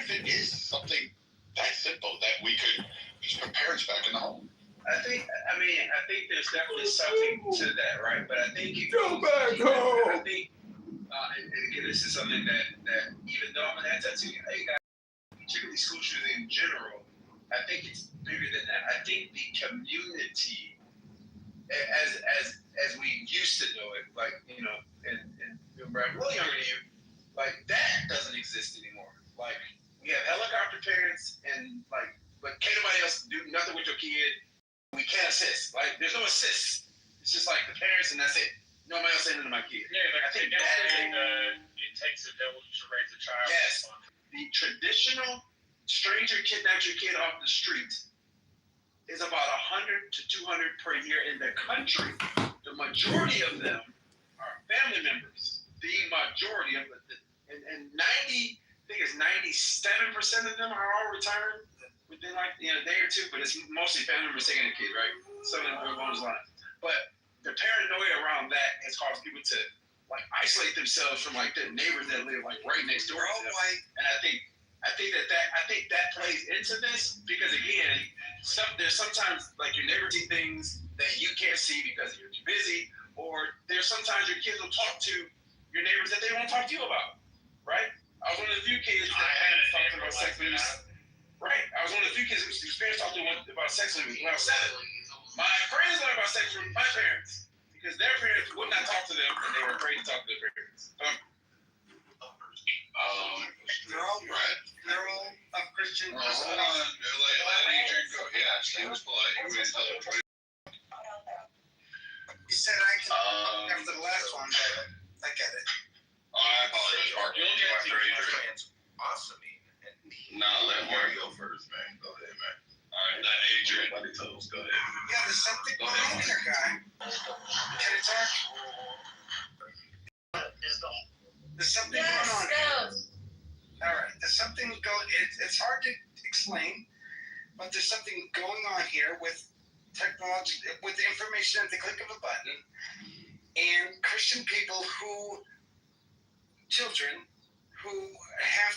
if it is something that simple that we could just put parents back in the home? I think there's definitely something to that, right? But I think it Go back home. I think, and again, this is something that even though I'm an anti-to, hey guys, particularly school shooting in general, I think it's bigger than that. I think the community, as we used to know it, like, you know, and I'm really younger than you, like that doesn't exist anymore. Like we have helicopter parents and like, but can't nobody else do nothing with your kid. We can't assist. Like there's no assist. It's just like the parents and that's it. Nobody else saying to my kid. Yeah, like I think that it takes a village to raise a child. Yes. The traditional stranger kidnaps your kid off the street is about 100 to 200 per year in the country. The majority of them are family members. The majority of it, and 90, I think it's 97% of them are all returned within like a day or two. But it's mostly family members taking a kid, right? Some of them are on those lines. But the paranoia around that has caused people to like isolate themselves from like their neighbors that live like right next door to them. And I think that plays into this because again, there's sometimes like your neighbors see things that you can't see because you're too busy, or there's sometimes your kids will talk to your neighbors that they won't talk to you about, right? I was one of the few kids that talked about sex when right? I was one of the few kids who experienced talking about sex when I was 7. My friends learned about sex from my parents because their parents would not talk to them and they were afraid to talk to their parents. You're all right. They're all of Christian. Hold on. Let Adrian go. Yeah, he was polite. He was polite. You said I can after the last one, but I get it. Oh, I apologize, Mark. You'll get after Adrian. It's awesome. Nah, let Mark go first, man. Go ahead, man. All right, then Adrian. Go ahead. Yeah, there's something going on here, guy. Can I talk? There's something going on here. All right, there's something going. It's hard to explain, but there's something going on here with technology, with information at the click of a button, and Christian people children who have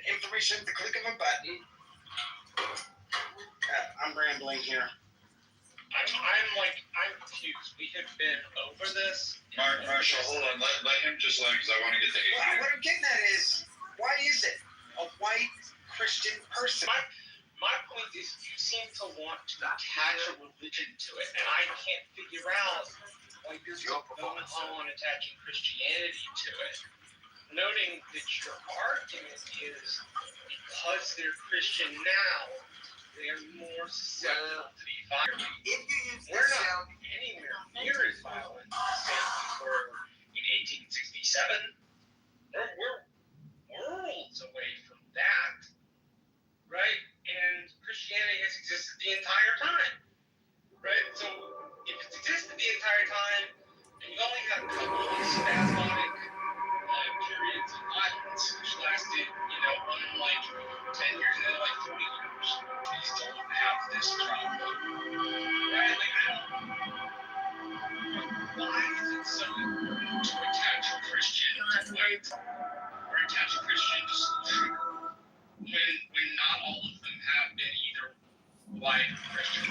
information at the click of a button. I'm rambling here. I'm confused. We have been over this. Marshall, hold on. Let him just learn because I want to get to Adrian. What I'm getting at is, why is it a white Christian person? My point is, you seem to want to attach a religion to it, and I can't figure out why you're going on attaching Christianity to it. Noting that your argument is because they're Christian now, they're more susceptible to be violent. If you use We're not anywhere near as violent as we were in 1867. We're worlds away from that, right? And Christianity has existed the entire time, right? So if it's existed the entire time, and you only have a couple of spasmodic periods of violence, which lasted, like 10 years and then like 40 years, you still don't have this trauma, right? Like, why is it so important to attach a Christian to white, or attach a Christian to social, when not all of them have been either white or Christian?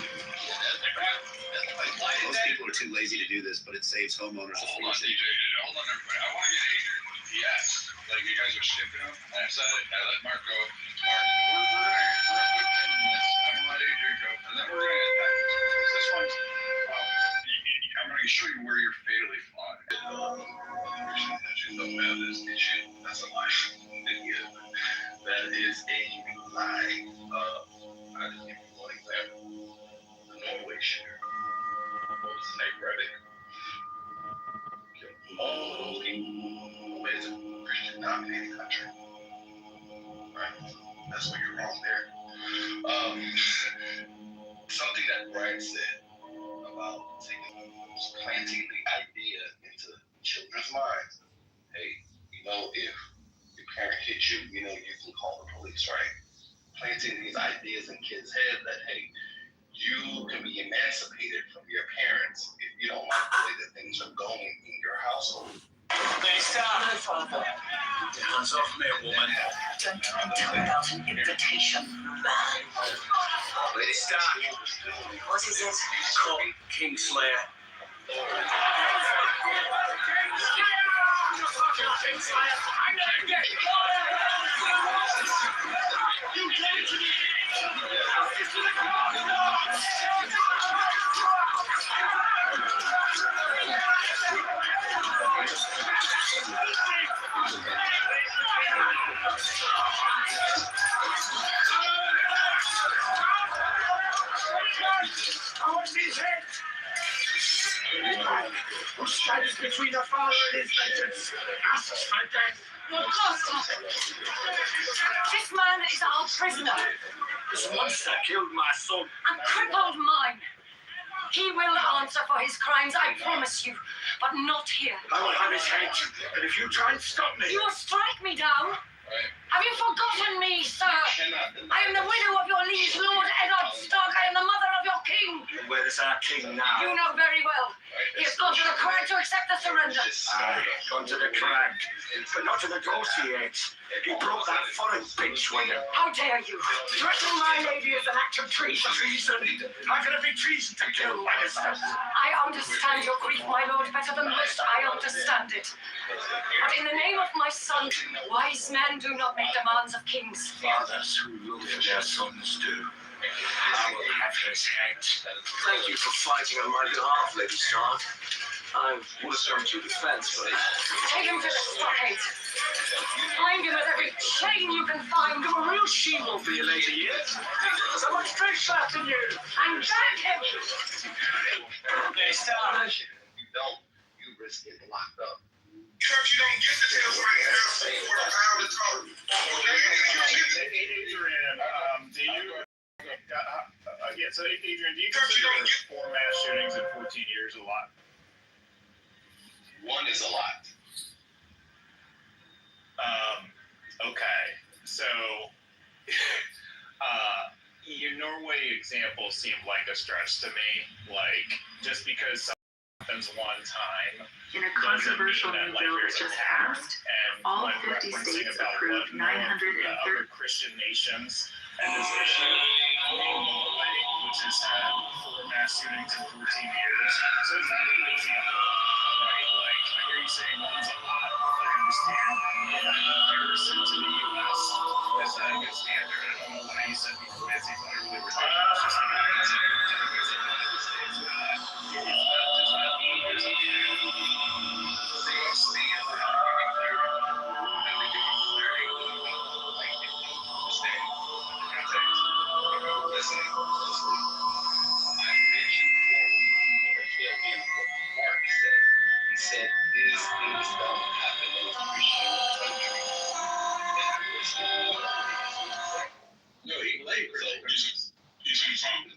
Most people are too lazy to do this, but it saves homeowners a Hold on, fortune. DJ. Hold on, everybody. I want to get Adrian. Yes. Like, you guys are skipping him. I said it. I let Mark go. Mark, we're going to let Adrian go. And then we're going to because this one's, I'm going to show you where you're fatally flawed. That you don't have this issue. That's a lie. That is a lie. I just give you one example. The normal shooter. What was his name, Reddick? All of those people is a Christian dominated country. Right? That's where you're wrong there. Something that Brian said about planting the idea into children's minds. Hey, if your parent hits you, you can call the police, right? Planting these ideas in kids' heads that, hey, you can be emancipated from your parents if you don't like the way that things are going in your household. No, Father. Hands off me, woman. Don't enter without an invitation. Lady Stark. What is it? Caught Kingslayer. Who stands between the Father and his vengeance? Asks for death. Your master! This man is our prisoner This monster killed my son. and crippled mine. He will answer for his crimes, I promise you, but not here. I will have his head. And if you try and stop me, You will strike me down? Right? Have you forgotten me, sir? Cannot deny. I am the widow of your liege lord, Eddard Stark. I am the mother of your king. where is our king now? You know very well. Right? He has gone to the crag to accept the surrender. Aye, gone to the crag, but not to negotiate. He brought that foreign bitch with him. How dare you? Threaten my lady is an act of treason. Treason? How can it be treason to kill Lannisters? I understand your grief, my lord, better than most. I understand it. But in the name of my son, wise men do not make demands of kings. Fathers who rule for their sons do. I will have his head. Thank you for fighting on my behalf, Lady Stark. I would have come to your defense, but Take him to the stockade. Bind him with every chain you can find. A real she-wolf for you, Lady Years. So much fish left in you. And bag him. Lady Stark. you don't. You risk getting locked up. Because you don't get to tell somebody else for a pound of talk. Adrian, do you? Yeah. So Adrian, do you consider 4 mass shootings in 14 years a lot? One is a lot. Okay. So, your Norway example seemed like a stretch to me. Like, just because something happens one time. In a controversial new bill that just passed, And all like 50 referencing states about approved what the 930 other Christian nations and this issue in Norway, which has had 4 mass shootings in 14 years. So it's not an example, right? Like, I hear you saying one's a lot. I understand. In comparison to the U.S., that's not a good standard. I don't know why you said before. It seems utterly ridiculous. Just No, he played Christian. He's on the phone.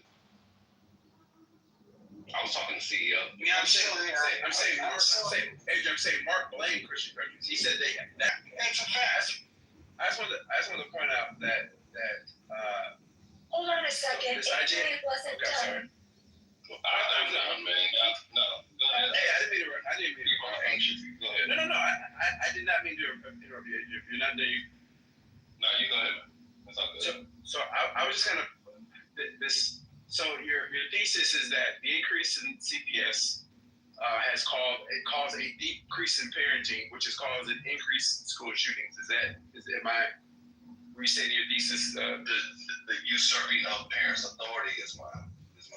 I was talking to CEO. Yeah, I'm saying Mark blamed Christian countries. He said they that. That's a fact. I just wanted to point out that Hold on a second. This idea- It wasn't okay, sorry. I'm not, man. No. Go ahead. Hey, I didn't mean to. You're anxious. Go ahead. No. I did not mean to interrupt you. If you're not there, No, you go ahead, man. That's all good. So I was just gonna this. So your thesis is that the increase in CPS has caused a decrease in parenting, which has caused an increase in school shootings. Am I restating your thesis? The usurping of parents' authority is my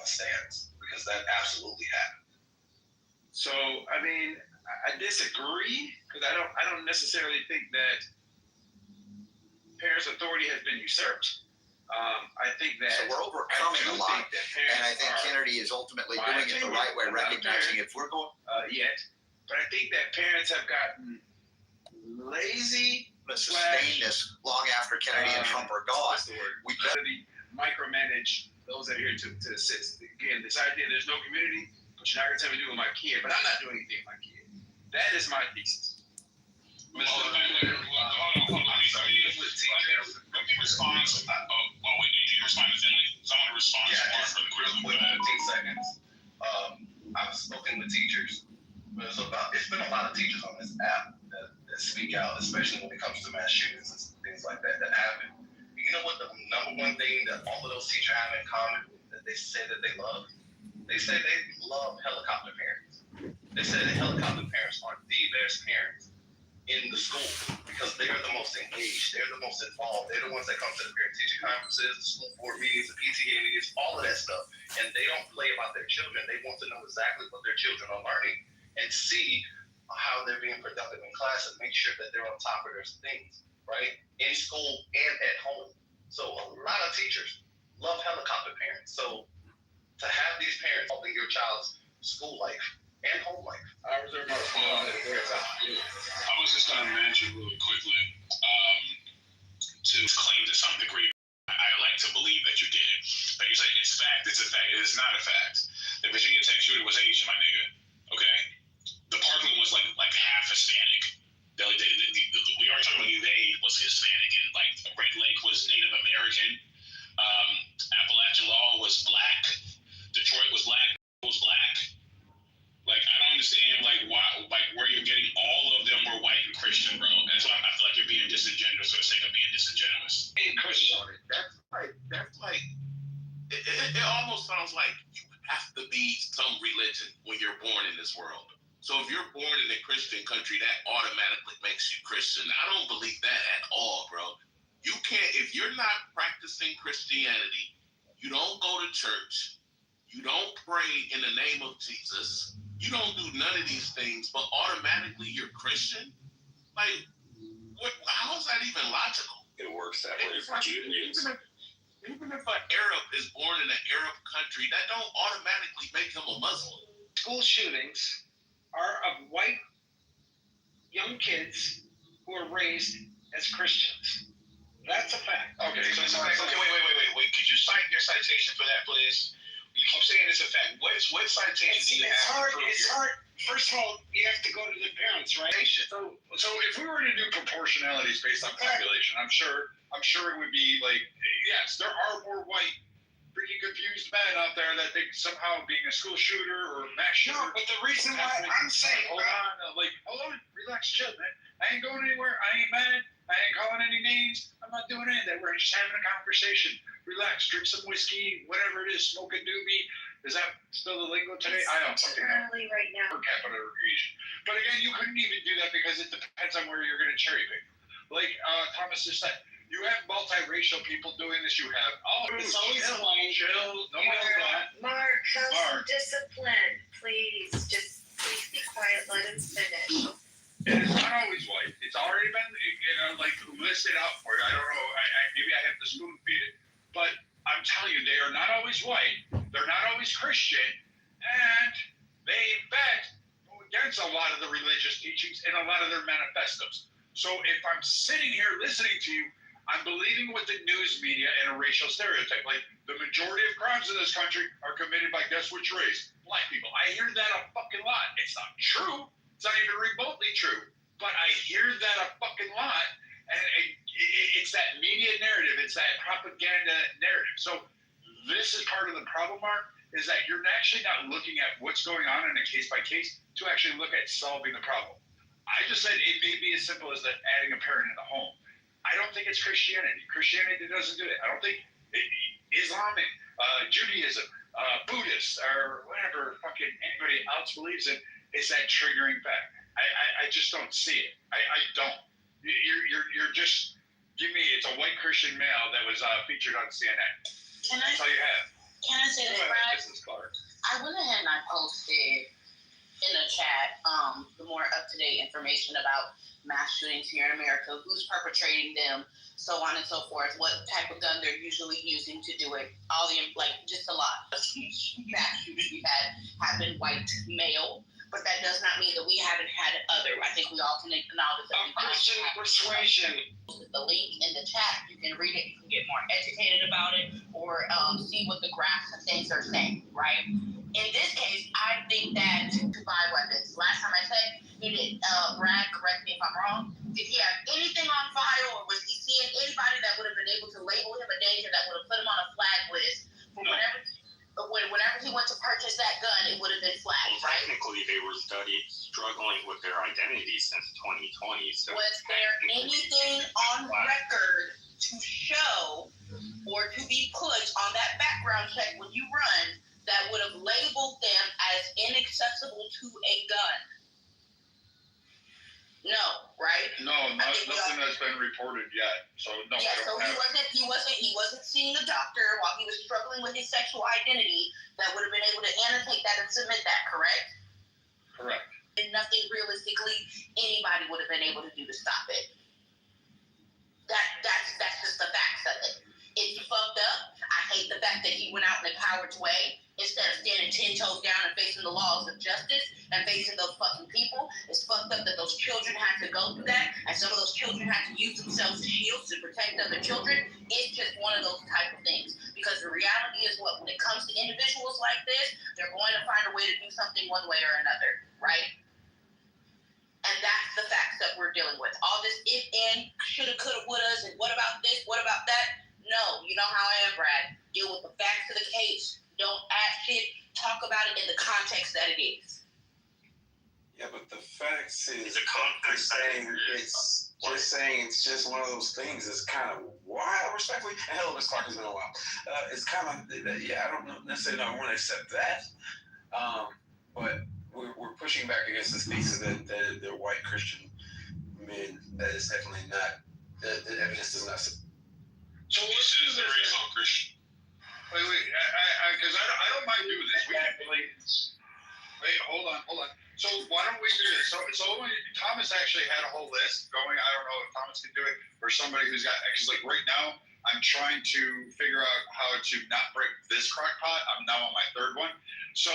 stance, because that absolutely happened. So I mean, I disagree, because I don't necessarily think that parents' authority has been usurped. I think that So we're overcoming a lot, and I think Kennedy is ultimately doing it the right way, recognizing if we're going yet, but I think that parents have gotten lazy. to sustain this long after Kennedy and Trump are gone, we better Micromanage those that are here to assist. Again, this idea there's no community, but you're not going to tell me to do with my kid, but I'm not doing anything with my kid. That is my thesis. Let me respond. Wait, did you respond to Finley? So I want to respond to Mark really quickly. Within 15 seconds. I've spoken with teachers. It's been a lot of teachers on this app that all of those teachers have in common that they say that they love? They say they love helicopter parents. They say that helicopter parents are the best parents in the school because they're the most engaged, they're the most involved, they're the ones that come to the parent-teacher conferences, the school board meetings, the PTA meetings, all of that stuff. And they don't play about their children. They want to know exactly what their children are learning and see how they're being productive in class and make sure that they're on top of their things, right? In school and at home. So a lot of teachers love helicopter parents. So to have these parents helping your child's school life and home life. I was just going to mention really quickly to claim to some degree. I like to believe that you did it. Like you say, it's fact. It's a fact. It is not a fact. The Virginia Tech shooter was Asian, my nigga. Okay? The Parkland was like half Hispanic. We already talking about they was Hispanic, and like Red Lake was Native American. Appalachian Law was black. Detroit was black. Was black. Like, I don't understand, where you're getting all of them were white and Christian, bro. That's why I feel like you're being disingenuous for the sake of being disingenuous. And Christian, that's like, it almost sounds like you have to be some religion when you're born in this world. So if you're born in a Christian country, that automatically makes you Christian. I don't believe that at all, bro. You can't, if you're not practicing Christianity, you don't go to church, you don't pray in the name of Jesus, you don't do none of these things, but automatically you're Christian? Like, how is that even logical? It works that way for Judaism. Even if an Arab is born in an Arab country, that don't automatically make him a Muslim. School shootings are of white young kids who are raised as Christians. That's a fact. Okay, wait. Could you cite your citation for that, please? You keep saying it's a fact. What citation do you have? It's hard. First of all, you have to go to the parents, right? So if we were to do proportionalities based on population, I'm sure it would be like, yes, there are more white, freaking confused men out there that think somehow being a school shooter or mass shooter. No, but the reason why I'm saying, hold on, relax, chill, man. I ain't going anywhere. I ain't mad. I ain't calling any names. I'm not doing any of that. We're just having a conversation. Relax, drink some whiskey, whatever it is, smoke a doobie. Is that still the lingo today? I don't fucking know. Early right now. Per capita region. But again, you couldn't even do that because it depends on where you're going to cherry pick. Like Thomas just said, you have multiracial people doing this. You have it's always chill. No one does that. Mark, have some discipline, please. Just please be quiet. Let him finish. And it's not always white. It's already been listed out for you. I don't know. Maybe I have to spoon feed it, but I'm telling you, they are not always white. They're not always Christian, and they, in fact, go against a lot of the religious teachings and a lot of their manifestos. So if I'm sitting here listening to you, I'm believing what the news media and a racial stereotype. Like, the majority of crimes in this country are committed by guess which race? Black people. I hear that a fucking lot. It's not true. It's not even remotely true. But I hear that a fucking lot, and it's that media narrative. It's that propaganda narrative. So this is part of the problem, Mark, is that you're actually not looking at what's going on in a case by case to actually look at solving the problem. I just said it may be as simple as that adding a parent in the home. I don't think it's Christianity. Christianity doesn't do it. I don't think Islamic, Judaism, Buddhists, or whatever fucking anybody else believes in is that triggering fact. I just don't see it. I don't. You're just give me. It's a white Christian male that was featured on CNN. That's all you have. Can I say this, Brad? I went ahead and I posted in the chat the more up-to-date information about mass shootings here in America, who's perpetrating them, so on and so forth, what type of gun they're usually using to do it, all the, just a lot of mass shootings we've had have been white male, but that does not mean that we haven't had other. I think we all can acknowledge that. Christian persuasion. The link in the chat, you can read it, you can get more educated about it, or see what the graphs and things are saying, right? In this case, I think that to buy weapons. Last time I checked, he did. Brad, correct me if I'm wrong. Did he have anything on file, or was he seeing anybody that would have been able to label him a danger that would have put him on a flag list for whenever he went to purchase that gun, it would have been flagged, right? Technically, they were struggling with their identity since 2020. So was there anything on record to show or to be put that. So no, Yeah, I so don't have. he wasn't seeing a doctor while he was struggling with his sexual identity that would have been able to annotate that and submit that, correct? Correct. And nothing realistically anybody would have been able to do to stop it. That's just the facts of it. It's fucked up. I hate the fact that he went out in a coward's way instead of standing 10 toes down and facing the laws of justice and facing those fucking people. It's fucked up that those children had to go through that, and some of those children had to use themselves as shields to protect other children. It's just one of those type of things. Because the reality is when it comes to individuals like this, they're going to find a way to do something one way or another, right? And that's the facts that we're dealing with. All this if, and, shoulda, coulda, wouldas, and what about this, what about that? No, you know how I am, Brad. Deal with the facts of the case. Don't add shit. Talk about it in the context that it is. Yeah, but the facts is The context saying it's just saying it's just one of those things. It's kind of wild, respectfully. And hello, Miss Clark, it's been a while. It's kind of I don't necessarily know I want to accept that, but we're pushing back against this thesis that they're white Christian men. That is definitely not. The evidence does not. So what is the race on Christian? Wait, because I don't mind doing this. We can't believe. Wait, hold on. So why don't we do this? So Thomas actually had a whole list going. I don't know if Thomas can do it or somebody who's got. Because like right now, I'm trying to figure out how to not break this crock pot. I'm now on my third one. So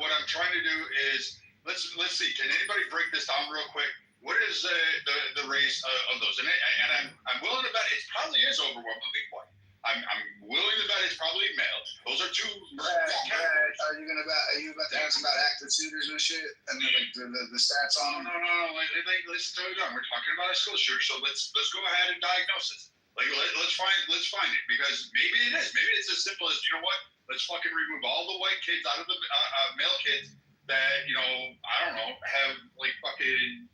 what I'm trying to do is let's see. Can anybody break this down real quick? What is the race of those? And I'm willing to bet it probably is overwhelmingly white. I'm willing to bet it's probably male. Those are two. Brad, are you about to ask about active shooters and shit, and the stats on them? No. Listen to it. We're talking about a school shooter, so let's go ahead and diagnose it. Like let's find it, because maybe it is. Maybe it's as simple as, you know what? Let's fucking remove all the white kids out of the male kids that, you know, I don't know, have like fucking.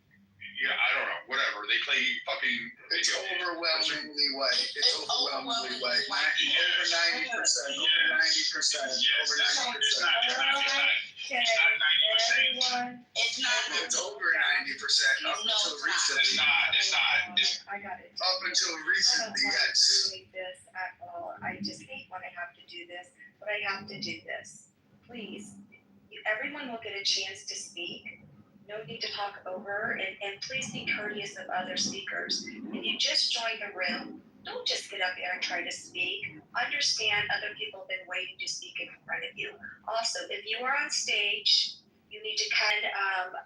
Yeah, I don't know. Whatever. They play fucking. It's overwhelmingly white. It's overwhelmingly white. Over 90%. Over 90%. Over 90%. It's not 90%. It's not. It's over 90% up until recently. It's not. I got it. Up until recently, yes. I don't want to do this at all. I just hate when I have to do this, but I have to do this. Please, everyone will get a chance to speak. No need to talk over, and please be courteous of other speakers. If you just joined the room, don't just get up there and try to speak. Understand other people have been waiting to speak in front of you. Also, if you are on stage, you need to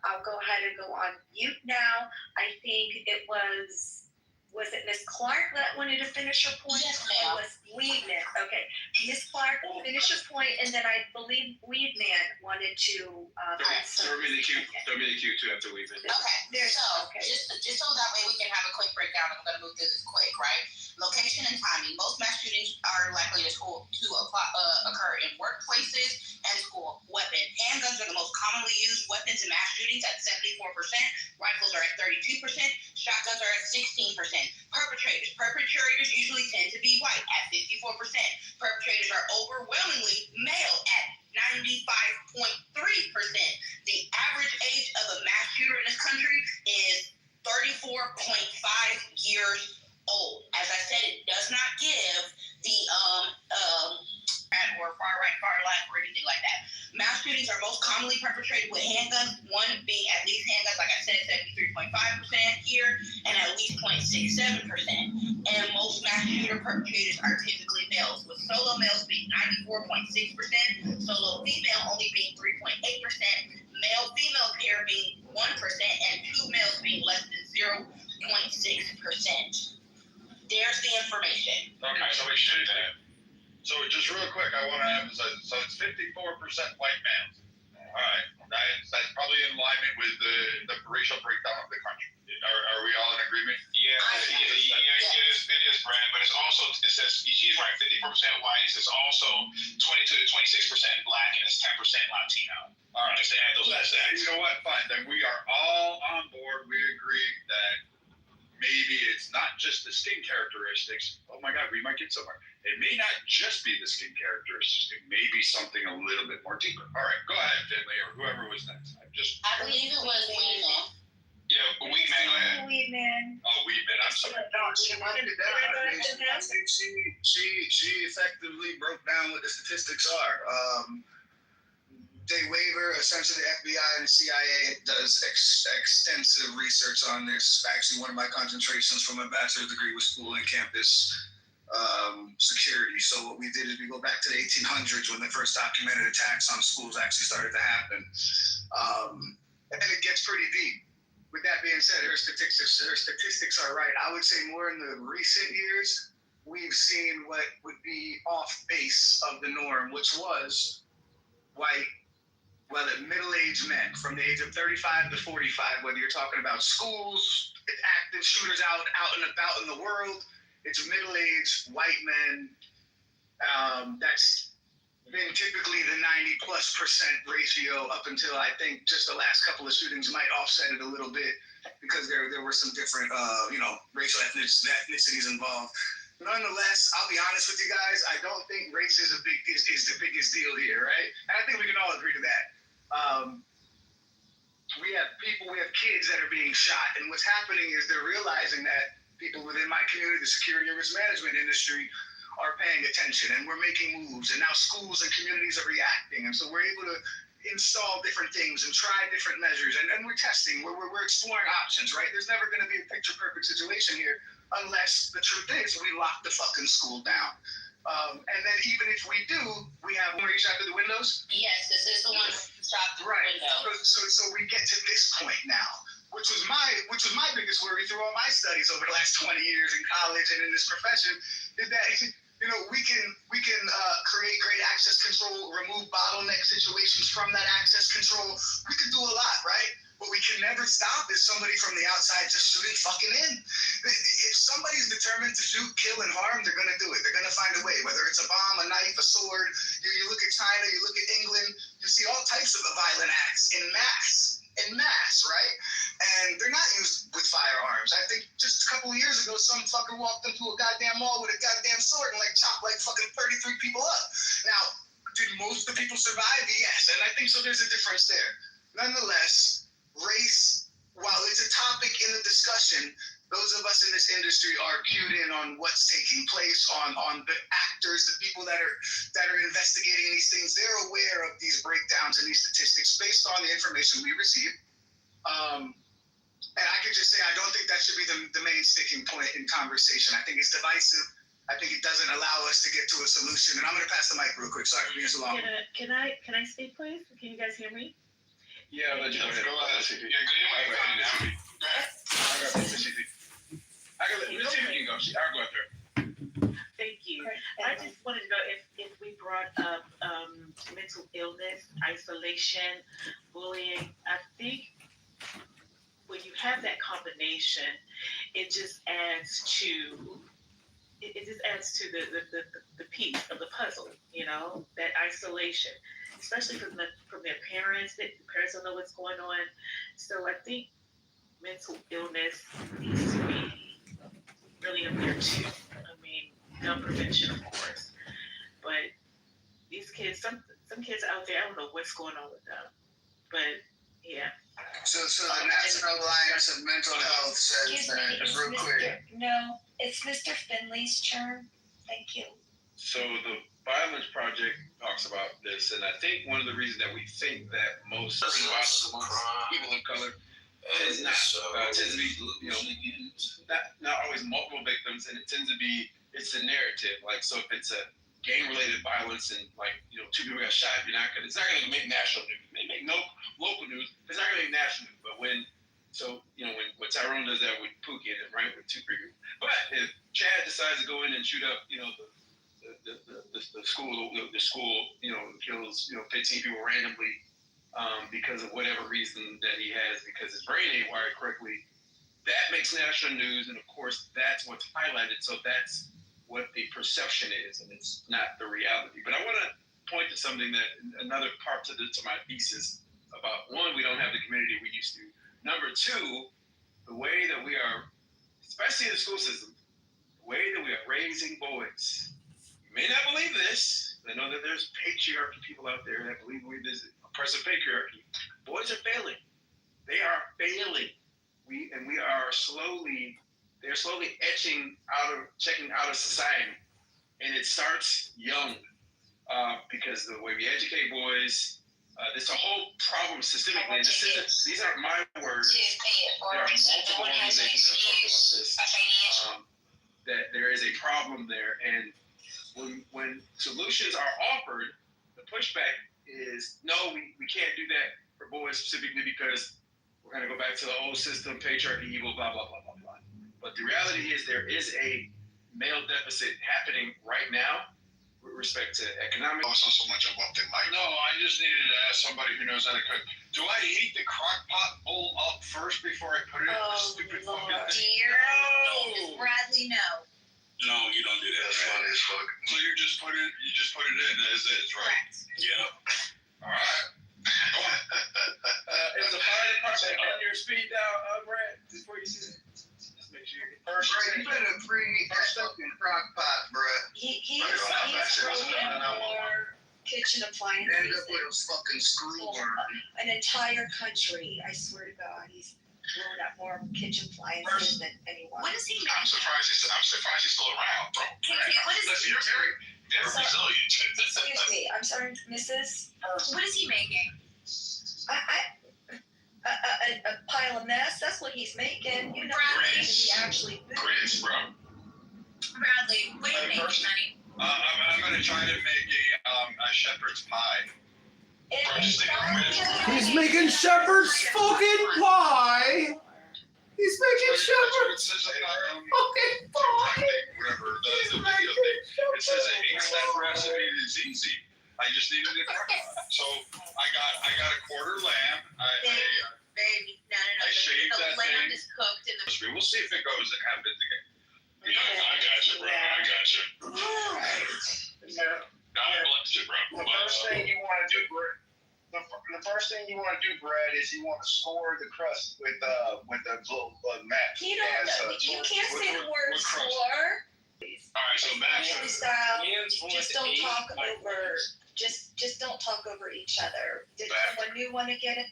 I'll go ahead and go on mute now. I think it was it Miss Clark that wanted to finish her point? Yes, ma'am. It was Weedman. Okay. Miss Clark, finish your point, and then I believe Weedman wanted to Throw me the cue too after Weedman. Okay. Just so that way we can have a quick breakdown. I'm going to move through this quick, right? Location and timing. Most mass shootings are likely to occur in workplaces and school. Weapon. Handguns are the most commonly used weapons in mass shootings at 74%. Rifles are at 32%. Shotguns are at 16%. Perpetrators usually tend to be white at 54%. Perpetrators are overwhelmingly male at 95.3%. The average age of a mass shooter in this country is 34.5 years old. As I said, it does not give the or far right, far left, or anything like that. Mass shootings are most commonly perpetrated with handguns, one being at least handguns, like I said, 73.5% here, and at least 0.67%. And most mass shooter perpetrators are typically males, with solo males being 94.6%, solo female only being 3.8%, male-female pair being 1%, and two males being less than 0.6%. There's the information. Okay, so we should do that. So just real quick, I want to emphasize it. So it's 54% white males. All right, that's probably in alignment with the racial breakdown of the country. Are we all in agreement? Yeah, it is, Brad. But it's also, it says she's right, 54% white. It's also 22 to 26% black, and it's 10% Latino. All right, just to add those stats. You know what? Fine. Then we are all on board. We agree that maybe it's not just the skin characteristics. Oh my God, we might get somewhere. It may not just be the skin characteristics. It may be something a little bit more deeper. All right, go ahead, Finley, or whoever was next. I believe it was Weedman. Yeah, but Weed Man, go ahead. Weed Man. Oh, Weed Man, I'm sorry. She effectively broke down what the statistics are. They waiver, essentially the FBI and the CIA does extensive research on this. Actually, one of my concentrations from my bachelor's degree was school and campus security. So what we did is we go back to the 1800s when the first documented attacks on schools actually started to happen. And it gets pretty deep. With that being said, her statistics are right. I would say more in the recent years, we've seen what would be off base of the norm, which was white, middle-aged men from the age of 35 to 45, whether you're talking about schools, active shooters out and about in the world, it's middle-aged white men. That's been typically the 90+% ratio up until I think just the last couple of shootings might offset it a little bit because there were some different, racial ethnicities involved. Nonetheless, I'll be honest with you guys, I don't think race is the biggest deal here, right? And I think we can all agree to that. We have kids that are being shot, and what's happening is they're realizing that people within my community, the security and risk management industry, are paying attention, and we're making moves, and now schools and communities are reacting, and so we're able to install different things and try different measures, and we're testing, we're exploring options, right? There's never going to be a picture-perfect situation here unless the truth is we lock the fucking school down. And then even if we do, we have one where you shot through the windows? Yes, this is the one who shot through Right. the window. So we get to this point now, which was my biggest worry through all my studies over the last 20 years in college and in this profession, is that we can create great access control, remove bottleneck situations from that access control. We can do a lot, right? What we can never stop is somebody from the outside just shooting fucking in. If somebody's determined to shoot, kill, and harm, they're going to do it. They're going to find a way, whether it's a bomb, a knife, a sword. You look at China, you look at England, you see all types of violent acts in mass, right? And they're not used with firearms. I think just a couple of years ago, some fucker walked into a goddamn mall with a goddamn sword and chopped fucking 33 people up. Now, did most of the people survive? Yes, and I think so. There's a difference there. Nonetheless, race, while it's a topic in the discussion, those of us in this industry are cued in on what's taking place, on the actors, the people that are investigating these things. They're aware of these breakdowns and these statistics based on the information we receive. And I could just say I don't think that should be the main sticking point in conversation. I think it's divisive. I think it doesn't allow us to get to a solution. And I'm going to pass the mic real quick. Sorry for being so long. Can I speak, please? Can you guys hear me? Yeah, but you go ahead. Yeah, I'll go after. Thank you. I just wanted to know if we brought up mental illness, isolation, bullying. I think when you have that combination, it just adds to the piece of the puzzle. That isolation, especially from their parents. That the parents don't know what's going on. So I think mental illness needs to be really up there too. I mean, gun prevention, of course, but these kids, some kids out there, I don't know what's going on with them, but yeah. So the National Alliance of Mental Health says Excuse me, that, it's real quick. No, it's Mr. Finley's turn. Thank you. So the Violence Project talks about this, and I think one of the reasons that we think that most violence amongst people of color tends to be, not always multiple victims, and it tends to be, it's a narrative. So if it's a gang-related violence and 2 people got shot, it's not going to make national news. It may make no local news. It's not going to make national news. But when Tyrone does that with Pookie, right, with 2 people. But if Chad decides to go in and shoot up, the school, kills 15 people randomly because of whatever reason that he has, because his brain ain't wired correctly, that makes national news, and of course that's what's highlighted. So that's what the perception is, and it's not the reality. But I want to point to something that another part to my thesis about: 1, we don't have the community we used to. Number 2, the way that we are, especially in the school system, the way that we are raising boys. You may not believe this. I know that there's patriarchy people out there that believe there's oppressive patriarchy. Boys are failing. They are failing. we are they're slowly checking out of society, and it starts young because the way we educate boys. There's a whole problem systemically. And these aren't my words. There are multiple organizations that have talked about this. That there is a problem there, and when solutions are offered, the pushback is no, we can't do that for boys specifically because we're going to go back to the old system, patriarchy, evil, blah blah blah blah blah. But the reality is there is a male deficit happening right now. With respect to economic. It's not so much about the mic. No, I just needed to ask somebody who knows how to cook. Do I heat the crock pot bowl up first before I put it in the stupid fucking thing? Dear Mrs. Bradley, no. No, you don't do that. That's funny as fuck. So you just put it in as is, right? Correct. Yeah. All right. Is the fire department on your speed dial, Brad? Before you see it, just make sure you get first. Brad, you better preheat that fucking crock pot, Brad. He's broken more kitchen appliances. End up with a fucking screw worm. An entire country, I swear to God, he's blown up more kitchen appliances than anyone. What is he I'm surprised he's still around, bro. What is Listen, you're very resilient. Excuse me, I'm sorry, Mrs. What is he making? A pile of mess, that's what he's making. You know, he actually Chris, bro. Bradley, what are you making, honey? I'm going to try to make a shepherd's pie. He's making shepherd's fucking pie. He's making shepherd's fucking pie. Whatever the video thing. It says an 8-step recipe is easy. I just needed it. So I got a quarter lamb. Baby, no. I shaved The that lamb thing. is cooked in the. We'll see if it goes and have it again. I got you, bro. I got you. God bless you, bro. The first thing you want to do, the first thing you want to do, Brad, is you want to score the crust with the little mat. You can't say the word score. All right, so Family style. Just don't talk over. Just don't talk over each other. Did someone new want to get it?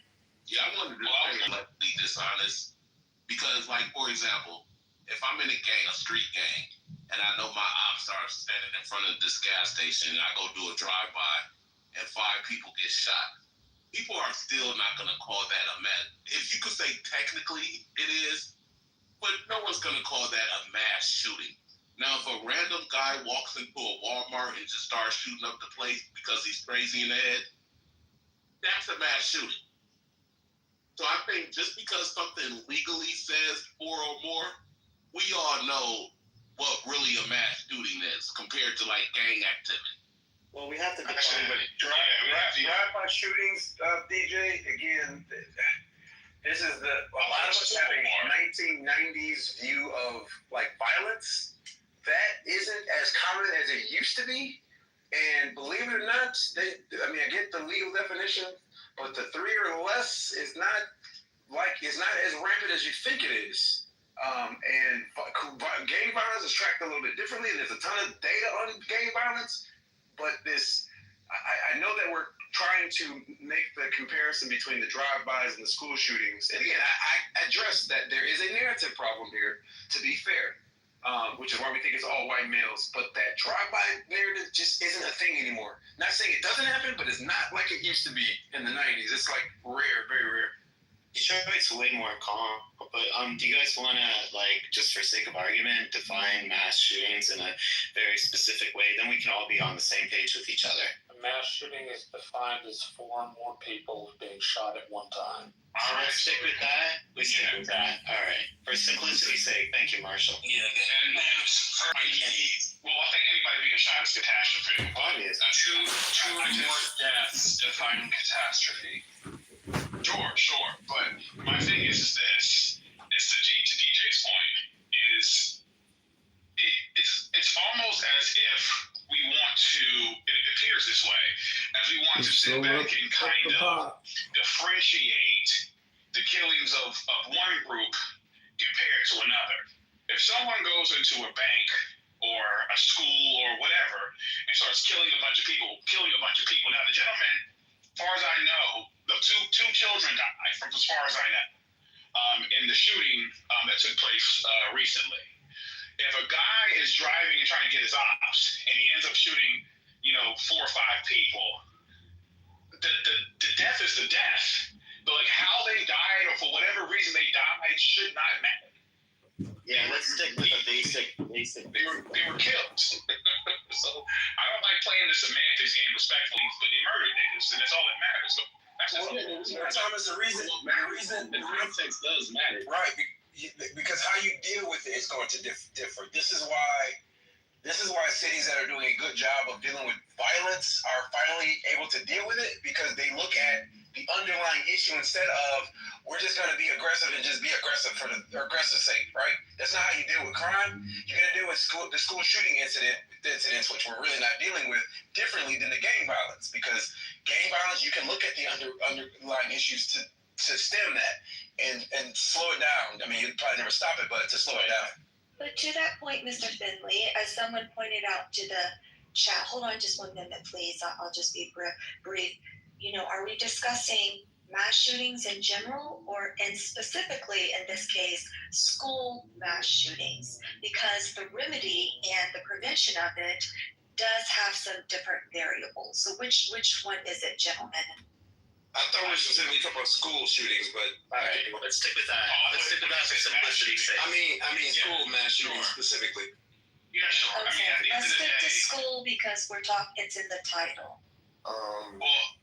Yeah, I wanted to be dishonest because, like, for example, if I'm in a gang, a street gang, and I know my ops are standing in front of this gas station, and I go do a drive-by, and 5 people get shot, people are still not going to call that a mass. If you could say technically it is, but no one's going to call that a mass shooting. Now, if a random guy walks into a Walmart and just starts shooting up the place because he's crazy in the head, that's a mass shooting. So I think just because something legally says 4 or more, we all know what really a mass shooting is compared to like gang activity. Well, we have to define Drive-by shootings, DJ. Again, this is a lot of us have a 1990s view of like violence. That isn't as common as it used to be. And believe it or not, I get the legal definition, but the 3 or less is not as rampant as you think it is. And gang violence is tracked a little bit differently. There's a ton of data on gang violence, but I know that we're trying to make the comparison between the drive-bys and the school shootings. And again, I address that there is a narrative problem here, to be fair. Which is why we think it's all white males. But that drive-by narrative just isn't a thing anymore. Not saying it doesn't happen, but it's not like it used to be in the 90s. It's like rare, very rare. Sure, it's way more calm. But do you guys want to, like, just for sake of argument, define mass shootings in a very specific way? Then we can all be on the same page with each other. A mass shooting is defined as 4 or more people being shot at one time. So let's stick with that. We stick with that. All right. For simplicity's sake, thank you, Marshall. Yeah, well, I think anybody being shot is catastrophe. Obvious. Two or more deaths define catastrophe. Sure. But my thing is this. It's to DJ's point. It's almost as if we want to, it appears this way, as we want to sit back and kind of differentiate the killings of one group compared to another. If someone goes into a bank or a school or whatever and starts killing a bunch of people, now the gentleman, as far as I know, the two children died, from as far as I know. in the shooting that took place recently. If a guy is driving and trying to get his ops and he ends up shooting, 4 or 5 people, the death is the death. But like how they died or for whatever reason they died should not matter. Yeah, let's stick with the basic. They were killed. So I don't like playing the semantics game respectfully, but they murdered niggas, and that's all that matters. So Thomas, the reason The context does matter. right, because how you deal with it is going to differ. This is why cities that are doing a good job of dealing with violence are finally able to deal with it, because they look at the underlying issue instead of we're just going to be aggressive and just be aggressive for the aggressive sake, right? That's not how you deal with crime. You're going to deal with the school shooting incidents, which we're really not dealing with, differently than the gang violence, because gang violence, you can look at the underlying issues to stem that and slow it down. I mean, you'd probably never stop it, but to slow it down. But to that point, Mr. Finley, as someone pointed out to the chat, hold on just 1 minute, please. I'll just be brief. Are we discussing mass shootings in general, and specifically in this case, school mass shootings? Because the remedy and the prevention of it does have some different variables. So which one is it, gentlemen? I thought we were specifically talking about school shootings, but all right, let's stick with that. Let's stick with that for simplicity's sake. I mean school mass shootings specifically. Yeah, sure. Okay, let's stick to school because it's in the title. If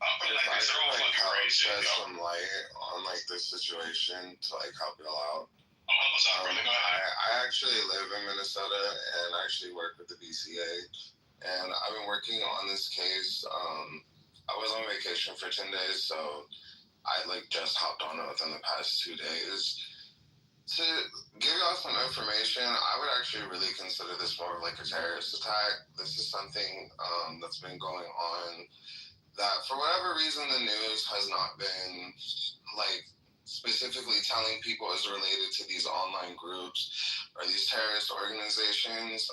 I can shed some light on this situation to help y'all out. I actually live in Minnesota and I actually work with the BCA, and I've been working on this case. I was on vacation for 10 days, so I just hopped on it within the past 2 days. To give y'all some information, I would actually really consider this more of a terrorist attack. This is something that's been going on that for whatever reason the news has not been specifically telling people is related to these online groups or these terrorist organizations.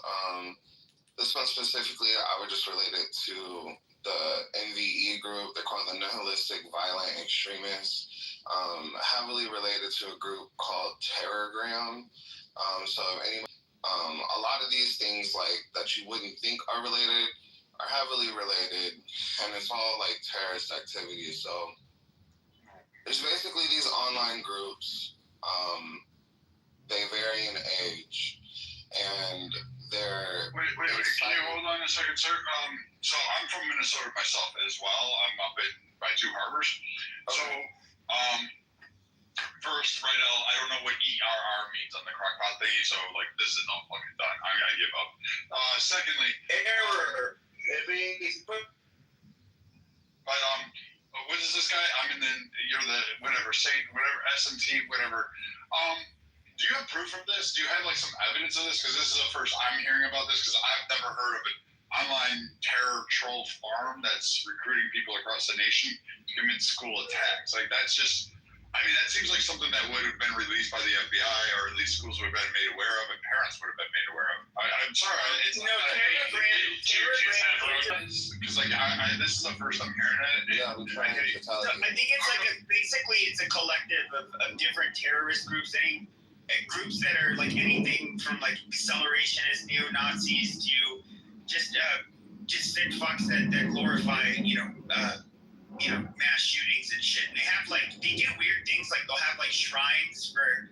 This one specifically, I would just relate it to the NVE group. They're called the Nihilistic Violent Extremists, heavily related to a group called Terrorgram. A lot of these things that you wouldn't think are related are heavily related, and it's all terrorist activity. So there's basically these online groups. They vary in age, and they're. Wait, can you hold on a second, sir? So I'm from Minnesota myself as well. I'm up by 2 harbors. Okay. So, first, right, I don't know what ERR means on the crockpot thingy, so this is not fucking done. I gotta give up. Secondly, error. It means, but what is this guy? You're the whatever Saint, whatever SMT, whatever. Do you have proof of this? Do you have some evidence of this? Because this is the first I'm hearing about this. Because I've never heard of an online terror troll farm that's recruiting people across the nation to commit school attacks. That's just. That seems like something that would have been released by the FBI, or at least schools would have been made aware of, and parents would have been made aware of. I'm sorry, it's not. Because this is the first I'm hearing it. Yeah, I'm trying to tell you. I think it's basically it's a collective of different terrorist groups, groups that are anything from accelerationist neo-Nazis to just fit fucks that glorify mass shootings and shit. And they do weird things, they'll have shrines for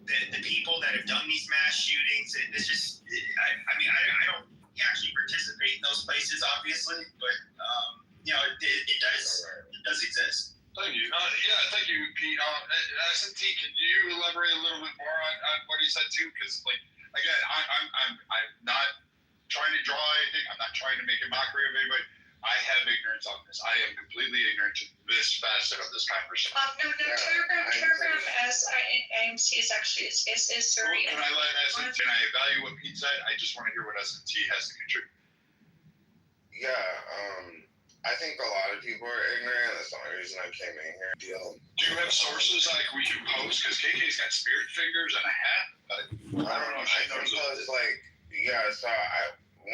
the people that have done these mass shootings. It's just, I don't actually participate in those places, obviously, but it does exist. Thank you. Thank you, Pete. SMT, can you elaborate a little bit more on what he said too? Because again, I'm not trying to draw anything. I'm not trying to make a mockery of anybody. I have ignorance on this. I am completely ignorant to this facet of this conversation. No, Terrorgram as AMC is actually is very. Can I let SMT? Can I evaluate what Pete said? I just want to hear what SMT has to contribute. Yeah, I think a lot of people are ignorant. That's the only reason I came in here. Do you have sources we can post? Because KK's got spirit fingers and a hat. I don't know if she knows. So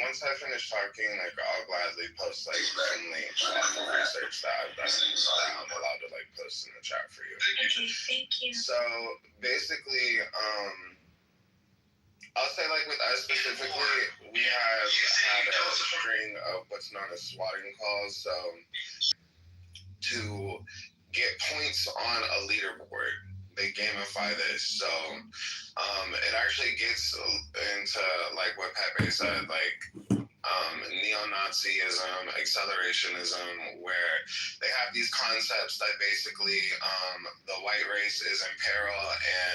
once I finish talking, like I'll gladly post like some links off of research that I've done that I'm allowed to like post in the chat for you. Okay, thank you. So basically, I'll say like with us specifically, we have had a string of what's known as swatting calls. So to get points on a leaderboard, they gamify this. So it actually gets into like what Pepe said, like neo-Nazism, accelerationism, where they have these concepts that basically the white race is in peril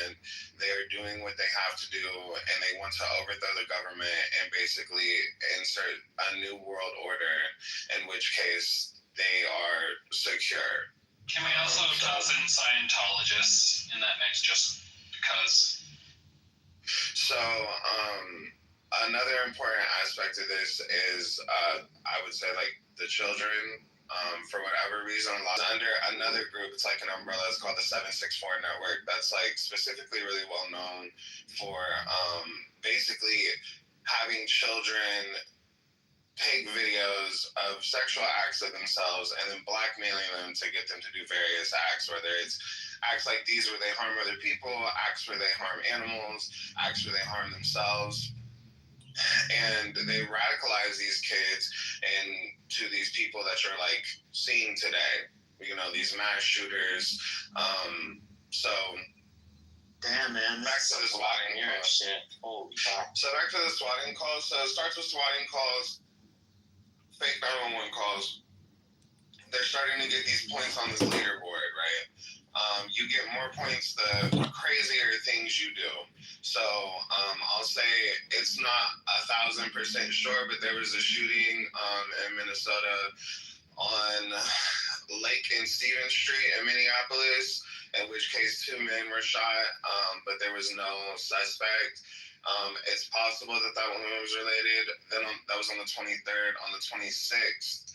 and they're doing what they have to do and they want to overthrow the government and basically insert a new world order, in which case they are secure. Can we also toss in Scientologists in that mix just because? So, another important aspect of this is, I would say, like, the children, for whatever reason, under another group, it's like an umbrella, it's called the 764 Network, that's, like, specifically really well known for, basically having children take videos of sexual acts of themselves and then blackmailing them to get them to do various acts, whether it's acts like these where they harm other people, acts where they harm animals, acts where they harm themselves. And they radicalize these kids into these people that you're like seeing today, you know, these mass shooters. So damn, man, back to the swatting calls. Holy fuck. So back to the swatting calls. So it starts with swatting calls, fake 911 calls. They're starting to get these points on this leaderboard, right? You get more points the crazier things you do. So I'll say it's not 1,000% sure, but there was a shooting in Minnesota on Lake and Stevens Street in Minneapolis, in which case 2 men were shot, but there was no suspect. It's possible that that one was related. Then that was on the 23rd. On the 26th,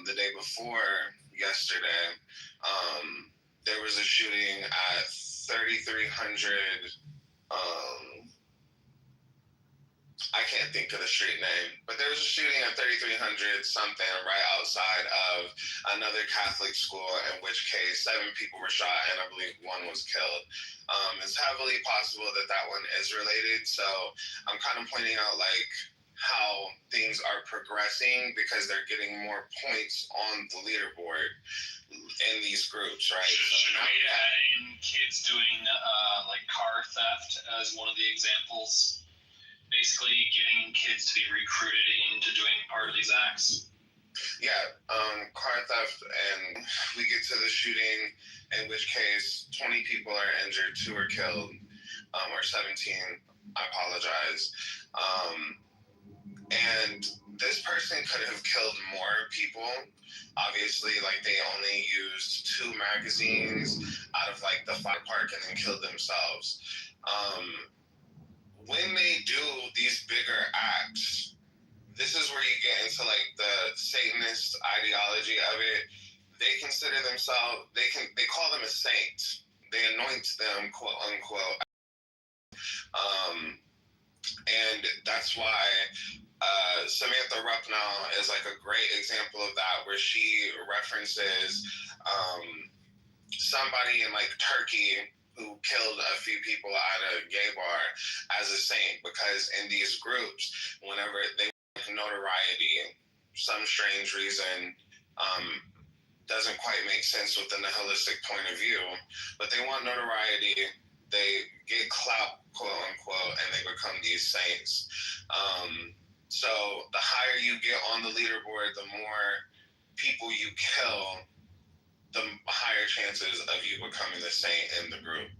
the day before yesterday, there was a shooting at 3300. I can't think of the street name, but there was a shooting at 3300 something right outside of another Catholic school, in which case 7 people were shot and I believe 1 was killed. It's heavily possible that that one is related, so I'm kind of pointing out like how things are progressing because they're getting more points on the leaderboard in these groups, right? Should we add in kids doing like car theft as one of the examples? Basically getting kids to be recruited into doing part of these acts. Yeah, car theft, and we get to the shooting, in which case 20 people are injured, 2 are killed, or 17, I apologize. And this person could have killed more people. Obviously, like they only used 2 magazines out of like the 5 park and then killed themselves. When they do these bigger acts, this is where you get into like the Satanist ideology of it. They consider themselves, they call them a saint. They anoint them, quote unquote. And that's why Samantha Rupnall is like a great example of that, where she references somebody in like Turkey who killed a few people at a gay bar as a saint, because in these groups, whenever they want notoriety, some strange reason, doesn't quite make sense within the holistic point of view, but they want notoriety, they get clout, quote unquote, and they become these saints. So the higher you get on the leaderboard, the more people you kill, the higher chances of you becoming the saint in the group.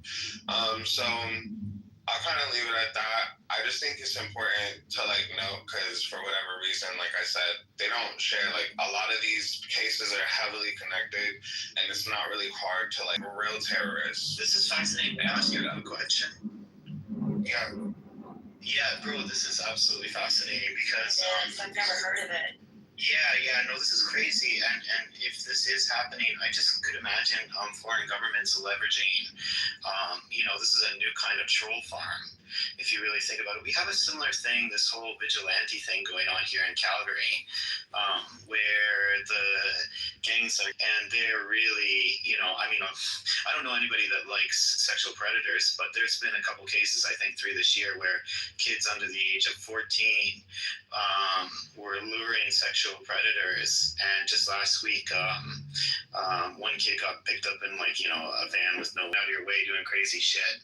So I'll kind of leave it at that. I just think it's important to like note, because for whatever reason, like I said, they don't share, like a lot of these cases are heavily connected, and it's not really hard to like real terrorists. This is fascinating. May I ask you a question? Yeah. Yeah, bro, this is absolutely fascinating because Yes, I've never heard of it. Yeah, no, this is crazy, and if this is happening, I just could imagine foreign governments leveraging, this is a new kind of troll farm, if you really think about it. We have a similar thing, this whole vigilante thing going on here in Calgary, where the gangs are, and they're really, I don't know anybody that likes sexual predators, but there's been a couple cases, I think 3 this year, where kids under the age of 14 were luring sexual predators. And just last week, one kid got picked up in a van with no out of your way doing crazy shit.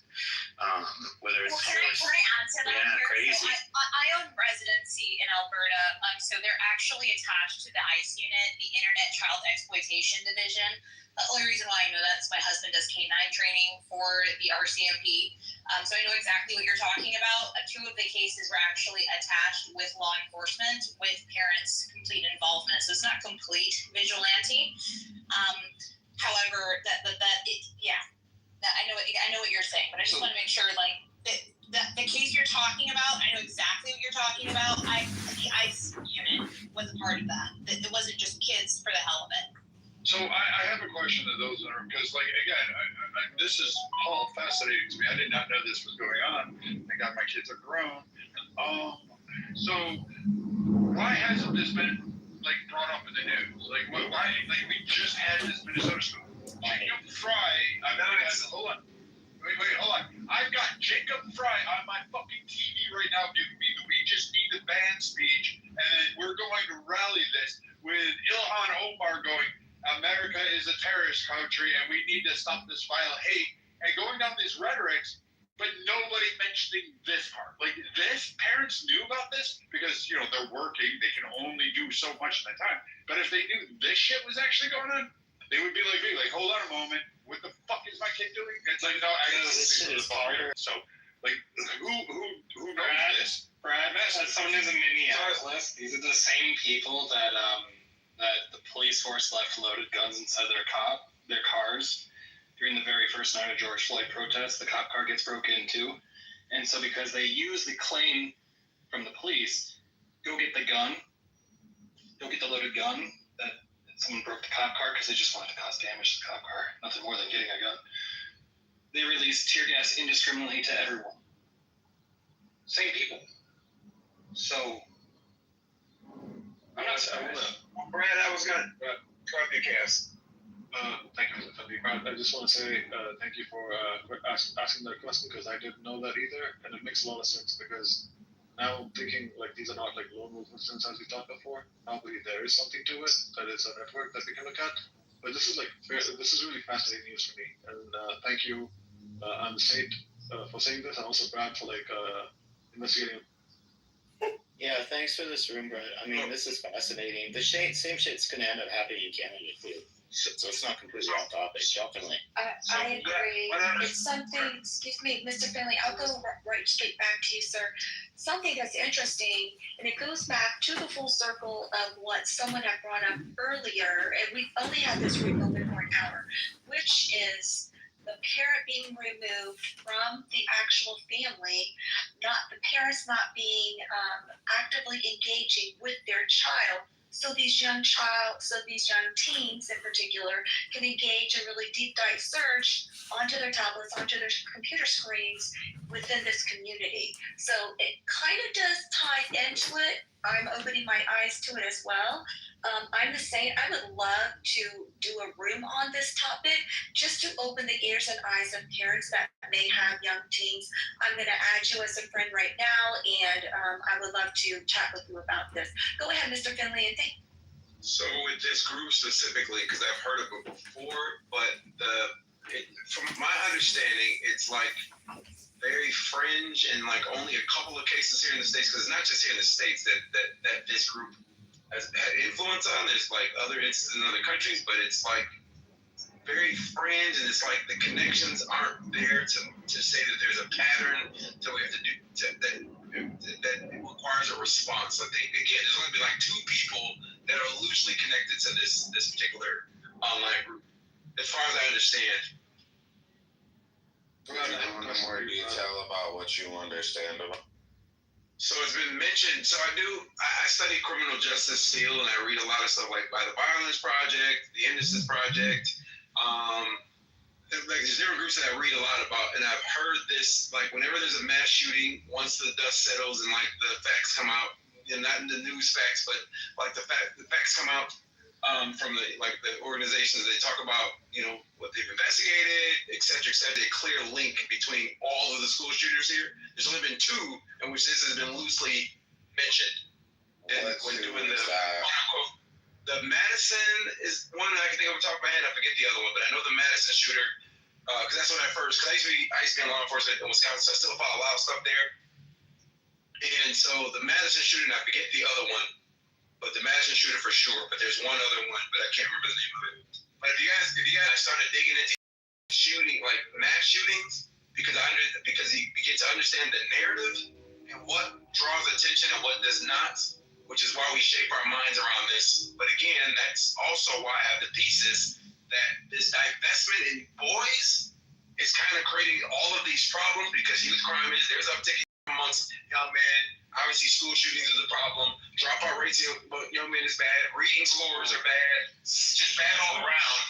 Whether it's can I add to that? Yeah, here? crazy. So I own residency in Alberta, so they're actually attached to the ICE unit, the Internet Child Exploitation Division. The only reason why I know that is my husband does K-9 training for the RCMP, so I know exactly what you're talking about. 2 of the cases were actually attached with law enforcement with parents' complete involvement, so it's not complete vigilante. However, I know what you're saying, but I just want to make sure, the case you're talking about, I know exactly what you're talking about. The ICE unit was a part of that. It wasn't just kids for the hell of it. So I have a question to those in the room, because again, this is all fascinating to me. I did not know this was going on. Thank God my kids are grown. So why hasn't this been brought up in the news? Why? We just had this Minnesota school. Jacob Fry. Hold on. Wait, hold on. I've got Jacob Fry on my fucking TV right now giving me the "we just need the ban" speech, and then we're going to rally this with Ilhan Omar going, America is a terrorist country and we need to stop this vile hate, and going down these rhetorics, but nobody mentioning this part. This, parents knew about this because, they're working, they can only do so much at a time. But if they knew this shit was actually going on, they would be like, hold on a moment, what the fuck is my kid doing? It's no, this shit is harder. So, who knows this? Brad, as someone who's in Minneapolis, these are the same people that the police force left loaded guns inside their cars during the very first night of George Floyd protests. The cop car gets broken into, and so because they use the claim from the police, go get the loaded gun that someone broke the cop car because they just wanted to cause damage to the cop car, nothing more than getting a gun. They released tear gas indiscriminately to everyone. Same people. So I'm not surprised. Brad, I was gonna try to cast. Thank you, Mr. Fendi. I just want to say thank you for asking that question, because I didn't know that either, and it makes a lot of sense, because now I'm thinking these are not lone wolf incidents as we talked before. Probably there is something to it, that is a network that we can look at. But this is really fascinating news for me, and thank you on the state for saying this, and also Brad for investigating. Yeah, thanks for this room, Brad. I mean, this is fascinating. The same shit's gonna end up happening in Canada too. So it's not completely off topic, definitely. I agree. It's something, excuse me, Mr. Finley, I'll go right straight back to you, sir. Something that's interesting, and it goes back to the full circle of what someone had brought up earlier, and we only had this room open for an hour, which is the parent being removed from the actual family, the parents not being actively engaging with their child. So these young teens in particular can engage in really deep dive search onto their tablets, onto their computer screens within this community. So it kind of does tie into it. I'm opening my eyes to it as well. I'm the same. I would love to do a room on this topic just to open the ears and eyes of parents that may have young teens. I'm going to add you as a friend right now, and I would love to chat with you about this. Go ahead, Mr. Finley, and thank you. So with this group specifically, because I've heard of it before, but from my understanding, it's very fringe and only a couple of cases here in the States, because it's not just here in the States that this group has had influence on. There's other instances in other countries, but it's very fringe, and it's the connections aren't there to say that there's a pattern that we have to do that requires a response. I think again, there's only been 2 people that are loosely connected to this particular online group, as far as I understand. Can you go into more detail about what you understand about? So it's been mentioned. So I study criminal justice still, and I read a lot of stuff by the Violence Project, the Innocence Project. like there's different groups that I read a lot about, and I've heard this, like whenever there's a mass shooting, once the dust settles and like the facts come out, not in the news facts, but like the facts come out from the organizations, they talk about, what they've investigated, et cetera, a clear link between all of the school shooters here. There's only been 2 in which this has been loosely mentioned. And when doing the Madison is one that I can think of off the top of my head. I forget the other one, but I know the Madison shooter, because that's when I used to be in law enforcement in Wisconsin, so I still follow a lot of stuff there. And so the Madison shooter, and I forget the other one, but the Madison shooter for sure. But there's one other one, but I can't remember the name of it. But if you guys started digging into shooting, like mass shootings, because you get to understand the narrative and what draws attention and what does not, which is why we shape our minds around this. But again, that's also why I have the thesis that this divestment in boys is kind of creating all of these problems, because youth crime there's uptick amongst young men. Obviously, school shootings is a problem. Dropout rates of young men is bad. Reading scores are bad. It's just bad all around.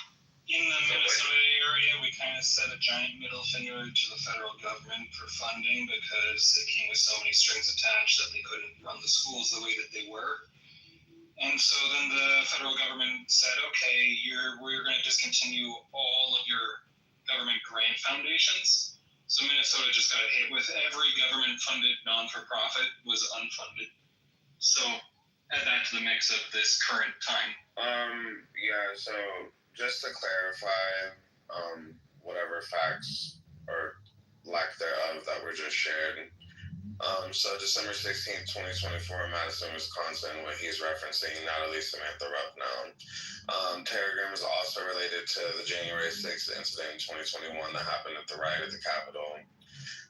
In the Minnesota area, we kind of set a giant middle finger to the federal government for funding, because it came with so many strings attached that they couldn't run the schools the way that they were. And so then the federal government said, okay, we're going to discontinue all of your government grant foundations. So Minnesota just got hit with every government-funded non-for-profit was unfunded. So add that to the mix of this current time. Yeah, so just to clarify, whatever facts or lack thereof that were just shared. So December 16th, 2024, Madison, Wisconsin, when he's referencing Natalie Samantha Ruppnow. Telegram is also related to the January 6th incident in 2021 that happened at the riot at the Capitol.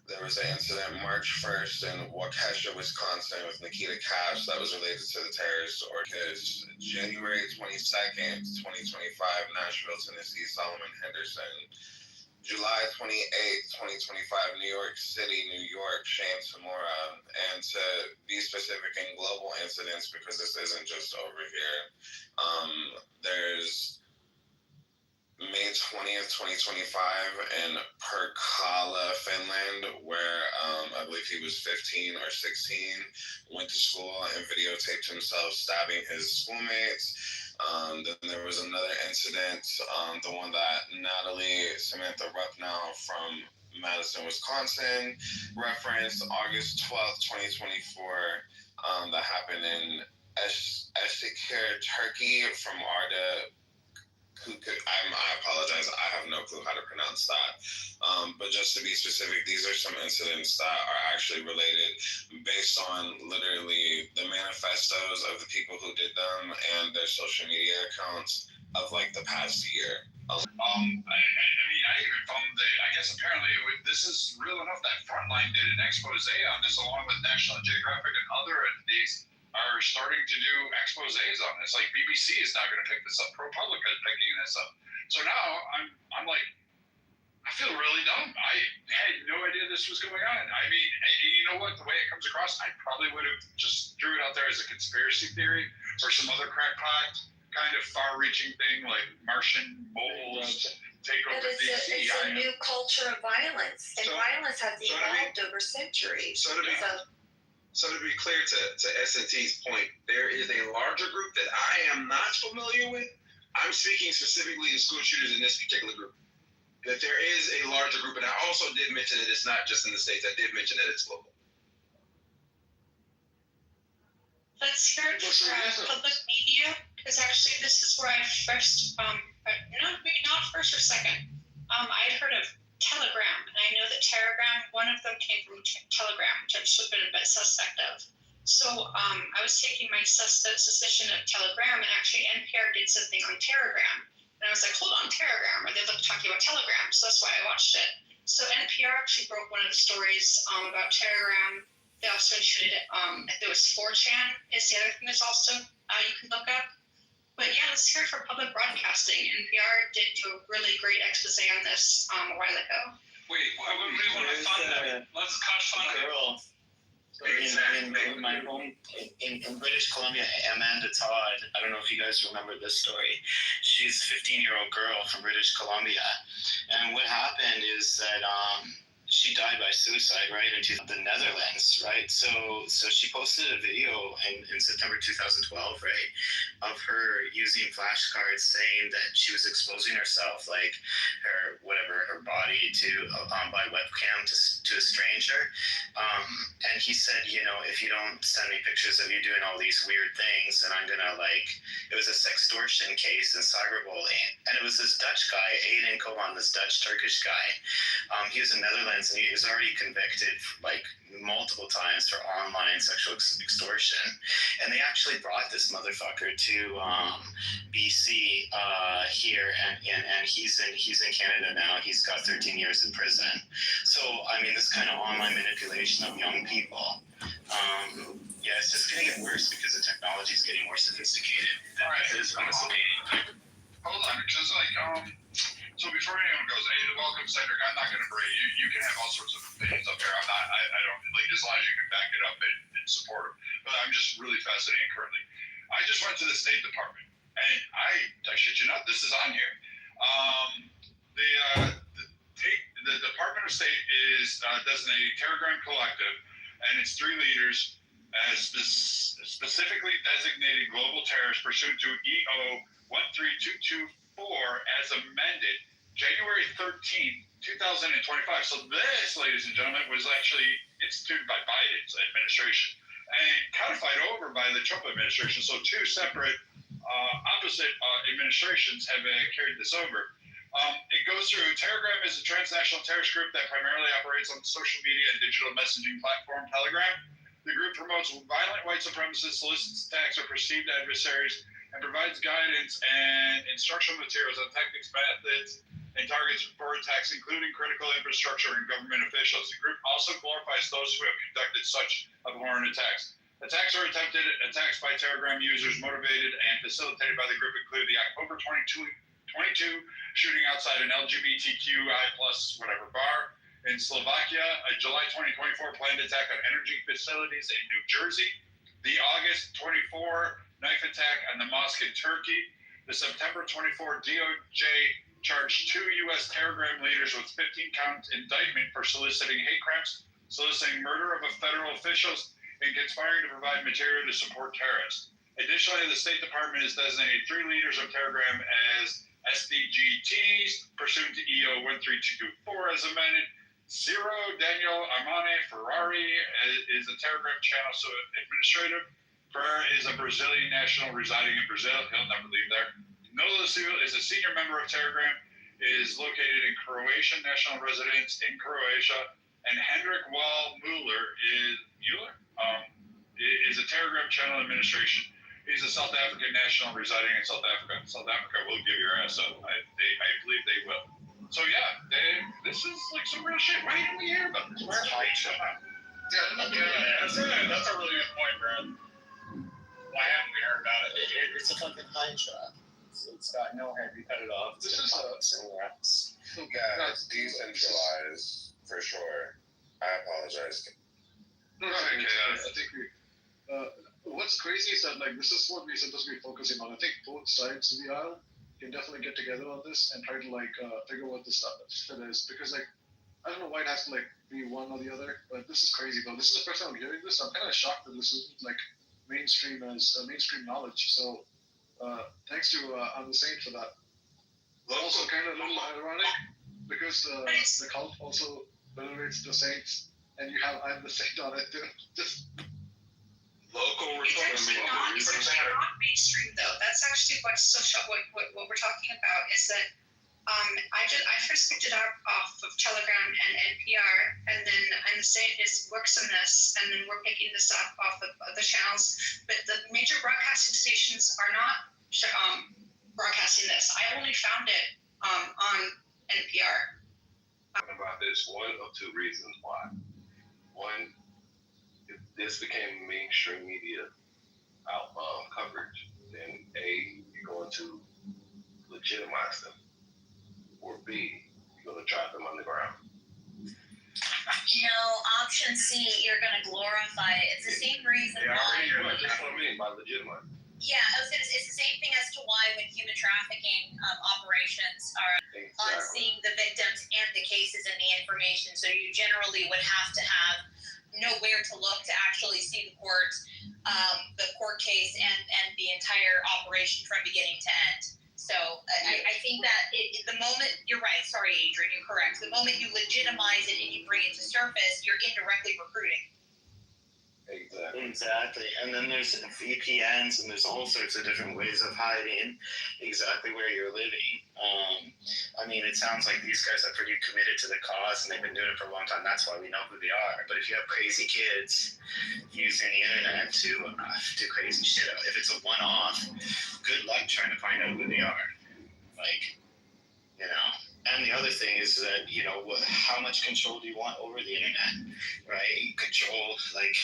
There was an incident March 1st in Waukesha, Wisconsin with Nikita Cash that was related to the terrorist orchis. January 22nd, 2025, Nashville, Tennessee, Solomon Henderson. July 28th, 2025, New York City, New York, Shane Tamora. And to be specific in global incidents, because this isn't just over here, there's May 20th, 2025 in Pirkkala, Finland, where I believe he was 15 or 16, went to school and videotaped himself stabbing his schoolmates. Then there was another incident, the one that Natalie Samantha Ruppnow from Madison, Wisconsin referenced, August 12th, 2024, that happened in Eskişehir, Turkey, from Arda. I apologize. I have no clue how to pronounce that. But just to be specific, these are some incidents that are actually related based on literally the manifestos of the people who did them and their social media accounts of like the past year. I even found I guess apparently this is real enough that Frontline did an expose on this along with National Geographic and other entities are starting to do exposés on this. Like BBC is not going to pick this up. ProPublica is picking this up. So now I'm like, I feel really dumb. I had no idea this was going on. I mean, you know what? The way it comes across, I probably would have just threw it out there as a conspiracy theory or some other crackpot kind of far-reaching thing like Martian moles take over DC. It's a new culture of violence, and violence has evolved over centuries. So to be clear to S&T's point, there is a larger group that I am not familiar with. I'm speaking specifically to school shooters in this particular group. That there is a larger group, and I also did mention that it's not just in the States. I did mention that it's global. Let's hear it from public media, because actually this is where I first, maybe not first or second, I had heard of Telegram, and I know that Telegram, one of them came from Telegram, which I've still been a bit suspect of. So I was taking my suspicion of Telegram, and actually NPR did something on Telegram. And I was like, hold on, Telegram, or they're talking about Telegram, so that's why I watched it. So NPR actually broke one of the stories about Telegram. They also included it, there was 4chan is the other thing that's also you can look up. But yeah, let's hear it from public broadcasting. NPR did do a really great expose on this a while ago. Wait, we want to fund them. Let's cut fund them. In my home in British Columbia, Amanda Todd, I don't know if you guys remember this story. She's a 15-year-old girl from British Columbia. And what happened is that she died by suicide, right, in the Netherlands, right? So she posted a video in September 2012, right, of her using flashcards saying that she was exposing herself, like her body to by webcam to a stranger. And he said, if you don't send me pictures of you doing all these weird things, then I'm gonna it was a sextortion case in cyberbullying. And it was this Dutch guy, Aiden Koban, this Dutch-Turkish guy. He was in Netherlands and he was already convicted multiple times for online sexual extortion. And they actually brought this motherfucker to BC here, and he's in Canada now. He's got 13 years in prison. So, I mean, this kind of online manipulation of young people, it's just going to get worse because the technology is getting more sophisticated. All right. Hold on, because so before anyone goes, hey, welcome, Cedric. I'm not going to berate you. You can have all sorts of opinions up there. I don't as long as you can back it up and support them. But I'm just really fascinated currently. I just went to the State Department, and I shit you not, this is on here. The Department of State is designating Telegram Collective and its 3 leaders as specifically designated global terrorists pursuant to EO 13224 as amended January 13th, 2025. So this, ladies and gentlemen, was actually instituted by Biden's administration and codified over by the Trump administration. So 2 separate opposite administrations have carried this over. It goes through, Telegram is a transnational terrorist group that primarily operates on the social media and digital messaging platform Telegram. The group promotes violent white supremacists, solicits attacks or perceived adversaries, and provides guidance and instructional materials on tactics, methods, and targets for attacks, including critical infrastructure and government officials. The group also glorifies those who have conducted such abhorrent attacks. Attacks or attempted attacks by Telegram users motivated and facilitated by the group include the October 22 shooting outside an LGBTQI+ bar in Slovakia, a July 2024 planned attack on energy facilities in New Jersey, the August 24 knife attack on the mosque in Turkey, the September 24 DOJ charged 2 U.S. Telegram leaders with 15-count indictment for soliciting hate crimes, soliciting murder of federal officials, and conspiring to provide material to support terrorists. Additionally, the State Department has designated 3 leaders of Telegram as SDGTs, pursuant to EO 13224 as amended. Zero Daniel Armane Ferrari is a Telegram channel administrator. Ferrer is a Brazilian national residing in Brazil. He'll never leave there. Nola Silva is a senior member of Telegram, is located in Croatian national residence in Croatia. And Hendrik Wall Mueller is a Telegram channel administration. He's a South African national residing in South Africa. South Africa will give your ass up. I believe they will. So yeah, this is like some real shit. Why didn't we hear about this? Where's my shit? That's a really good point, Brad. Why haven't we heard about it? It's a fucking high shot. It's got no head. We cut it off. This is somewhere else. Yeah, it's decentralized for sure. I apologize. No, I think what's crazy is that this is what we're supposed to be focusing on. I think both sides of the aisle can definitely get together on this and try to figure what this shit is, because I don't know why it has to be one or the other, but this is crazy though. This is the first time I'm hearing this. I'm kind of shocked that this isn't mainstream knowledge. So thanks to I'm the Saint for that. Also kind of a little ironic because the cult also venerates the saints, and you have I'm the Saint on it too. Just local It's actually not mainstream though. That's actually what's so what we're talking about is that I first picked it up off of Telegram and NPR, and then I'm the Saint works on this, and then we're picking this up off of the channels. But the major broadcasting stations are not broadcasting this. I only found it on NPR. About this, one of 2 reasons why. One, if this became mainstream media coverage, then A, you're going to legitimize them, or B, you're going to drive them underground. No, option C, you're going to glorify it. It's the same reason why. That's what I mean by legitimate. Yeah, it's the same thing as to why when human trafficking operations are on seeing the victims and the cases and the information. So you generally would have to have nowhere to look to actually see the court case and the entire operation from beginning to end. So I think that the moment, you're right, sorry Adrian, you're correct. The moment you legitimize it and you bring it to surface, you're indirectly recruiting. Exactly. And then there's VPNs and there's all sorts of different ways of hiding exactly where you're living. I mean, it sounds like these guys are pretty committed to the cause and they've been doing it for a long time. That's why we know who they are. But if you have crazy kids using the internet to do crazy shit, if it's a one-off, good luck trying to find out who they are. Like, you know. And the other thing is that, you know, how much control do you want over the internet, right? Control, like,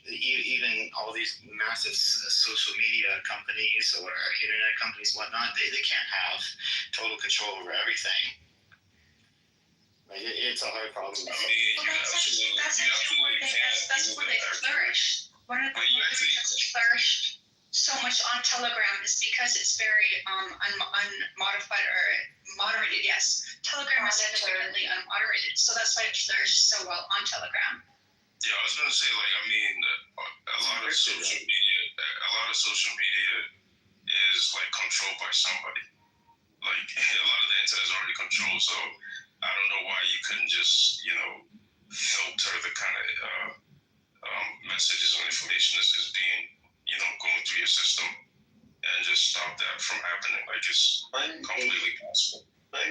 even all these massive social media companies or internet companies, whatnot, they can't have total control over everything. Like, it's a hard problem. I mean, that's where they flourish. One of the reasons it flourished so much on Telegram is because it's very unmodified or moderated. Yes, Telegram is significantly unmoderated, so that's why it flourished so well on Telegram. Yeah, I was gonna say, like, I mean, a lot of social media is like controlled by somebody. Like, a lot of the internet is already controlled, so I don't know why you couldn't just, you know, filter the kind of messages and information that is being, you know, going through your system and just stop that from happening. Like, it's completely possible. I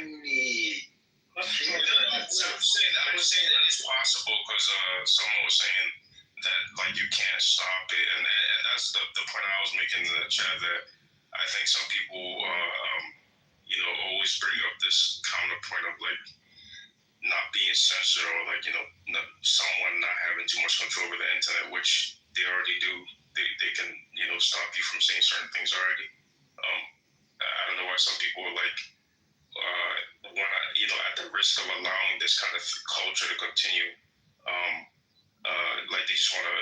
was saying that it's possible because someone was saying that, like, you can't stop it, and that's the point I was making in the chat, that I think some people, you know, always bring up this counterpoint of, like, not being censored or, like, you know, someone not having too much control over the internet, which they already do. They can, you know, stop you from saying certain things already. I don't know why some people are like, you know, at the risk of allowing this kind of culture to continue, like they just want to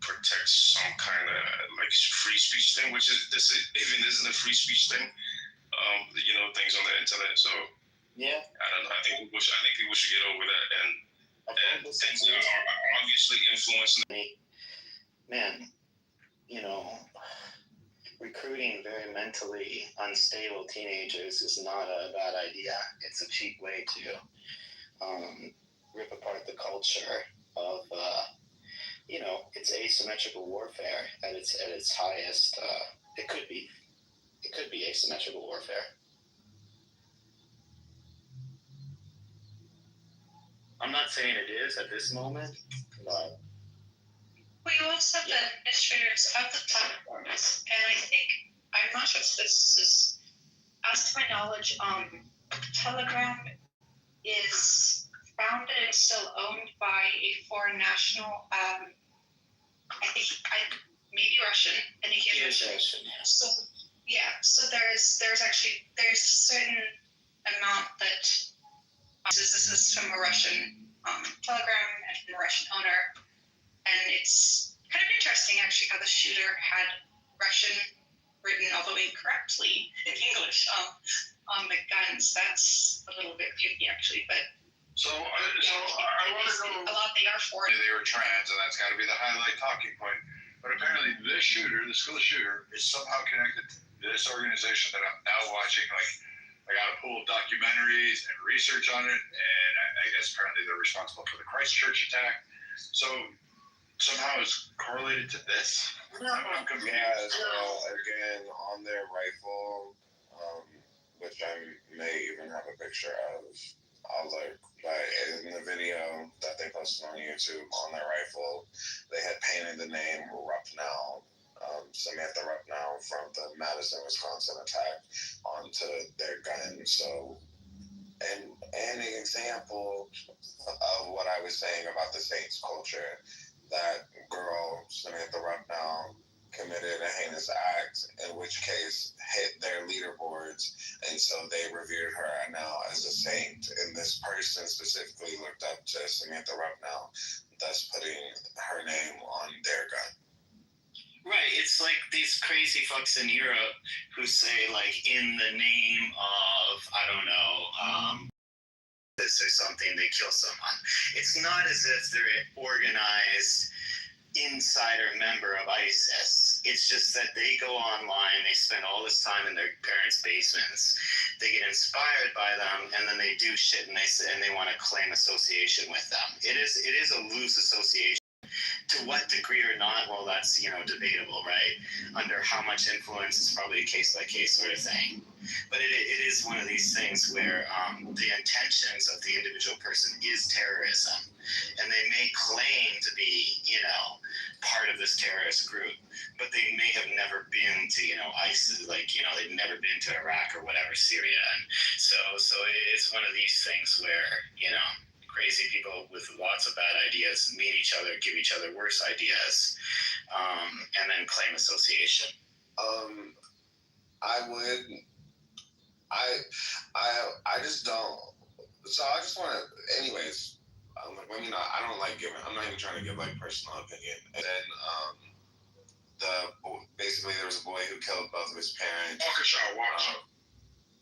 protect some kind of like free speech thing, which is this isn't a free speech thing. You know, things on the internet. So yeah, I don't know. I think people should get over that, and things are obviously influencing me. Man, you know, recruiting very mentally unstable teenagers is not a bad idea. It's a cheap way to rip apart the culture of, you know, it's asymmetrical warfare at its highest. It could be asymmetrical warfare. I'm not saying it is at this moment, but Well, you also have the administrators of the platforms, and I think, I'm not sure if this is, as to my knowledge, Telegram is founded and still owned by a foreign national, maybe Russian, I think he's Russian. So, yeah, so there's a certain amount that, this is from a Russian Telegram and from a Russian owner, and it's kind of interesting actually how the shooter had Russian written, although incorrectly, in English on the guns. That's a little bit creepy actually, but So I want to know. A lot they are for it. They were trans, and that's got to be the highlight talking point. But apparently, this shooter, the school shooter, is somehow connected to this organization that I'm now watching. Like, I got a pool of documentaries and research on it, and I guess apparently they're responsible for the Christchurch attack. So somehow it's correlated to this. I'm confused. Yeah, so again, on their rifle, which I may even have a picture of, in the video that they posted on YouTube, on their rifle, they had painted the name Rupnell, Samantha Rupnell, from the Madison, Wisconsin attack onto their gun. So, and an example of what I was saying about the Saints culture, that girl, Samantha Rupnell, committed a heinous heinous act, in which case hit their leaderboards, and so they revered her now as a saint. And this person specifically looked up to Samantha Rupnell, thus putting her name on their gun. Right, it's like these crazy fucks in Europe who say, like, in the name of, I don't know, this or something, they kill someone. It's not as if they're organized insider member of ISIS. It's just that they go online, they spend all this time in their parents' basements, they get inspired by them, and then they do shit, and they want to claim association with them. It is a loose association. To what degree or not, well, that's, debatable, right? Under how much influence is probably a case-by-case sort of thing. But it is one of these things where the intentions of the individual person is terrorism. And they may claim to be, part of this terrorist group, but they may have never been to, ISIS, they've never been to Iraq or whatever, Syria. And so it's one of these things where, crazy people with lots of bad ideas meet each other, give each other worse ideas, and then claim association. I just don't. So I just want to, anyways. I don't like giving. I'm not even trying to give like personal opinion. And then basically there was a boy who killed both of his parents. Waukesha.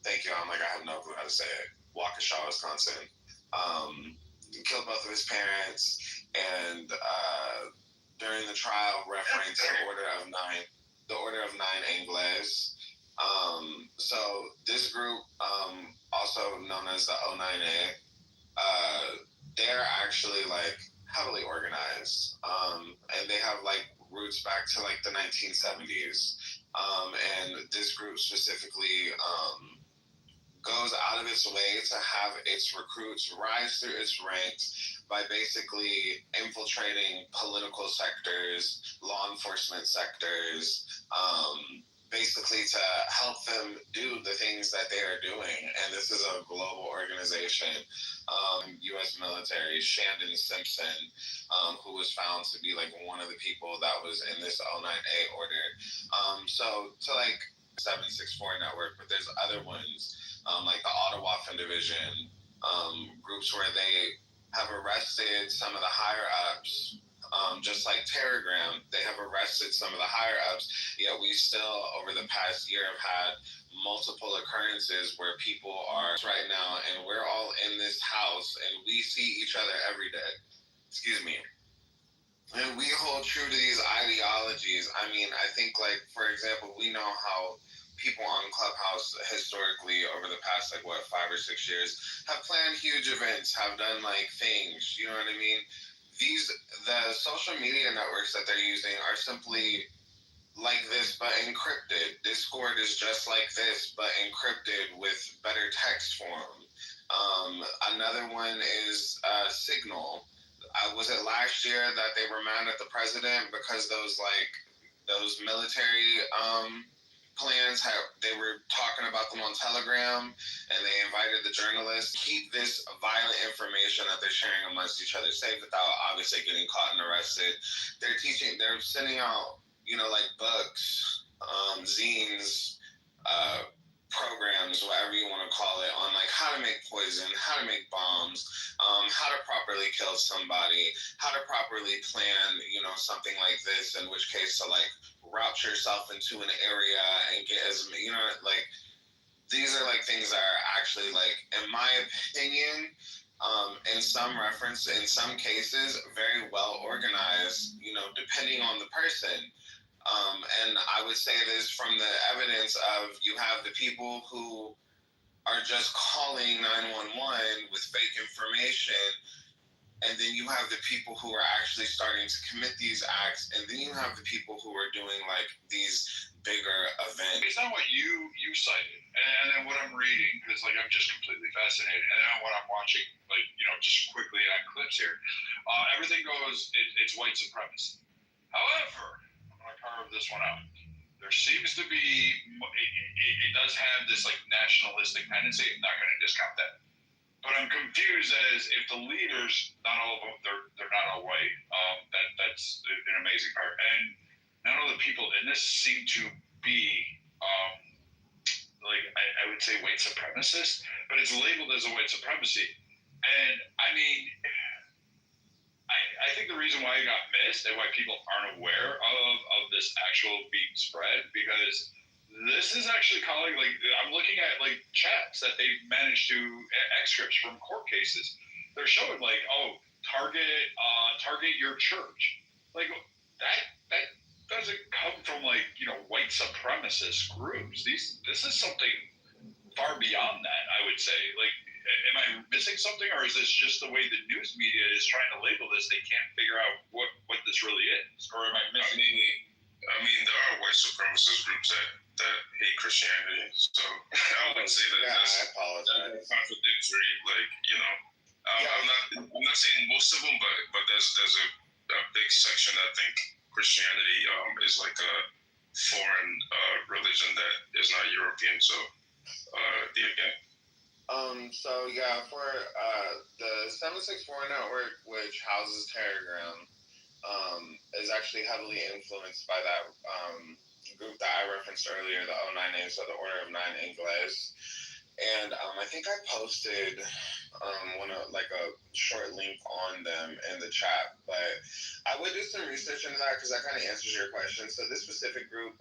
Thank you. I have no clue how to say it. Waukesha, Wisconsin. He killed both of his parents, and during the trial, referenced the Order of Nine Angles. So this group, also known as the O9A, they're actually like heavily organized, and they have like roots back to like the 1970s. And this group specifically goes out of its way to have its recruits rise through its ranks by basically infiltrating political sectors, law enforcement sectors, basically to help them do the things that they are doing. And this is a global organization. U.S. military, Shandon Simpson, who was found to be like one of the people that was in this O9A order. So to like 764 network, but there's other ones. Like the Ottawaffen Division, groups where they have arrested some of the higher ups, just like Telegram, they have arrested some of the higher ups, yet we still, over the past year, have had multiple occurrences where people are right now, and we're all in this house, and we see each other every day. Excuse me. And we hold true to these ideologies. I think, like, for example, we know how people on Clubhouse historically over the past 5 or 6 years have planned huge events, have done like things, you know what I mean? The social media networks that they're using are simply like this but encrypted. Discord is just like this but encrypted with better text form. Another one is Signal. Was it last year that they were mad at the president because those military plans, they were talking about them on Telegram, and they invited the journalists keep this violent information that they're sharing amongst each other safe without obviously getting caught and arrested. They're sending out, like books, zines, programs, whatever you want to call it, on like how to make poison, how to make bombs, how to properly kill somebody, how to properly plan, something like this, in which case to like route yourself into an area and get as, these are like things that are actually like, in my opinion, in some cases, very well organized, depending on the person. And I would say this from the evidence of, you have the people who are just calling 911 with fake information, and then you have the people who are actually starting to commit these acts, and then you have the people who are doing like these bigger events. Based on what you cited, and then what I'm reading, because like I'm just completely fascinated, and then what I'm watching, just quickly on clips here, everything goes, it's white supremacy. However, I'm going to carve this one out. There seems to be, it does have this like nationalistic tendency. I'm not going to discount that. But I'm confused as if the leaders, not all of them, they're not all white. That's an amazing part. And none of the people in feminists seem to be, like, I would say white supremacist, but it's labeled as a white supremacy. And I mean, I think the reason why it got missed and why people aren't aware of this actual being spread, because this is actually calling, like, I'm looking at like chats that they've managed to excerpts from court cases. They're showing like, oh, target your church. Like that doesn't come from like, you know, white supremacist groups. This is something far beyond that, I would say. Like, am I missing something, or is this just the way the news media is trying to label this? They can't figure out what this really is, or am I missing? I mean, there are white supremacist groups that hate Christianity, so I would say that I apologize. Contradictory, like, you know, I'm not saying most of them, but there's a big section that think Christianity is like a foreign religion that is not European. So, So yeah, for the 764 network, which houses Telegram, is actually heavily influenced by that group that I referenced earlier, the 098, so the Order of Nine Ingles. And I think I posted a short link on them in the chat, but I would do some research into that because that kind of answers your question. So this specific group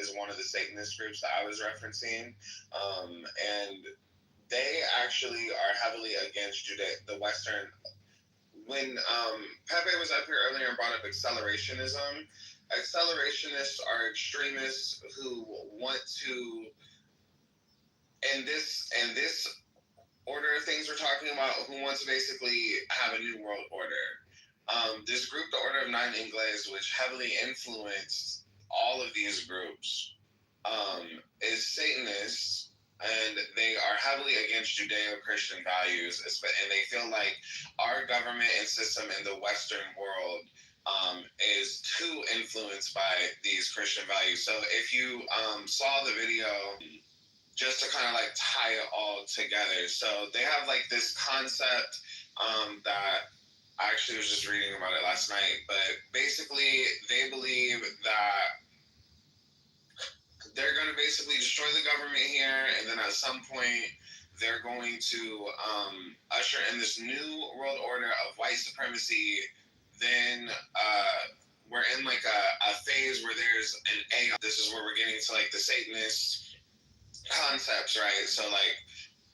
is one of the Satanist groups that I was referencing, and they actually are heavily against the Western. When Pepe was up here earlier and brought up accelerationism, accelerationists are extremists who want to, in this order of things we're talking about, who wants to basically have a new world order. This group, the Order of Nine Ingles, which heavily influenced all of these groups, is Satanist. And they are heavily against Judeo-Christian values, and they feel like our government and system in the Western world is too influenced by these Christian values. So if you saw the video, just to kind of like tie it all together, so they have like this concept that I actually was just reading about it last night, but basically they believe that they're going to basically destroy the government here, and then at some point they're going to usher in this new world order of white supremacy. Then we're in like a phase where there's an aeon. This is where we're getting to like the Satanist concepts, right? So like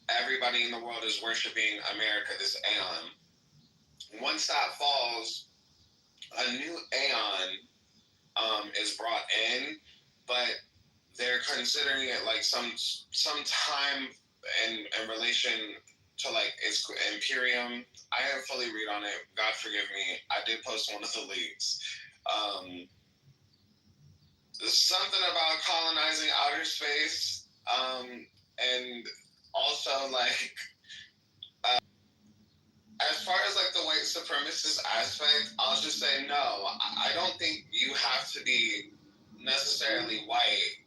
everybody in the world is worshiping America, this aeon. Once that falls, a new aeon is brought in, but they're considering it like some time in relation to like its Imperium. I didn't fully read on it. God forgive me. I did post one of the leaks. There's something about colonizing outer space, and also like as far as like the white supremacist aspect, I'll just say no. I don't think you have to be necessarily white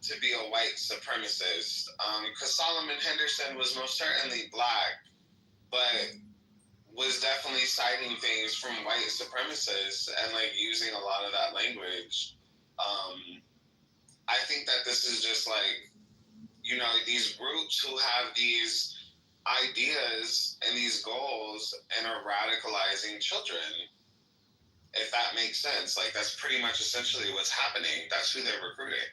to be a white supremacist, because Solomon Henderson was most certainly black, but was definitely citing things from white supremacists and like using a lot of that language. I think that this is just like, you know, these groups who have these ideas and these goals and are radicalizing children, if that makes sense. Like that's pretty much essentially what's happening. That's who they're recruiting.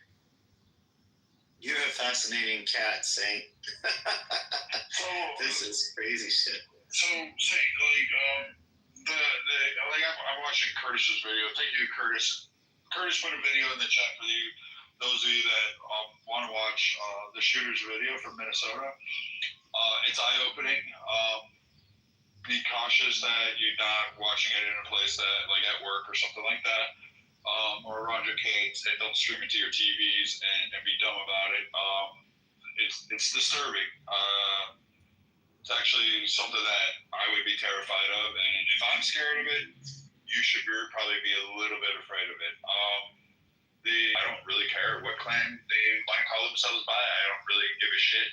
You have a fascinating cat, Saint. This is crazy shit. So, Saint, like, I'm watching Curtis's video. Thank you, Curtis. Curtis put a video in the chat for you. Those of you that want to watch the shooter's video from Minnesota. It's eye-opening. Be cautious that you're not watching it in a place that, like, at work or something like that. Or around your kids, and don't stream it to your TVs and be dumb about it. It's disturbing. It's actually something that I would be terrified of, and if I'm scared of it, you should probably be a little bit afraid of it. I don't really care what clan they want to call themselves by. I don't really give a shit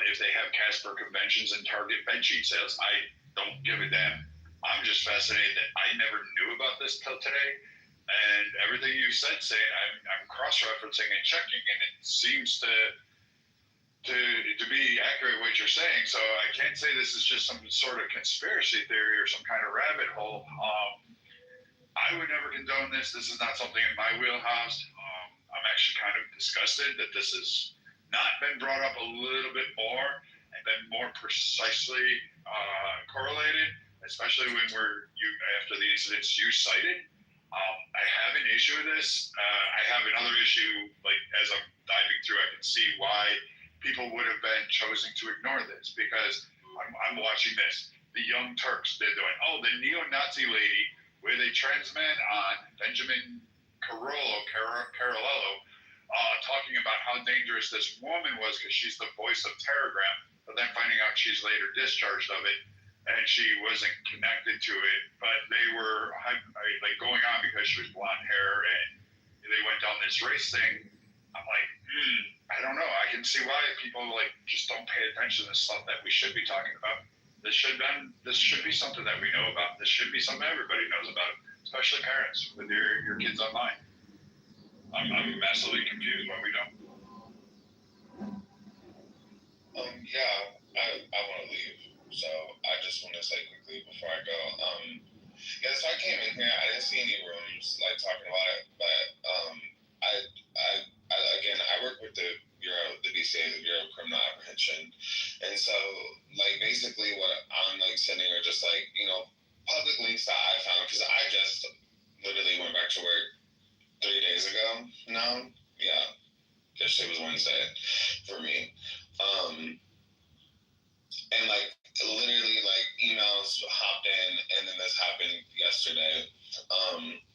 if they have Casper conventions and Target bedsheet sales. I don't give a damn. I'm just fascinated that I never knew about this till today. And everything you said, saying I'm cross-referencing and checking, and it seems to be accurate what you're saying. So I can't say this is just some sort of conspiracy theory or some kind of rabbit hole. I would never condone this. This is not something in my wheelhouse. I'm actually kind of disgusted that this has not been brought up a little bit more and been more precisely correlated, especially when after the incidents you cited. I have an issue with this. I have another issue, like as I'm diving through, I can see why people would have been choosing to ignore this, because I'm watching this. The Young Turks, they're doing, the neo-Nazi lady with a trans man on, Benjamin Carolello, talking about how dangerous this woman was because she's the voice of Telegram, but then finding out she's later discharged of it and she wasn't connected to it, but they were like going on because she was blonde hair and they went down this race thing. I'm like, I don't know. I can see why people like just don't pay attention to stuff that we should be talking about. This should be something that we know about. This should be something everybody knows about, especially parents with your kids online. I'm massively confused why we don't. I want to leave, so I just want to say quickly before I go. So I came in here. I didn't see any rooms like talking about it, but I work with the Bureau, the BCA, the Bureau of Criminal Apprehension, and so like basically what I'm like sending are just like public links that I found, because I just literally went back to work 3 days ago. No, yeah, yesterday was Wednesday for me. And like literally like emails hopped in, and then this happened yesterday.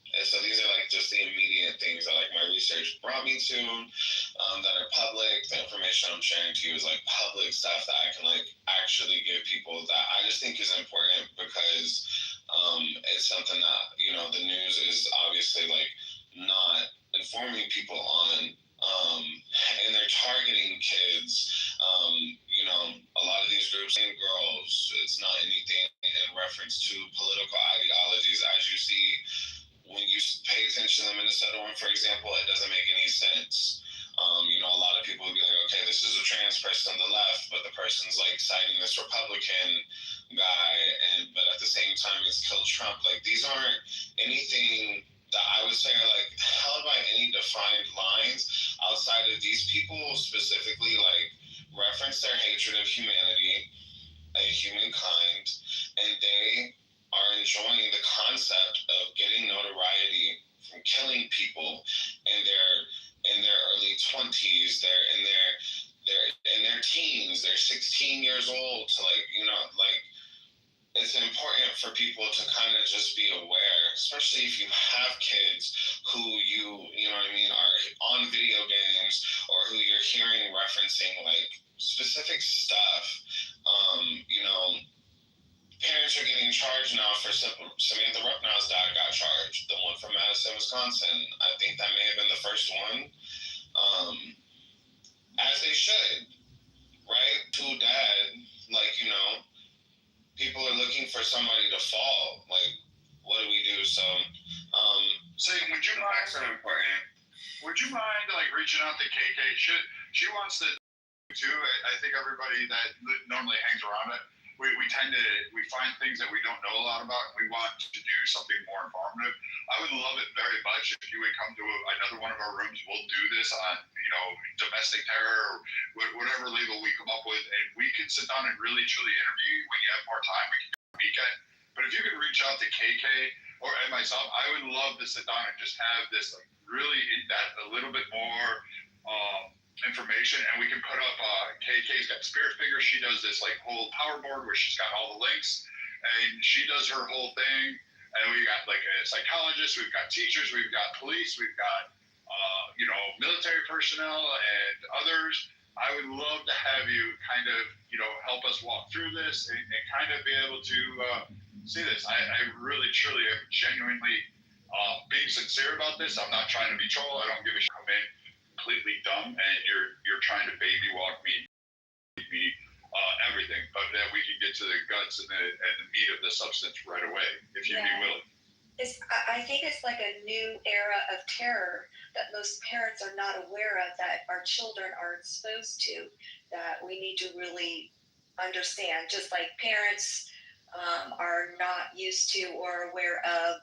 And so these are like just the immediate things that like my research brought me to, that are public. The information I'm sharing to you is like public stuff that I can like actually give people that I just think is important, because it's something that the news is obviously like not informing people on. And they're targeting kids. A lot of these groups and girls, it's not anything in reference to political ideologies. As you see, when you pay attention to the Minnesota one, for example, it doesn't make any sense. A lot of people would be like, okay, this is a trans person on the left, but the person's like citing this Republican guy, but at the same time, it's killed Trump. Like, these aren't anything that I would say are like held by any defined lines outside of these people specifically like reference their hatred of humanity and humankind, and they are enjoying the concept of getting notoriety from killing people in their early 20s. They're in their teens. They're 16 years old to it's important for people to kind of just be aware, especially if you have kids who are on video games, or who you're hearing referencing like specific stuff. Parents are getting charged now for Samantha Rucknow's dad got charged, the one from Madison, Wisconsin. I think that may have been the first one. As they should, right? To dad, people are looking for somebody to fall. Like, what do we do? So, would you mind? That's important. Would you mind like reaching out to KK? She wants to too. I think everybody that normally hangs around it, we find things that we don't know a lot about, and we want to do something more informative. I would love it very much if you would come to another one of our rooms. We'll do this on domestic terror or whatever legal we come up with, and we can sit down and really truly interview you when you have more time. We can do a weekend. But if you could reach out to KK and myself, I would love to sit down and just have this like really in depth, a little bit more information, and we can put up KK's got Spirit Fingers. She does this like whole power board where she's got all the links, and she does her whole thing. And we got like a psychologist, we've got teachers, we've got police, we've got military personnel and others. I would love to have you kind of help us walk through this and kind of be able to see this. I really truly am genuinely being sincere about this. I'm not trying to be troll. I don't give a shit. Come in completely dumb, and you're trying to baby walk me, everything, but that we can get to the guts and the meat of the substance right away if you'd be willing. I think it's like a new era of terror that most parents are not aware of, that our children are exposed to, that we need to really understand. Just like parents are not used to or aware of,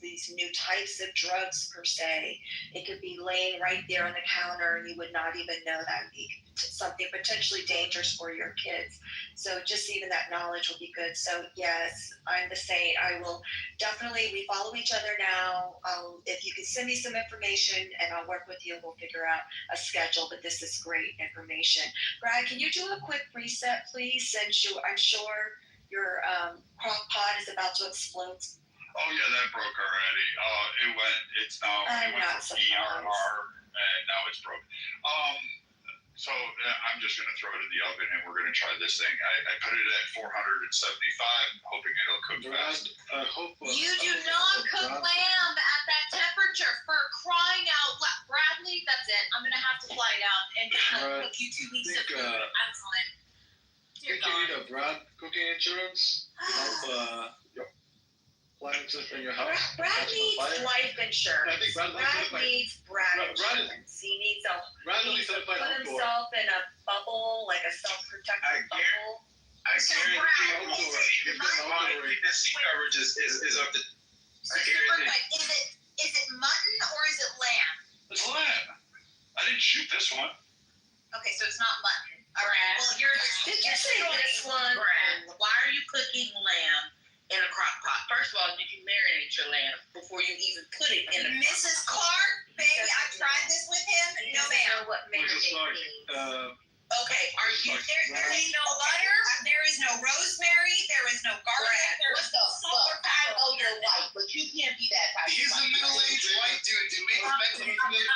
these new types of drugs per se. It could be laying right there on the counter and you would not even know that would be something potentially dangerous for your kids. So just even that knowledge will be good. So yes, I'm the same. I will definitely, we follow each other now. If you can send me some information and I'll work with you, we'll figure out a schedule, but this is great information. Brad, can you do a quick reset, please? Since I'm sure your crock pot is about to explode. Oh yeah, that broke already. It's now. I'm it went not from surprised. ERR and now it's broke. So I'm just gonna throw it in the oven and we're gonna try this thing. I put it at 475, hoping it'll cook fast. I hope. You do not cook lamb at that temperature, for crying out loud. Bradley, that's it. I'm gonna have to fly down and cook you 2 weeks of food at a time. I think you need a Brad cooking insurance. Your appliances in your house. Brad needs life insurance. I think Brad needs insurance. He needs to put himself in a bubble, like a self-protective bubble. I guarantee you, the seat coverage is up to. Is it mutton or is it lamb? It's lamb. I didn't shoot this one. Okay, so it's not mutton. All right. Well, Did you say this one? Brad, why are you cooking lamb in a crock pot? First of all, did you marinate your lamb before you even put it in a Mrs. Clark, baby, I tried this with him. No, ma'am. What marinate means. Okay, there is no butter, there is no rosemary, there is no garlic, there what is the no salt or fuck? I pepper. know you're white, but you can't be that type He's of a middle-aged white dude. Do we expect him to Brad,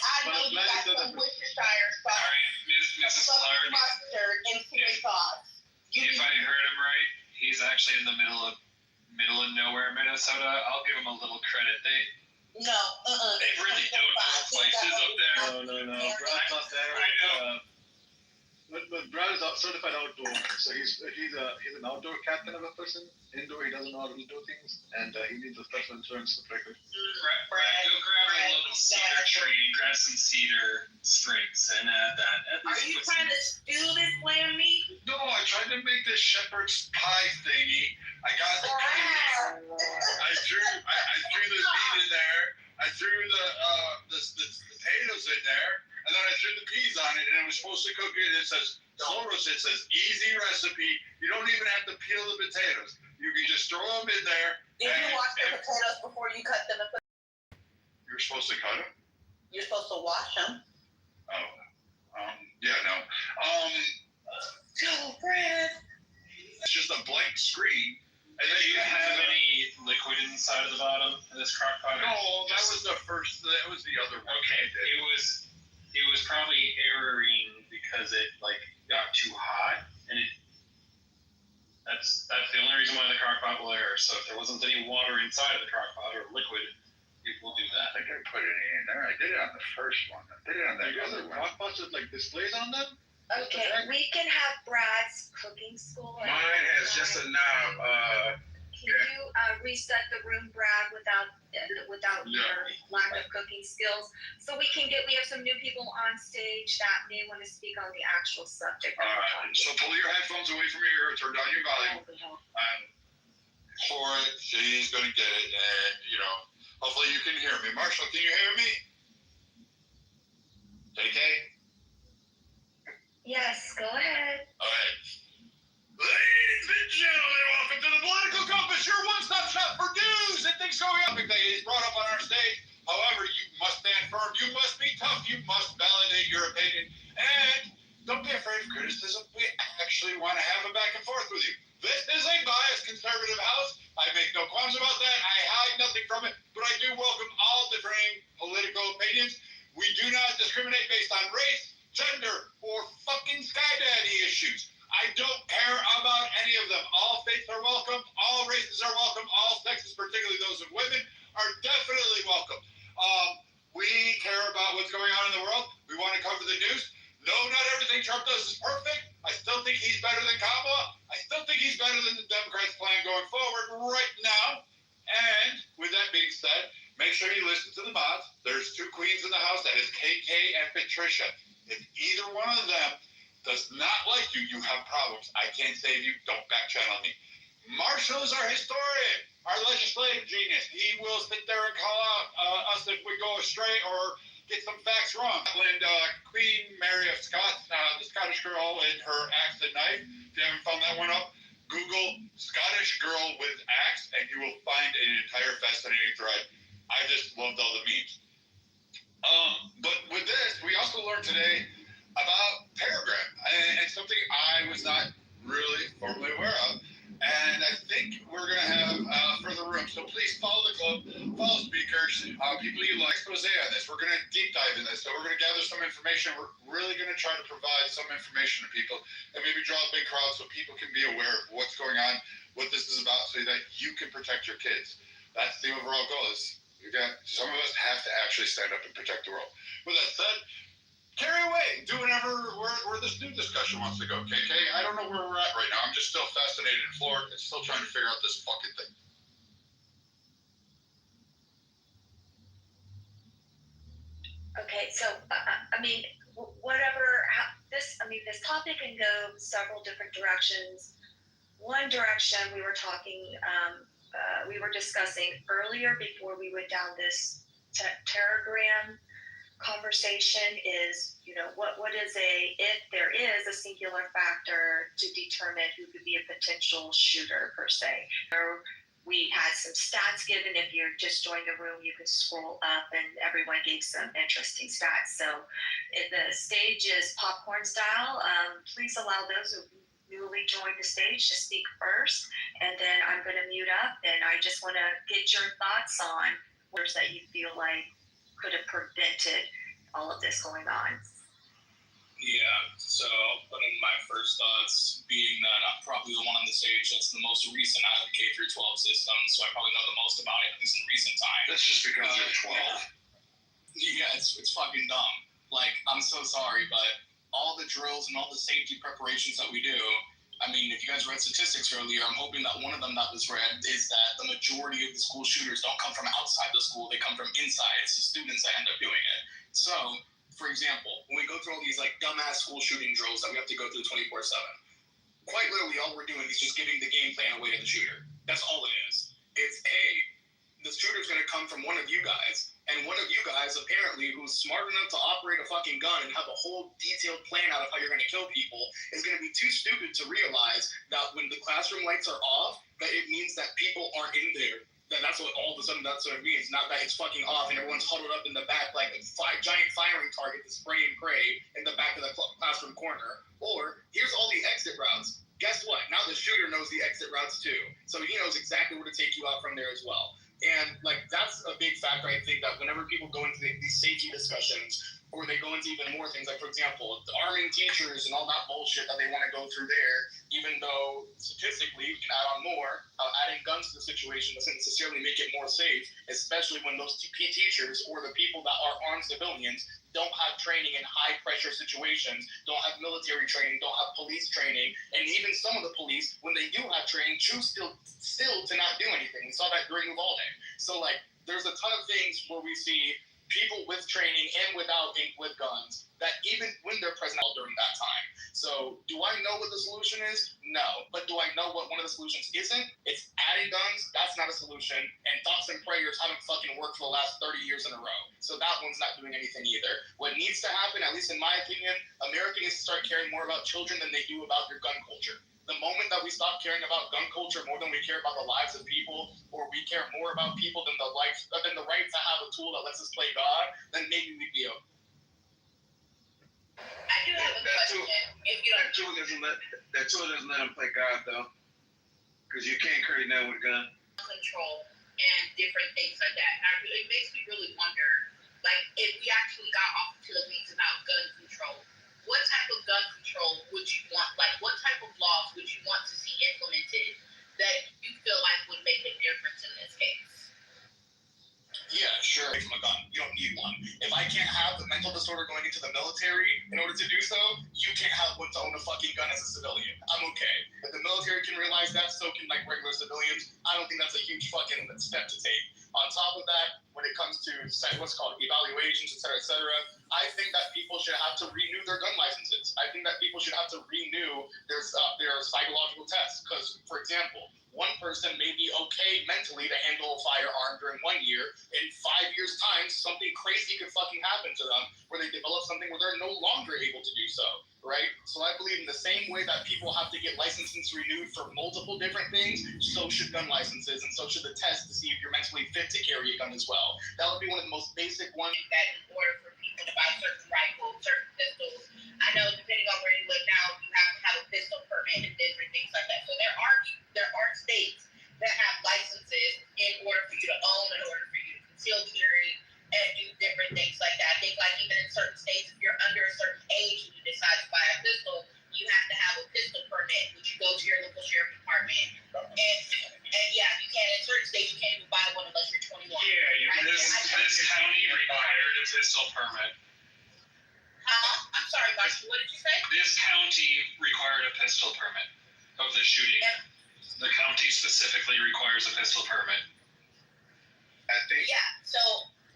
I know you got some Worcestershire sauce, Mrs. Clark, mustard, and soy sauce. if I heard him right, he's actually in the middle of nowhere, Minnesota. I'll give him a little credit. They really don't know places up there. No. Brad's not there. I know. But Brad is certified outdoor, so he's an outdoor cat kind of a person. Indoor, he doesn't know how to do things, and he needs a special insurance to break it. Brad, go grab a local cedar tree, grab some cedar strings, and add that. Are you trying to steal this lamb meat? No, I tried to make this shepherd's pie thingy. I got the cream. I threw the meat in there. I threw the potatoes in there, and then I threw the peas on it, and I was supposed to cook it. It says easy recipe. You don't even have to peel the potatoes. You can just throw them in there. Did you wash the potatoes before you cut them? You're supposed to cut them? You're supposed to wash them. Yeah, no. Brad. It's just a blank screen. Do you have any liquid inside of the bottom of this crock pot? No, that was the first. That was the other one. Okay, it was probably erroring because it got too hot, and that's the only reason why the crock pot will error. So if there wasn't any water inside of the crock pot or liquid, it will do that. I think I put it in there. I did it on the first one. I did it on that other one. Crock pots with displays on them? Okay, we can have Brad's cooking school. Mine has just a knob. Can you reset the room, Brad, without your lack of cooking skills? So we have some new people on stage that may want to speak on the actual subject. All right. So pull your headphones away from your ear, turn down your volume. For it, she's gonna get it, and hopefully you can hear me. Marshall, can you hear me? KK? Yes, go ahead. All right. Ladies and gentlemen, welcome to the Political Compass, your one-stop shop for news and things going on. That is brought up on our stage. However, you must stand firm. You must be tough. You must validate your opinion. And don't be afraid of criticism. We actually want to have a back and forth with you. This is a biased conservative house. I make no qualms about that. I hide nothing from it. But I do welcome all differing political opinions. We do not discriminate based on race, gender, or fucking sky daddy issues. I don't care about any of them. All faiths are welcome. All races are welcome. All sexes, particularly those of women, are definitely welcome. We care about what's going on in the world. We want to cover the news. No, not everything Trump does is perfect. I still think he's better than Kamala. I still think he's better than the Democrats' plan going forward right now. And with that being said, make sure you listen to the mods. There's two queens in the house. That is KK and Patricia. If either one of them does not like you, you have problems. I can't save you. Don't back channel me. Marshall is our historian, our legislative genius. He will sit there and call out us if we go astray or get some facts wrong. And Queen Mary of Scots, the Scottish girl in her axe and knife. If you haven't found that one up, Google Scottish girl with axe, and you will find an entire fascinating thread. I just loved all the memes. But with this, we also learned today about Paragram, and something I was not really formally aware of. And I think we're going to have further room. So please follow the club, follow speakers, people you like. Expose on this. We're going to deep dive in this. So we're going to gather some information. We're really going to try to provide some information to people and maybe draw a big crowd so people can be aware of what's going on, what this is about, so that you can protect your kids. That's the overall goal. Is some of us have to actually stand up and protect the world. With that said, carry away. Do whatever where this new discussion wants to go, KK. I don't know where we're at right now. I'm just still fascinated and floored and still trying to figure out this fucking thing. Okay, so this topic can go several different directions. One direction we were discussing earlier before we went down this Telegram conversation is, what is if there is a singular factor to determine who could be a potential shooter per se. We had some stats given. If you're just joining the room, you can scroll up and everyone gave some interesting stats. So if the stage is popcorn style, please allow those who newly joined the stage to speak first, and then I'm going to mute up, and I just want to get your thoughts on words that you feel like could have prevented all of this going on. Yeah, so I'll put in my first thoughts, being that I'm probably the one on the stage that's the most recent out of the K-12 system, so I probably know the most about it, at least in recent time. That's just because you're 12. Yeah, it's fucking dumb. Like, I'm so sorry, but all the drills and all the safety preparations that we do, I mean, if you guys read statistics earlier, I'm hoping that one of them that was read is that the majority of the school shooters don't come from outside the school, they come from inside. It's the students that end up doing it. So, for example, when we go through all these like dumbass school shooting drills that we have to go through 24/7, quite literally all we're doing is just giving the game plan away to the shooter. That's all it is. It's the shooter's gonna come from one of you guys, and one of you guys apparently who's smart enough to operate a fucking gun and have a whole detailed plan out of how you're gonna kill people is gonna be too stupid to realize that when the classroom lights are off, that it means that people aren't in there. That's what all of a sudden that's what it means. Not that it's fucking off and everyone's huddled up in the back like a giant firing target to spray and pray in the back of the classroom corner. Or here's all the exit routes. Guess what? Now the shooter knows the exit routes too. So he knows exactly where to take you out from there as well. And like that's a big factor, I think, that whenever people go into these safety discussions, or they go into even more things, like for example, the arming teachers and all that bullshit that they want to go through there, even though statistically you can add on more, adding guns to the situation doesn't necessarily make it more safe, especially when those teachers or the people that are armed civilians don't have training in high pressure situations, don't have military training, don't have police training, and even some of the police, when they do have training, choose still to not do anything. We saw that during Uvalde. So like, there's a ton of things where we see people with training and without with guns that even when they're present during that time. So do I know what the solution is? No. But do I know what one of the solutions isn't? It's adding guns. That's not a solution. And thoughts and prayers haven't fucking worked for the last 30 years in a row. So that one's not doing anything either. What needs to happen, at least in my opinion, America needs to start caring more about children than they do about their gun culture. The moment that we stop caring about gun culture more than we care about the lives of people, or we care more about people than the right to have a tool that lets us play God, then maybe we'd be okay. I do have a question. That tool doesn't let them play God though, because you can't create that with a gun. Control and different things like that. It makes me really wonder, like, if we actually got off to the weeds about gun control, what type of gun control would you want? Like, what type of laws would you want to see implemented that you feel like would make a difference in this case? Yeah, sure. from a gun. You don't need one. If I can't have the mental disorder going into the military in order to do so, you can't have one to own a fucking gun as a civilian. I'm okay. If the military can realize that, so can like regular civilians. I don't think that's a huge fucking step to take. On top of that, when it comes to what's called evaluations, et cetera, I think that people should have to renew their gun licenses. I think that people should have to renew their psychological tests. Because, for example, one person may be okay mentally to handle a firearm during 1 year. In 5 years' time, something crazy could fucking happen to them where they develop something where they're no longer able to do so, right? So I believe in the same way that people have to get licenses renewed for multiple different things, so should gun licenses, and so should the test to see if you're mentally fit to carry a gun as well. That would be one of the most basic ones. That in order for people to buy certain rifles, certain pistols, I know depending on where you live now, you have to have a pistol permit and different things like that. So there are states that have licenses in order for you to own, in order for you to conceal carry, and do different things like that. I think like even in certain states, if you're under a certain age and you decide to buy a pistol, you have to have a pistol permit, which you go to your local sheriff department. And yeah, you can't, in certain states, you can't even buy one unless you're 21. Yeah, this county required a pistol permit. I'm sorry, Marcy, what did you say? This county required a pistol permit of the shooting. Yeah. The county specifically requires a pistol permit. I think. Yeah. So,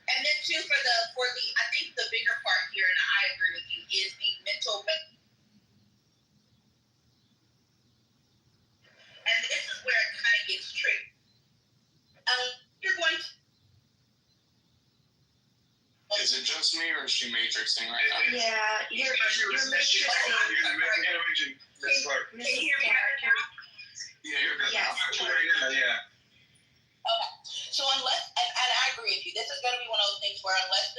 and then too for the I think the bigger part here, and I agree with you, is the mental. And this is where it kind of gets tricky. You're going to. Is it just me, or is she matrixing right now? Yeah, you're matrixing. Can you hear me right now? Yeah, you're good. Yes. Yeah. Okay. So unless, and I agree with you, this is going to be one of those things where unless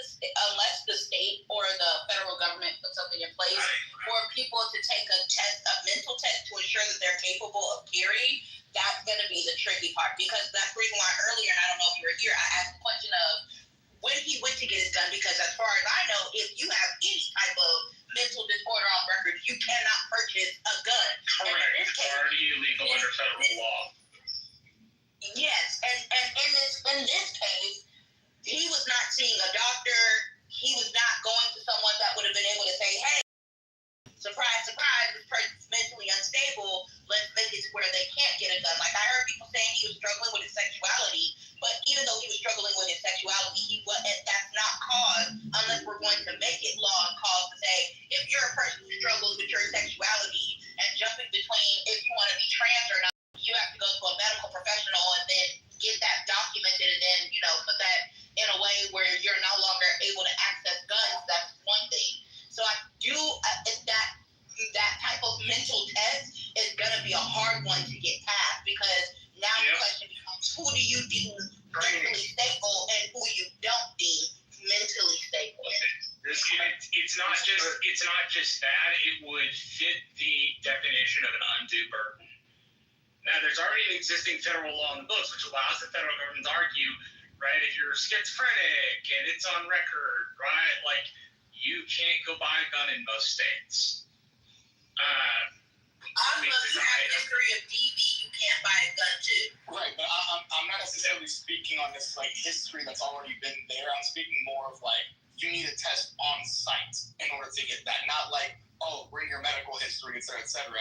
the state or the federal government puts something in place for people to take a mental test to ensure that they're capable of carrying, that's going to be the tricky part. Because that's the reason why earlier, and I don't know if you were here, I asked the question of when he went to get his gun, because as far as I know, if you have any type of mental disorder on record, you cannot purchase a gun. Correct. It's already illegal under federal law. Yes, and in this case, he was not seeing a doctor. He was not going to someone that would have been able to say, hey, surprise, surprise, this person's mentally unstable. Let's make it to where they can't get a gun. Like I heard people saying he was struggling with his sexuality, but even though he was struggling with his sexuality, that's not cause, unless we're going to make it law and cause to say, if you're a person who struggles with your sexuality and jumping between if you want to be trans or not, you have to go to a medical professional and then get that documented and then, put that in a way where you're no longer able to access guns. That's one thing. So I do, that type of mental test is going to be a hard one to get past, because now the question becomes, who do you deem mentally stable and who you don't deem mentally stable? It's not just that. It would fit the definition of an undue burden. Now, there's already an existing federal law in the books which allows the federal government to argue, right, if you're schizophrenic and it's on record, right, like, you can't go buy a gun in most states. If you have a history of DV, you can't buy a gun too. Right, but I'm not necessarily speaking on this, like, history that's already been there. I'm speaking more of, like, you need a test on site in order to get that, not like, oh, bring your medical history, et cetera, et cetera.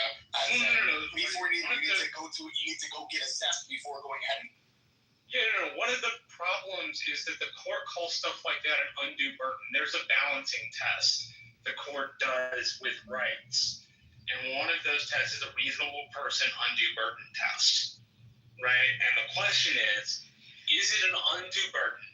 Before you need to go get assessed before going ahead and. One of the problems is that the court calls stuff like that an undue burden. There's a balancing test the court does with rights. And one of those tests is a reasonable person undue burden test, right? And the question is it an undue burden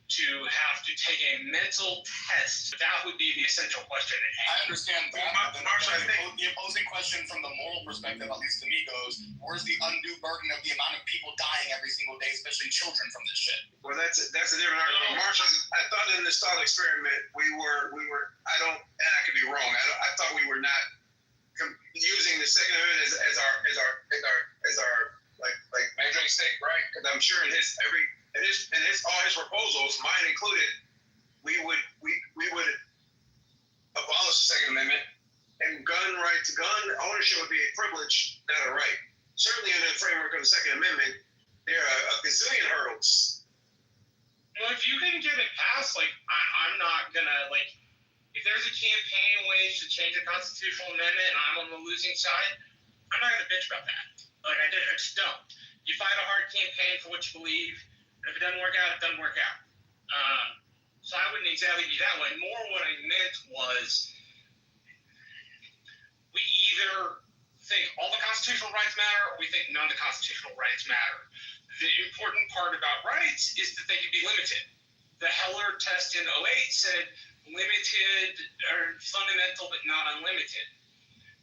to have to take a mental test? That would be the essential question. I understand that. Marshall, I think the opposing question from the moral perspective, at least to me, goes, where's the undue burden of the amount of people dying every single day, especially children, from this shit? Well, that's a different argument. Marshall, I thought in this thought experiment, we were, and I could be wrong, I thought we were not using the Second Amendment as our measuring stick, right? Because I'm sure in all his proposals, mine included, we would abolish the Second Amendment, and gun ownership would be a privilege, not a right. Certainly in the framework of the Second Amendment, there are a gazillion hurdles. Well, if you can get it passed, like, I'm not gonna, like, if there's a campaign waged to change the constitutional amendment and I'm on the losing side, I'm not gonna bitch about that. Like, I just don't. You fight a hard campaign for what you believe, and if it doesn't work out, it doesn't work out. So I wouldn't exactly be that way. More what I meant was, we either think all the constitutional rights matter, or we think none of the constitutional rights matter. The important part about rights is that they can be limited. The Heller test in 2008 said limited or fundamental but not unlimited.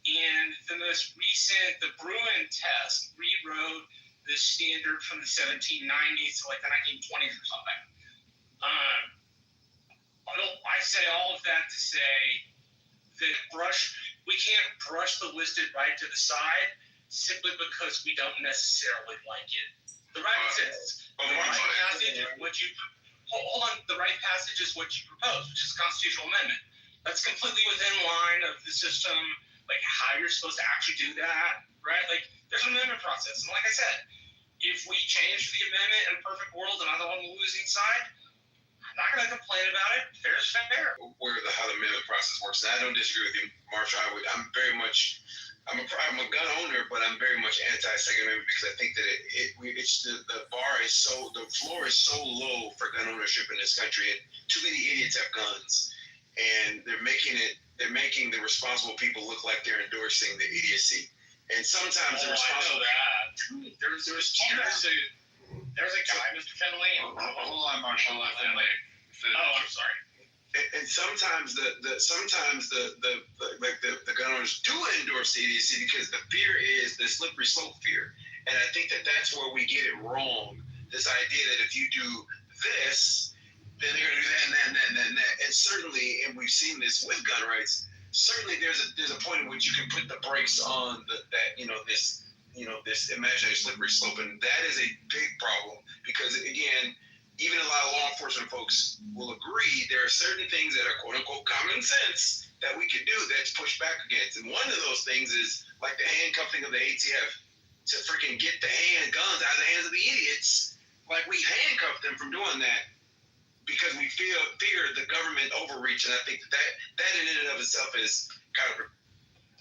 And the most recent, the Bruin test, rewrote the standard from the 1790s to like the 1920s or something. I say all of that to say that we can't brush the listed right to the side simply because we don't necessarily like it. The right exists. The right passage is what you hold on. The right passage is what you propose, which is a constitutional amendment. That's completely within line of the system, like how you're supposed to actually do that, right? Like there's an amendment process, and like I said, if we change the amendment in a perfect world and I'm on the losing side, I'm not going to complain about it. Fair is fair. How the amendment process works, and I don't disagree with you, Marshall. I'm a gun owner, but I'm very much anti-Second Amendment because I think that the floor is so low for gun ownership in this country, and too many idiots have guns, and they're making the responsible people look like they're endorsing the idiocy. And sometimes the responsible. There's a guy, Mr. Finley. Hold on, Marshall. Let Finley. I'm sorry. And sometimes the gun owners do endorse the idiocy because the fear is the slippery slope fear, and I think that that's where we get it wrong. This idea that if you do this, then they're going to do that and that. And certainly, and we've seen this with gun rights. Certainly, there's a point at which you can put the brakes on this imaginary slippery slope, and that is a big problem because again, even a lot of law enforcement folks will agree there are certain things that are quote unquote common sense that we can do that's pushed back against, and one of those things is like the handcuffing of the ATF to freaking get the guns out of the hands of the idiots. Like we handcuff them from doing that because we fear the government overreach, and I think that in and of itself is kind of.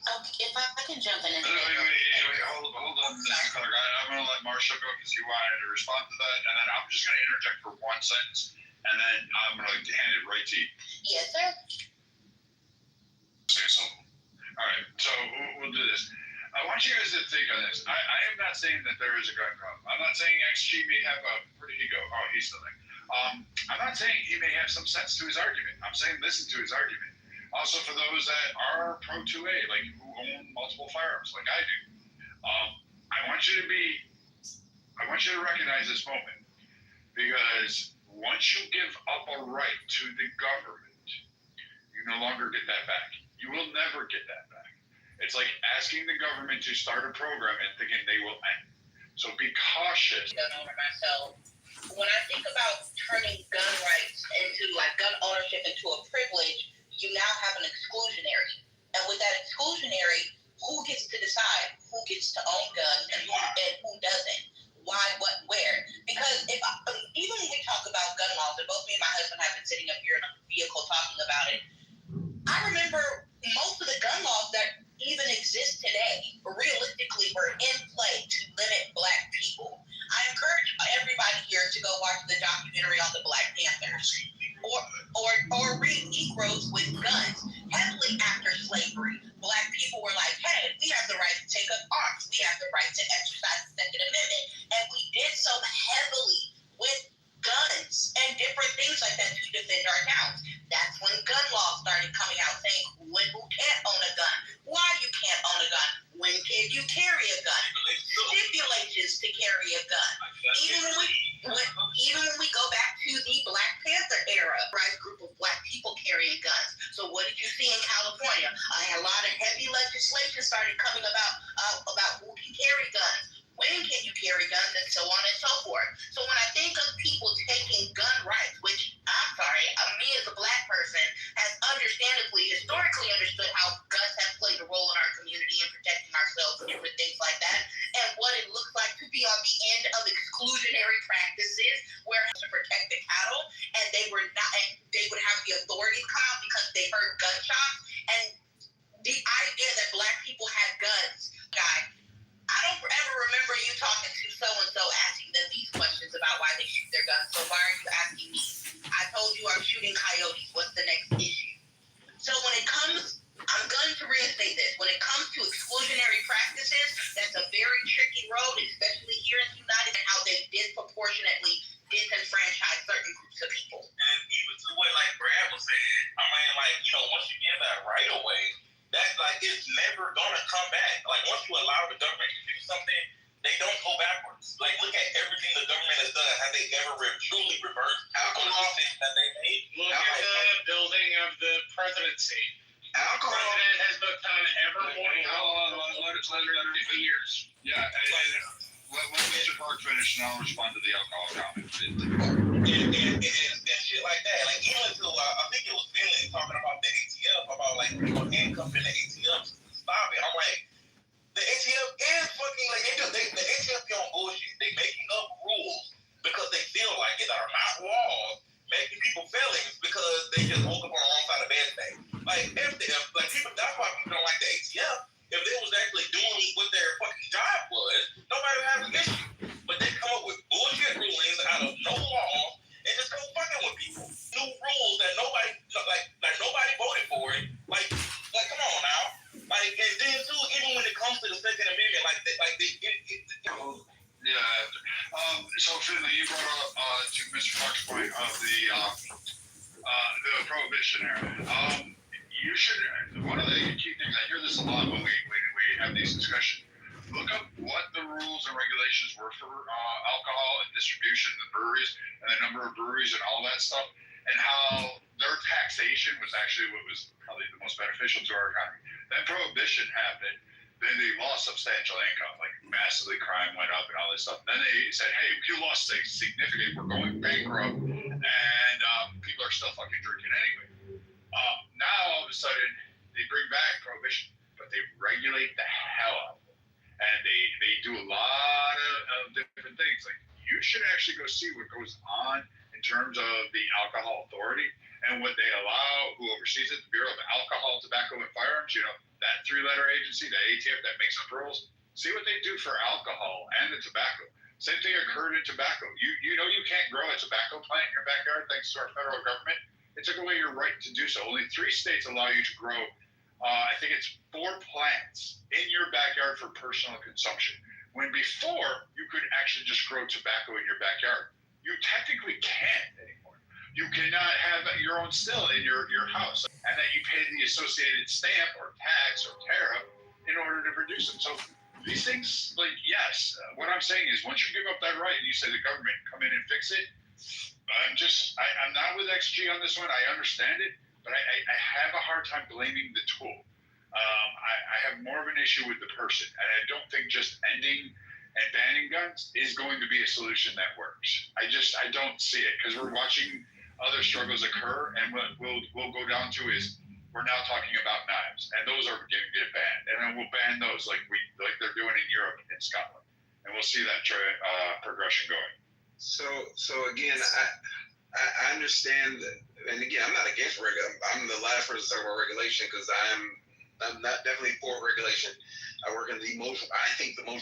If I can jump in. Hold on, Mr. Clark. I'm going to let Marshall go because he wanted to respond to that, and then I'm just going to interject for one sentence, and then I'm going to hand it right to you. Yes, sir. Say something. All right, so we'll do this. I want you guys to think on this. I am not saying that there is a gun problem. I'm not saying XG may have a. Where did he go? Oh, he's still there. I'm not saying he may have some sense to his argument. I'm saying listen to his argument. Also, for those that are pro 2A, like who own multiple firearms, like I do, I want you to recognize this moment, because once you give up a right to the government, you no longer get that back. You will never get that back. It's like asking the government to start a program and thinking they will end. So be cautious. Gun owner myself. When I think about turning gun rights into like gun ownership into a privilege, you now have an exclusionary. And with that exclusionary, who gets to decide who gets to own guns and who doesn't? Why, what, where? Because even when we talk about gun laws, and both me and my husband have been sitting up here in a vehicle talking about it, I remember most of the gun laws that even exist today, realistically, were in play to limit Black people. I encourage everybody here to go watch the documentary on the Black Panthers. Or read Negroes with Guns. Heavily after slavery, Black people were like, hey, we have the right to take up arms. We have the right to exercise the Second Amendment. And we did so heavily with guns and different things like that to defend our towns. That's when gun laws started coming out saying who can't own a gun, why you can't own a gun, when can you carry a gun, stipulations to carry a gun. Even when we go back to the Black Panther era, right, group of Black people carrying guns, minorities come out because they heard gunshots. And the idea that Black people had guns, guy, I don't ever remember you talking to so-and-so asking them these questions about why they shoot their guns. So why are you asking me? I told you I'm shooting coyotes. What's the next issue? So when it comes, I'm going to reinstate this. When it comes to exclusionary practices, that's a very tricky road, especially here in the United States, and how they disproportionately disenfranchise certain groups of people. And even to what like Brad was saying, I mean, like, you know, once you give that right away, that like it's never gonna come back. Like once you allow the government to do something, they don't go backwards. Like look at everything the government has done. Have they ever truly reversed alcohol that they made? Look at the building of the presidency. Alcohol. The president has become ever more Let it 50 years. Yeah, let Mr. Park finish and I'll respond to the alcohol comment. And shit like that. Like even to I think it was Billy talking about the ATF, about like people handcuffed in the ATF. Stop it. I'm like, the ATF is fucking like the ATF be on bullshit. They making up rules because they feel like it are not laws, making people felons because they just woke up on the wrong side of bed today. Like like people, that's why people don't like the ATF. If they was actually doing what their fucking job was, nobody would have an issue. But they come up with bullshit rulings out of no law and just go fucking with people. New rules that nobody nobody voted for it. Like come on now. Like and then too, even when it comes to the Second Amendment, So Finley, you brought up to Mr. Park's point of the prohibition era. You should. One of the key things, I hear this a lot when we have these discussions. Look up what the rules and regulations were for alcohol and distribution in the breweries and the number of breweries and all that stuff, and how their taxation was actually what was probably the most beneficial to our economy. Then prohibition happened. Then they lost substantial income, like massively crime went up and all this stuff. Then they said, hey, you lost significant, we're going bankrupt, and people are still fucking drinking anyway. Now all of a sudden they bring back prohibition, but they regulate the hell out of it, and they do a lot of different things. Like you should actually go see what goes on in terms of the Alcohol Authority and what they allow, who oversees it, the Bureau of Alcohol, Tobacco, and Firearms. You know, that three-letter agency, the ATF that makes up rules. See what they do for alcohol and the tobacco. Same thing occurred in tobacco. You know you can't grow a tobacco plant in your backyard thanks to our federal government. It took away your right to do so. Only 3 states allow you to grow, I think it's 4 plants in your backyard for personal consumption. When before, you could actually just grow tobacco in your backyard. You technically can't anymore. You cannot have your own still in your house, and that you pay the associated stamp or tax or tariff in order to produce them. So these things, like, yes, what I'm saying is once you give up that right and you say the government come in and fix it, I'm not with XG on this one. I understand it, but I have a hard time blaming the tool. I have more of an issue with the person, and I don't think just ending and banning guns is going to be a solution that works. I don't see it, because we're watching other struggles occur, and what we'll go down to is we're now talking about knives, and those are going to get banned, and then we'll ban those like they're doing in Europe and Scotland, and we'll see that progression going. So again, I understand that, and again, I'm not against regulation. I'm the last person to talk about regulation because I'm not definitely for regulation. I work in the most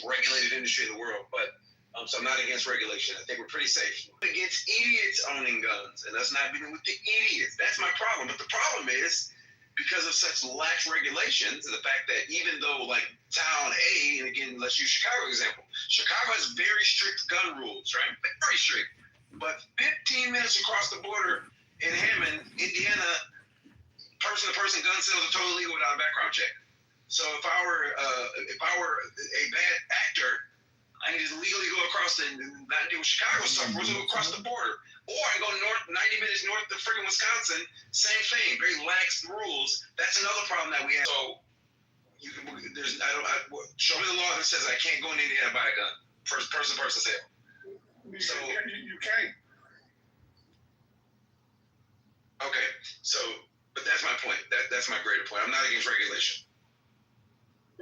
regulated industry in the world, but so I'm not against regulation. I think we're pretty safe. I'm against idiots owning guns, and that's not dealing with the idiots. That's my problem. But the problem is, because of such lax regulations, and the fact that even though like town A, and again, let's use Chicago example. Chicago has very strict gun rules, right? Very strict. But 15 minutes across the border in Hammond, Indiana, person-to-person gun sales are totally legal without a background check. So if I were a bad actor, I need to legally go across and not deal with Chicago stuff. We'll go across the border. Or I go 90 minutes north to friggin' Wisconsin, same thing, very lax rules. That's another problem that we have. So show me the law that says I can't go in Indiana and buy a gun. Person-to-person sale. So you can't. Okay, but that's my point. That's my greater point. I'm not against regulation.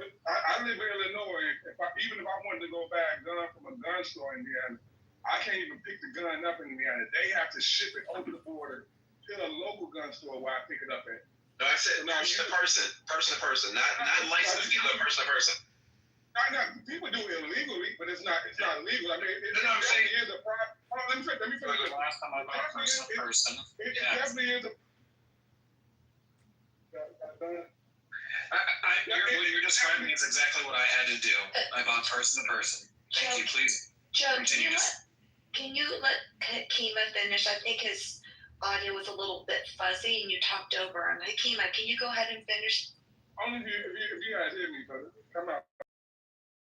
But I live in Illinois. Even if I wanted to go buy a gun from a gun store in Indiana, I can't even pick the gun up in Indiana. They have to ship it over the border to a local gun store where I pick it up at. No, I said no. She's a person to person, not licensed dealer, person to person. People do it illegally, but it's not illegal. I mean, it I'm saying is a problem. Let me finish. The last time I bought person to person. It definitely is a. What you're describing is exactly what I had to do. I bought person to person. Thank you. Please Joe, continue. can you let Kima finish? I think his audio was a little bit fuzzy and you talked over him. Hey, Kima, can you go ahead and finish? Only if you guys hear me, brother. Come out.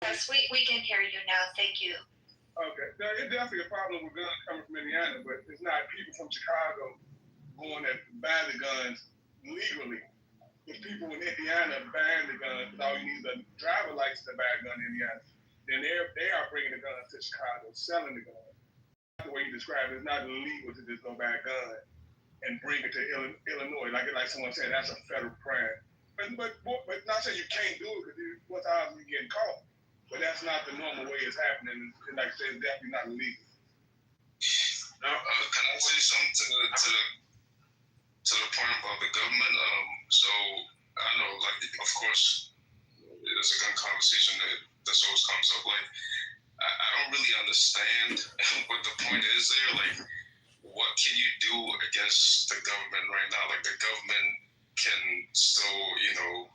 Yes, we can hear you now. Thank you. Okay. Now, it's definitely a problem with guns coming from Indiana, but it's not people from Chicago going to buy the guns legally. If people in Indiana buying the guns, because all you need is a driver license to buy a gun in Indiana, then they are bringing the guns to Chicago, selling the gun. The way you describe it, it's not illegal to just go buy a gun and bring it to Illinois. Like someone said, that's a federal crime. But not saying you can't do it because what's odds of you getting caught. But that's not the normal way it's happening. And like I said, it's definitely not illegal. Now, can I say something to the point about the government? So I know, like, of course, there's a gun conversation that always comes up. Like, I don't really understand what the point is there. Like, what can you do against the government right now? Like, the government can still,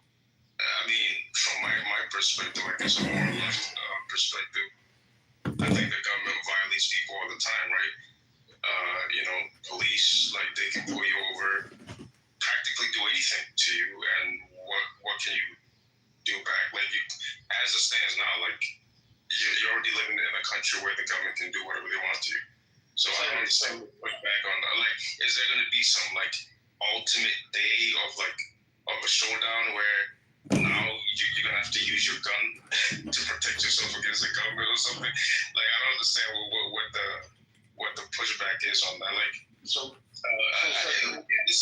I mean, from my perspective, I guess a more left perspective, I think the government violates people all the time, right? Police, like, they can pull you over, practically do anything to you, and what can you do back? Like, as it stands now, like, you're already living in a country where the government can do whatever they want to. So I don't understand what back on that. Like, is there going to be some, like, ultimate day of a showdown where now you're going to have to use your gun to protect yourself against the government or something? Like, I don't understand what the pushback is on that. Like, it's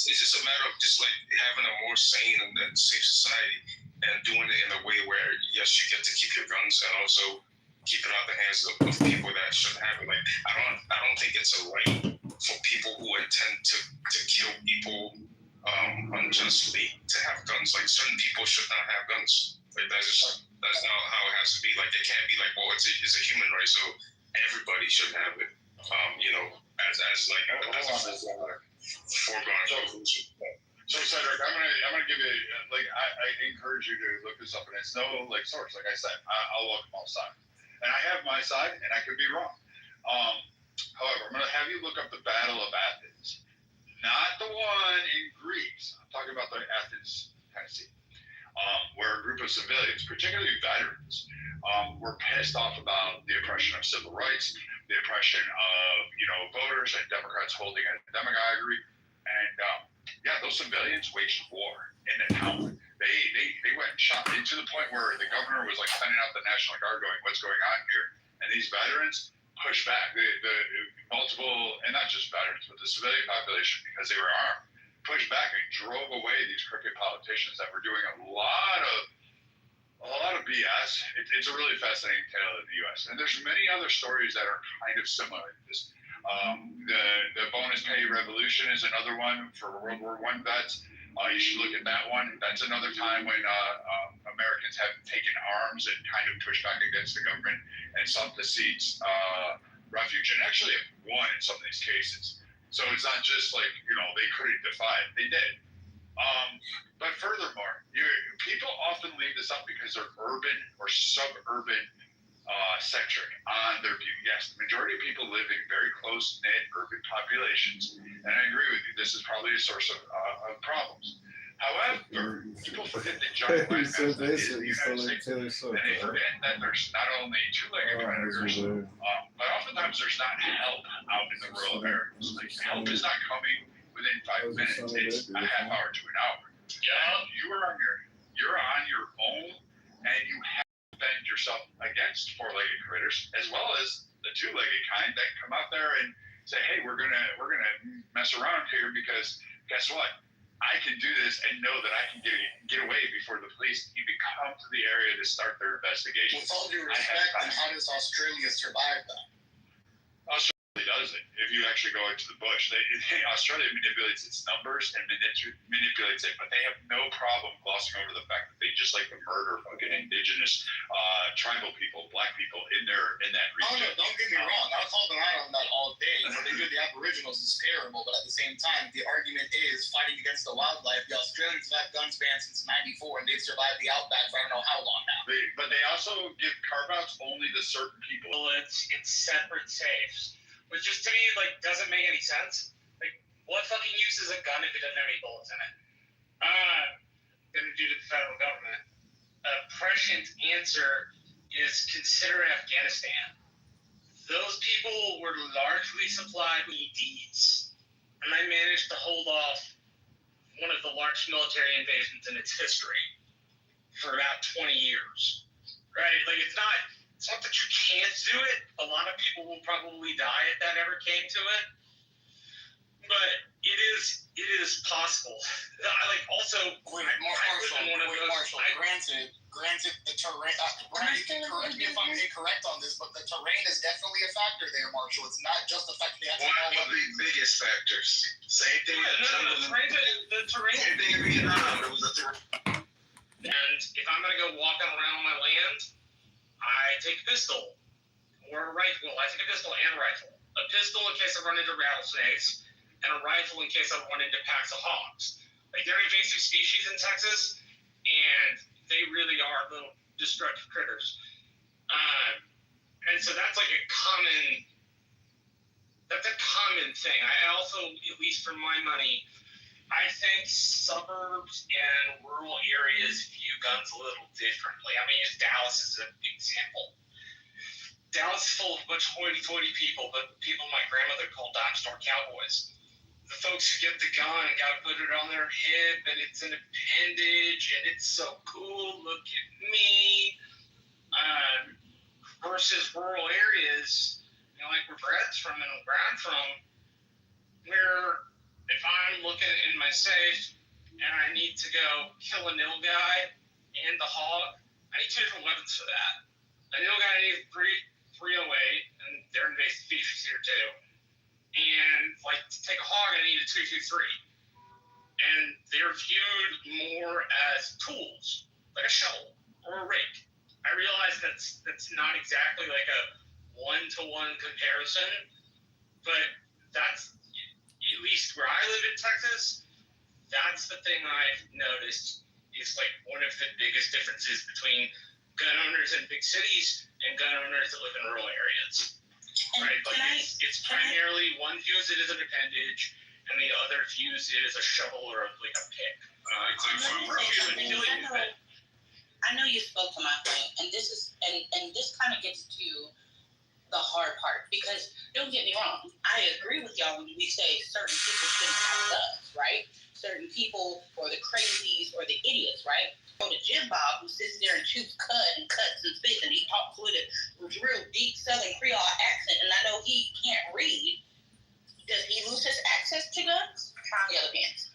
just a matter of just, like, having a more sane and safe society and doing it in a way where, yes, you get to keep your guns and also keep it out of the hands of people that shouldn't have it. Like, I don't think it's a right for people who intend to kill people unjustly to have guns. Like, certain people should not have guns. Like, that's not how it has to be. Like, it can't be like, well, it's a human right, so everybody should have it. As foregone conclusion. So Cedric, I'm gonna give you I encourage you to look this up, and it's no source. Like I said, I'll welcome all sides, and I have my side, and I could be wrong. However, I'm gonna have you look up the Battle of Athens, not the one in Greece. I'm talking about the Athens, Tennessee, where a group of civilians, particularly veterans, were pissed off about the oppression of civil rights, the oppression of voters and Democrats holding a demagoguery, and those civilians waged war in the town. They went and shot to the point where the governor was like sending out the National Guard, going, "What's going on here?" And these veterans pushed back. The multiple, and not just veterans, but the civilian population, because they were armed, pushed back and drove away these crooked politicians that were doing a lot of BS. It's a really fascinating tale in the U.S. And there's many other stories that are kind of similar to this. The bonus pay revolution is another one for World War I vets. You should look at that one. That's another time when Americans have taken arms and kind of pushed back against the government and sought to seek refuge, and actually have won in some of these cases. So it's not just like, they couldn't defy it. They did. But furthermore, people often leave this up because they're urban or suburban centric on their view. Yes, the majority of people live in very close-knit urban populations, and I agree with you. This is probably a source of problems. However, people forget that giant landmass that is the United States, and they forget that there's not only two-legged predators, but oftentimes there's not help out in the rural areas. Like, help is not coming within 5 minutes. It's a half hour to an hour. You're on your own, and you have to defend yourself against four-legged critters, as well as the two-legged kind that come out there and say, "Hey, we're gonna mess around here because guess what? I can do this and know that I can get away before the police even come to the area to start their investigation." With all due respect, then how does Australia survive that? Australia does it. If you actually go into the bush, Australia manipulates its numbers and manipulates it, but they have no problem glossing over the fact that they just like to murder fucking indigenous tribal people, black people in that region. Oh no, don't get me wrong. I'll call them out on that all day. What they do to the Aboriginals is terrible, but at the same time, the argument is fighting against the wildlife. The Australians have had guns banned since '94, and they've survived the outback for I don't know how long now. But they also give carve-outs only to certain people. Well, it's separate safes, which just to me doesn't make any sense. Like, what fucking use is a gun if it doesn't have any bullets in it? Gonna do to the federal government. A prescient answer is consider Afghanistan. Those people were largely supplied with EDs, and I managed to hold off one of the largest military invasions in its history for about 20 years. Right? Like, it's not that you can't do it. A lot of people will probably die if that ever came to it. But it is possible. Also, Marshall, granted the terrain, you can correct me if I'm incorrect on this, but the terrain is definitely a factor there, Marshall. It's not just affecting the One of the biggest factors. Same thing the terrain. Same thing in Vietnam. It was a terrain. And if I'm going to go walking around my land, I take a pistol or a rifle. I take a pistol and a rifle. A pistol in case I run into rattlesnakes, and a rifle in case I run into packs of hogs. Like, they're invasive species in Texas, and they really are little destructive critters. And so that's like a common thing. I also, at least for my money, I think suburbs and rural areas view guns a little differently. I'm going to use Dallas as an example. Dallas is full of a bunch of hoity-toity people, but people my grandmother called dime store cowboys. The folks who get the gun and got to put it on their hip, and it's an appendage, and it's so cool, look at me, versus rural areas, like where Brad's from and where I'm from, where if I'm looking in my safe and I need to go kill a nil guy and the hog, I need two different weapons for that. A nil guy needs 308, and they're invasive species here too. And to take a hog, I need a 223. And they're viewed more as tools, like a shovel or a rake. I realize that's not exactly like a one-to-one comparison, but that's, at least where I live in Texas, that's the thing I've noticed is one of the biggest differences between gun owners in big cities and gun owners that live in rural areas. Right, it's primarily one views it as an appendage, and the other views it as a shovel or a pick. I know you spoke to my point, and this kind of gets to the hard part, because don't get me wrong, I agree with y'all when we say certain people shouldn't have guns, right? Certain people, or the crazies, or the idiots, right? Or the Jim Bob who sits there and chews cud and cuts and spits, and he talks with a real deep Southern Creole accent, and I know he can't read. Does he lose his access to guns? On the other hand,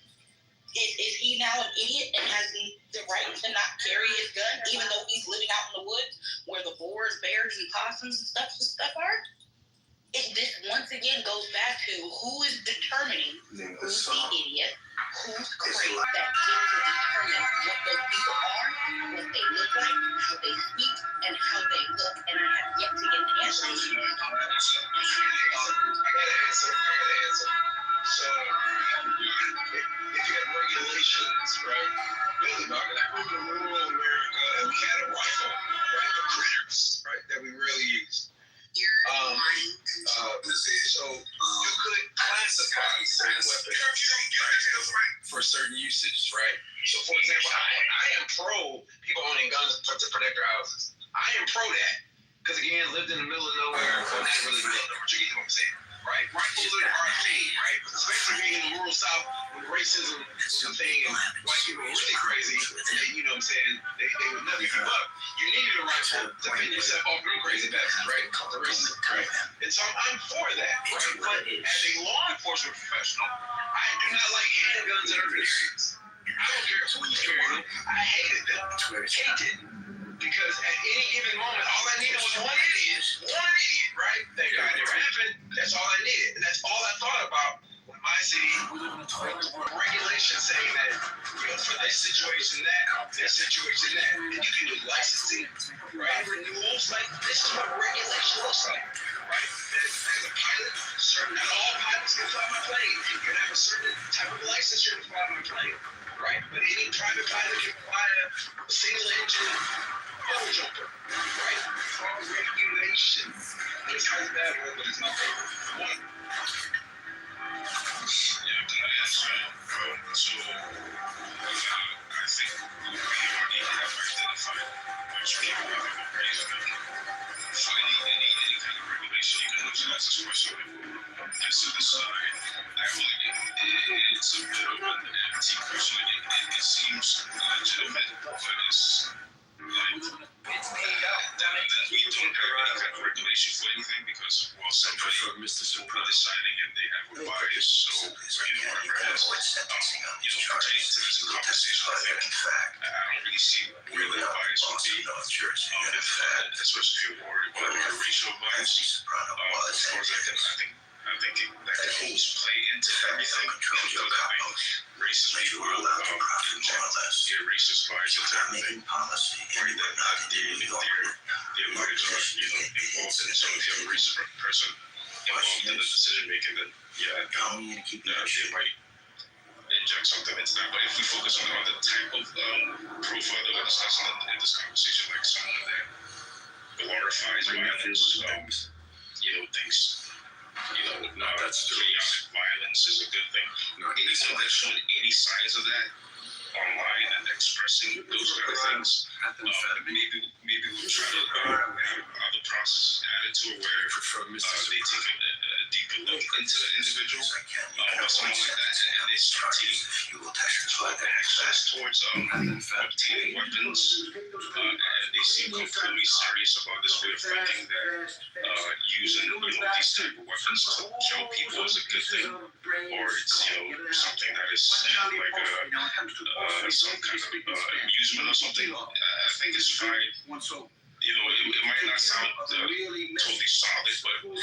is he now an idiot and has the right to not carry his gun, even though he's living out in the woods where the boars, bears, and possums and stuff are? This once again goes back to who is determining who's the idiot, who's crazy, that gets to determine what those people are, what they look like, how they speak, and how they look. And I have yet to get an answer. I got an answer. So, if you have regulations, right? Really, dog, in rural America, and we had a rifle, right? The critters, right? That we really used. So you could classify certain weapons for certain usage, right? So, for example, I am pro people owning guns to protect their houses. I am pro that because, again, lived in the middle of nowhere, well, not really the middle of nowhere, but you get what I'm saying, right? Rifles are a thing, right? Especially being in the rural South when racism was a thing and white people were really crazy, and they, you know what I'm saying, they would never give up. You needed a rifle to defend yourself off them crazy bastards, right? The racism, right? And so I'm for that, right? But as a law enforcement professional, I do not like handguns in urban areas. I don't care who's carrying them. I hated them. Hated. Because at any given moment, all I needed was one idiot, right? Thank God it never happened. That's all I needed. And that's all I thought about when my city regulation saying that, for this situation, that. And you can do licensing, right? Renewals, like, this is what regulation looks like, right? As a pilot, not all pilots can fly my plane. You can have a certain type of licensure to fly my plane, right? But any private pilot can fly a single engine double jumper, right? It's all regulation. It's kind of bad word, but it's not one. Yeah, can I ask you? So, I think we already have identified which people have been raised fighting any kind of regulation, even if you ask this question before. This to the side, I feel like it's a bit of an empty question. It seems legitimate, but it's like It's paid out. that we don't have any kind of regulation for anything because, well, somebody will be deciding and they have a bias, so, whatever it is, pertaining to this conversation, I don't really see where the bias would be, if that, especially if you're worried about the racial bias, as far as I think that can always play into everything, because I think racist people, racist bias into everything, right, that their lives are, involved in it. So if you have a racist person involved in the decision making, then they might inject something into that. But if we focus on the type of profile that we're discussing in this conversation, like someone that glorifies violence, thinks that's chaotic violence is a good thing. Anyone that's showing any signs of that online and expressing those kind of things, maybe we'll try to have other processes added to it where they take a deeper look into the individual, or someone like that, and they start taking actions towards obtaining weapons, and they seem completely serious about this way of thinking that using these type of weapons to kill people is a good thing, or it's something that is like some kind of amusement or something. I think it's fine. It might not sound totally solid, but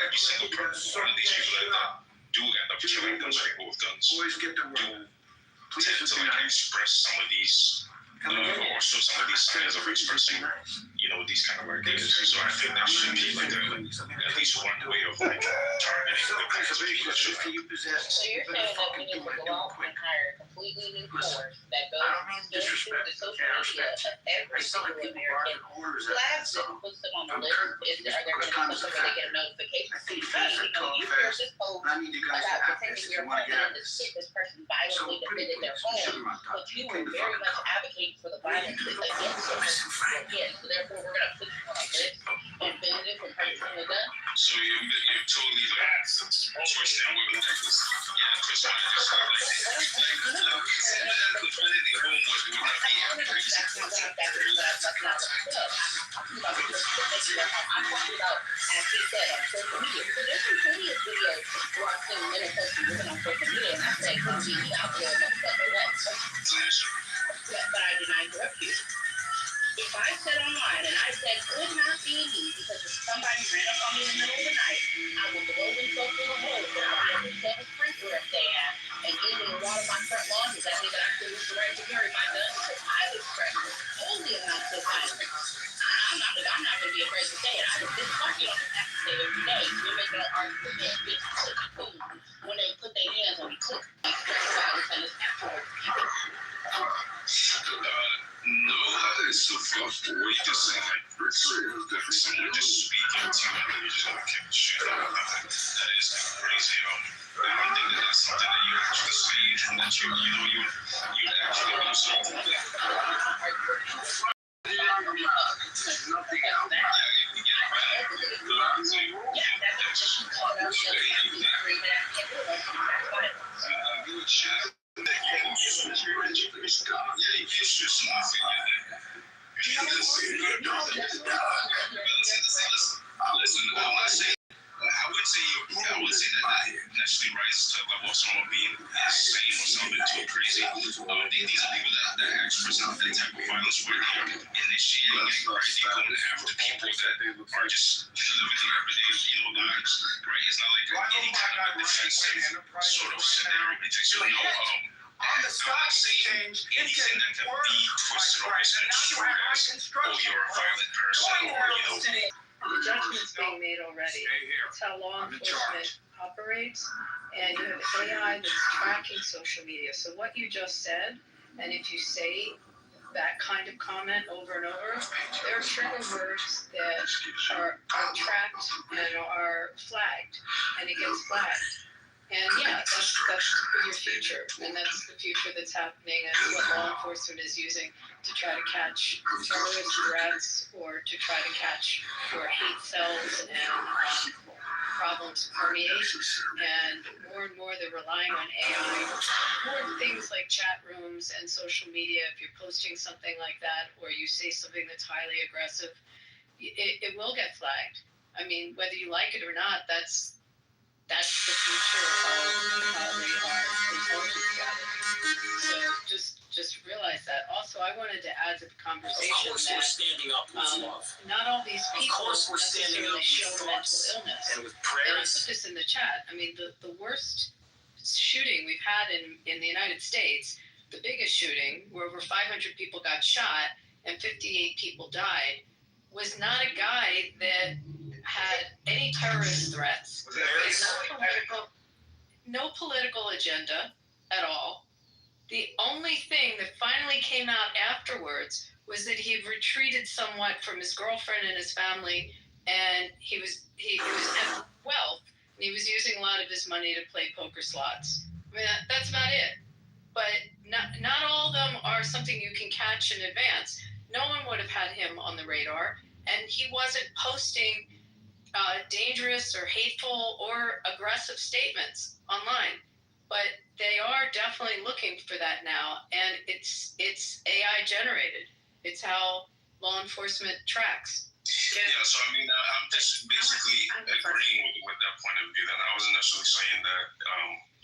every single one of these people that do end up killing those people with guns do tend to express some of these or show some of these signs of expressing these kind of ideas. So I think that should be like at least one way of targeting the kinds of people that should have. So you're saying that we need to go out and hire a completely new force that goes through the social media of every single American, flags them, puts them on the list. Are they going to put them where they get a notification? You hear this post about pretending you're president to sit this person violently defending their home, but you were very much advocating for the violence against the person again. So therefore, we're going to put you on a list and ban it from purchasing a gun. So you're totally twisting what we like this. Yeah, twisting it. Defending the home would not be crazy. I'm talking about, as he said, on social media. So there's some plenty of videos where I've seen men and folks living on social media, and I say, couldn't be me out there motherfucker what? But I did not interrupt you. If I said online and I said could not be me because if somebody ran up on me in the middle of the night, I would blow themselves full of holes and I'll be able to shove a sprinkler if they have and even the water my front lawn. Does that mean that I still use the right to carry my gun? Because I express only amounts of violence. I'm not going to be afraid to say it. I was disappointed on the have to say it every day. We're making an argument that bitches click when they put their hands on me, click, express violence and it's afterwards. No, that is so fucked. What you just saying, someone just speaking to you and then you're just gonna kick the shit out of them. That is kind of crazy. I don't think that that's something that you actually say, and that you would actually do something like that. Nothing out there. Listen, I'm not saying I would wouldn't say that necessarily rises to the level of someone being insane or something too crazy. These are people that act for some that type of violence where they're initiating it, right? They're going after people that are just living their everyday, lives, right? It's not like any kind of defensive sort of scenario. It's actually on the stock exchange, anything that can be twisted or misconstrued as, oh, you're a violent person, or, The judgment's being made already. It's how law enforcement operates, and you have AI that's tracking social media. So what you just said, and if you say that kind of comment over and over, there are trigger words that are tracked and are flagged, and it gets flagged. And yeah, that's your future, and that's the future that's happening, and what law enforcement is using to try to catch terrorist threats or to try to catch where hate cells and problems permeate. And more they're relying on AI for things like chat rooms and social media. If you're posting something like that or you say something that's highly aggressive, it will get flagged. I mean, whether you like it or not, that's the future of how they are intelligence gathering. So just realize that. Also, I wanted to add to the conversation that not all these people necessarily show mental illness. And I put this in the chat. I mean, the worst shooting we've had in the United States, the biggest shooting, where over 500 people got shot and 58 people died, was not a guy that had any terrorist threats. No political agenda at all. The only thing that finally came out afterwards was that he retreated somewhat from his girlfriend and his family, and he was at wealth, and he was using a lot of his money to play poker slots. I mean, that's about it. But not all of them are something you can catch in advance. No one would have had him on the radar, and he wasn't posting dangerous or hateful or aggressive statements online. But they are definitely looking for that now, and it's AI generated. It's how law enforcement tracks. Yeah, so I mean, I'm just basically agreeing with that point of view. That I wasn't necessarily saying that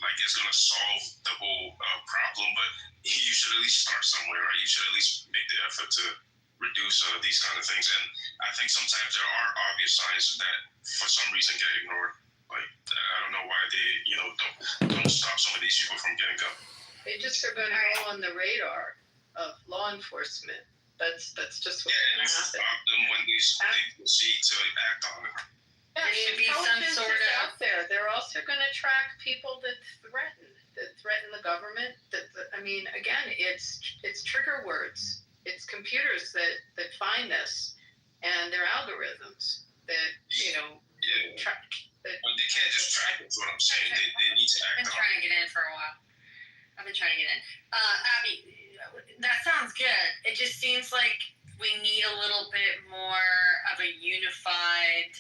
like it's going to solve the whole problem, but you should at least start somewhere, right? You should at least make the effort to reduce these kind of things. And I think sometimes there are obvious signs that for some reason get ignored. Like, I don't know why they, don't stop some of these people from getting up. They just are going to go on the radar of law enforcement. That's just what's going to happen. Stop them when they proceed to act on it. Yeah, there should be some sort of out there. They're also going to track people that threaten the government. I mean, again, it's trigger words. It's computers that find this, and their algorithms that track. But they can't just track it. That's what I'm saying. They need to act. I've been trying to get in for a while. Abby, that sounds good. It just seems like we need a little bit more of a unified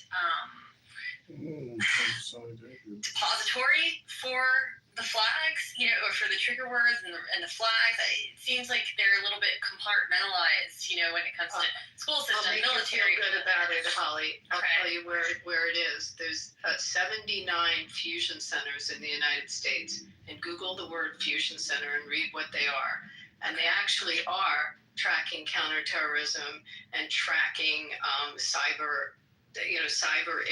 depository for the flags, or for the trigger words and the flags. It seems like they're a little bit compartmentalized, when it comes to school system, military. I'll make you feel good about it, Holly. I'll tell you where it is. There's 79 fusion centers in the United States, and Google the word fusion center and read what they are. And they actually are tracking counterterrorism and tracking cyber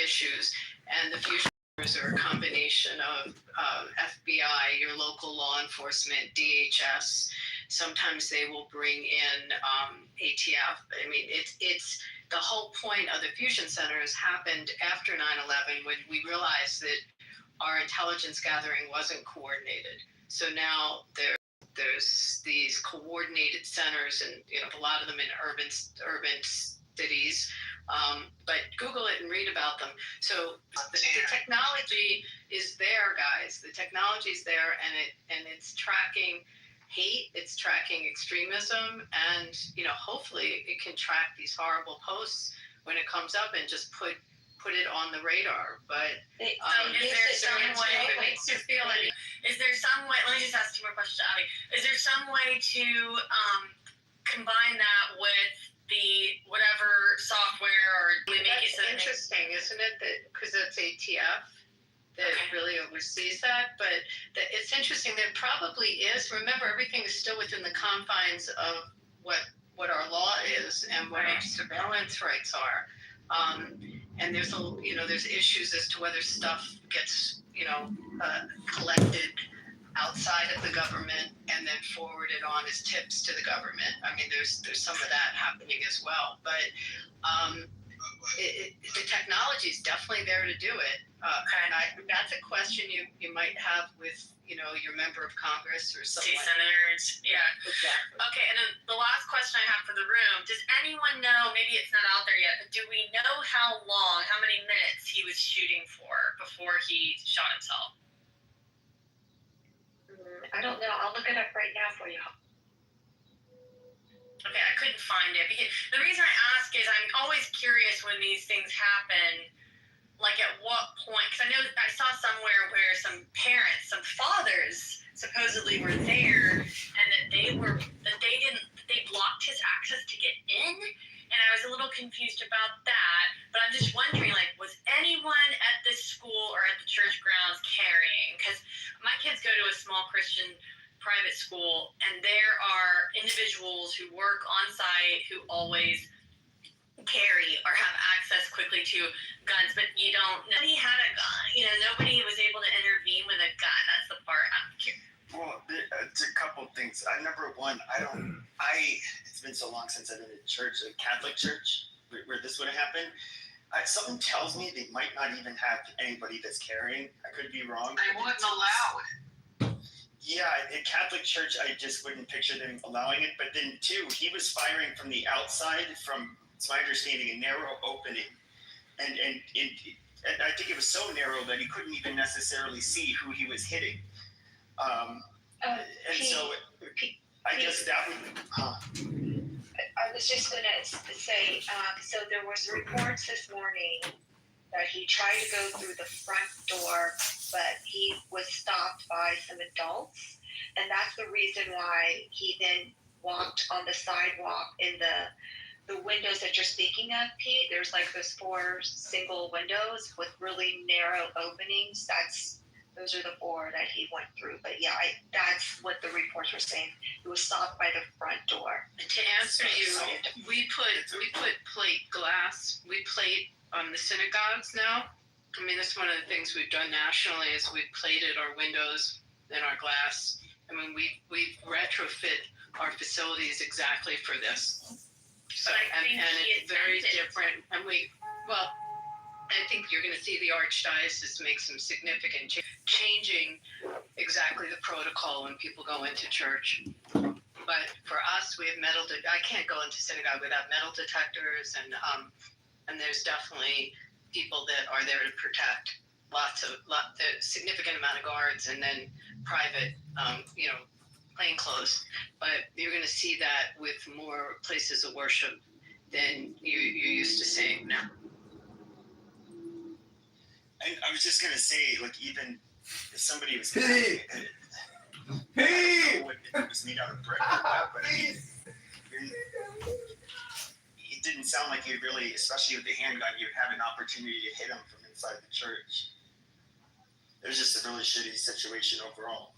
issues. And the fusion centers are a combination of FBI, your local law enforcement, DHS. Sometimes they will bring in ATF. I mean, it's the whole point of the fusion centers happened after 9/11 when we realized that our intelligence gathering wasn't coordinated. So now there's these coordinated centers, and a lot of them in urban cities. But Google it and read about them. So the technology is there, guys. The technology is there, and it's tracking hate. It's tracking extremism, and hopefully it can track these horrible posts when it comes up and just put it on the radar. But is there some way? It makes you feel like. Is there some way? Let me just ask two more questions, Abby. Is there some way to combine that with the whatever software or make it so interesting, isn't it? Because that's ATF that really oversees that, but it's interesting. There probably is. Remember, everything is still within the confines of what our law is and what our surveillance rights are. And there's issues as to whether stuff gets, collected outside of the government and then forwarded on as tips to the government. I mean, there's some of that happening as well. But the technology is definitely there to do it. And that's a question you might have with, your member of Congress or someone. State senators, yeah. Exactly. Okay, and then the last question I have for the room, does anyone know, maybe it's not out there yet, but do we know how many minutes he was shooting for before he shot himself? I don't know. I'll look it up right now for you. Okay, I couldn't find it. Because the reason I ask is I'm always curious when these things happen, like at what point, because I know I saw somewhere where some parents, some fathers supposedly were there and that they blocked his access to get in. And I was a little confused about that, but I'm just wondering, was anyone at this school or at the church grounds carrying? Because my kids go to a small Christian private school, and there are individuals who work on site who always carry or have access quickly to guns, but nobody had a gun. Nobody was able to intervene with a gun. That's the part I'm curious. Well, it's a couple of things. Number one, it's been so long since I've been in church, a Catholic church, where this would have happened. Something tells me they might not even have anybody that's carrying. I could be wrong. They wouldn't allow it. Yeah, a Catholic church, I just wouldn't picture them allowing it. But then, too, he was firing from the outside from, it's my understanding, a narrow opening. And I think it was so narrow that he couldn't even necessarily see who he was hitting. I guess that would. I was just going to say, so there was reports this morning that he tried to go through the front door, but he was stopped by some adults, and that's the reason why he then walked on the sidewalk in the windows that you're speaking of, Pete. There's those 4 single windows with really narrow openings. Those are the 4 that he went through. But yeah, that's what the reports were saying. He was stopped by the front door. To answer you, we put plate glass. We plate the synagogues now. I mean, that's one of the things we've done nationally is we've plated our windows and our glass. I mean, we've retrofit our facilities exactly for this. So, and it's very different. And I think you're going to see the Archdiocese make some significant changing exactly the protocol when people go into church. But for us, we have I can't go into synagogue without metal detectors, and there's definitely people that are there to protect. The significant amount of guards, and then private, plainclothes. But you're going to see that with more places of worship than you're used to seeing now. And I was just gonna say, even if somebody was Hey! I don't know what if it was made out of brick or what, but it didn't sound like you'd really, especially with the handgun, you'd have an opportunity to hit him from inside the church. It was just a really shitty situation overall.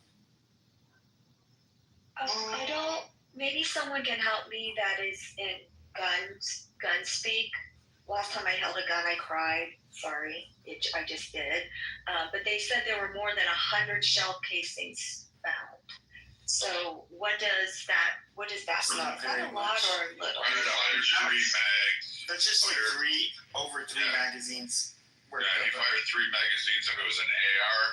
Maybe someone can help me that is in gun speak. Last time I held a gun, I cried. Sorry, I just did. But they said there were more than 100 shell casings found. So what does that mean? Is that a lot or little? 103 mags. That's just over 3 magazines. Yeah, he fired 3 magazines if it was an AR.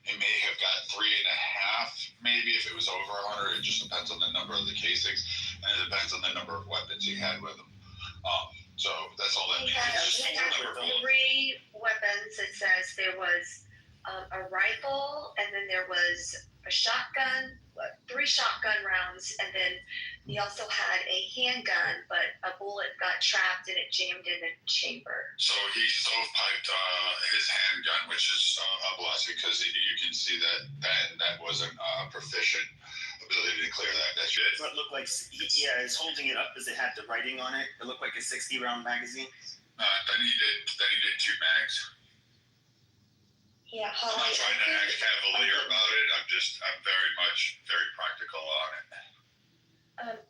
He may have got 3.5, maybe if it was over 100. It just depends on the number of the casings, and it depends on the number of weapons he had with him. So that's all that means. He had 3 weapons. It says there was a rifle, and then there was a shotgun, 3 shotgun rounds, and then he also had a handgun, but a bullet got trapped and it jammed in the chamber. So he stovepiped his handgun, which is a blessing because you can see that wasn't proficient ability to clear that. That's it. What looked like, he's holding it up as it had the writing on it. It looked like a 60-round magazine. Then he did 2 mags. Yeah, I'm Holly. not trying to act cavalier about it. I'm very practical on it.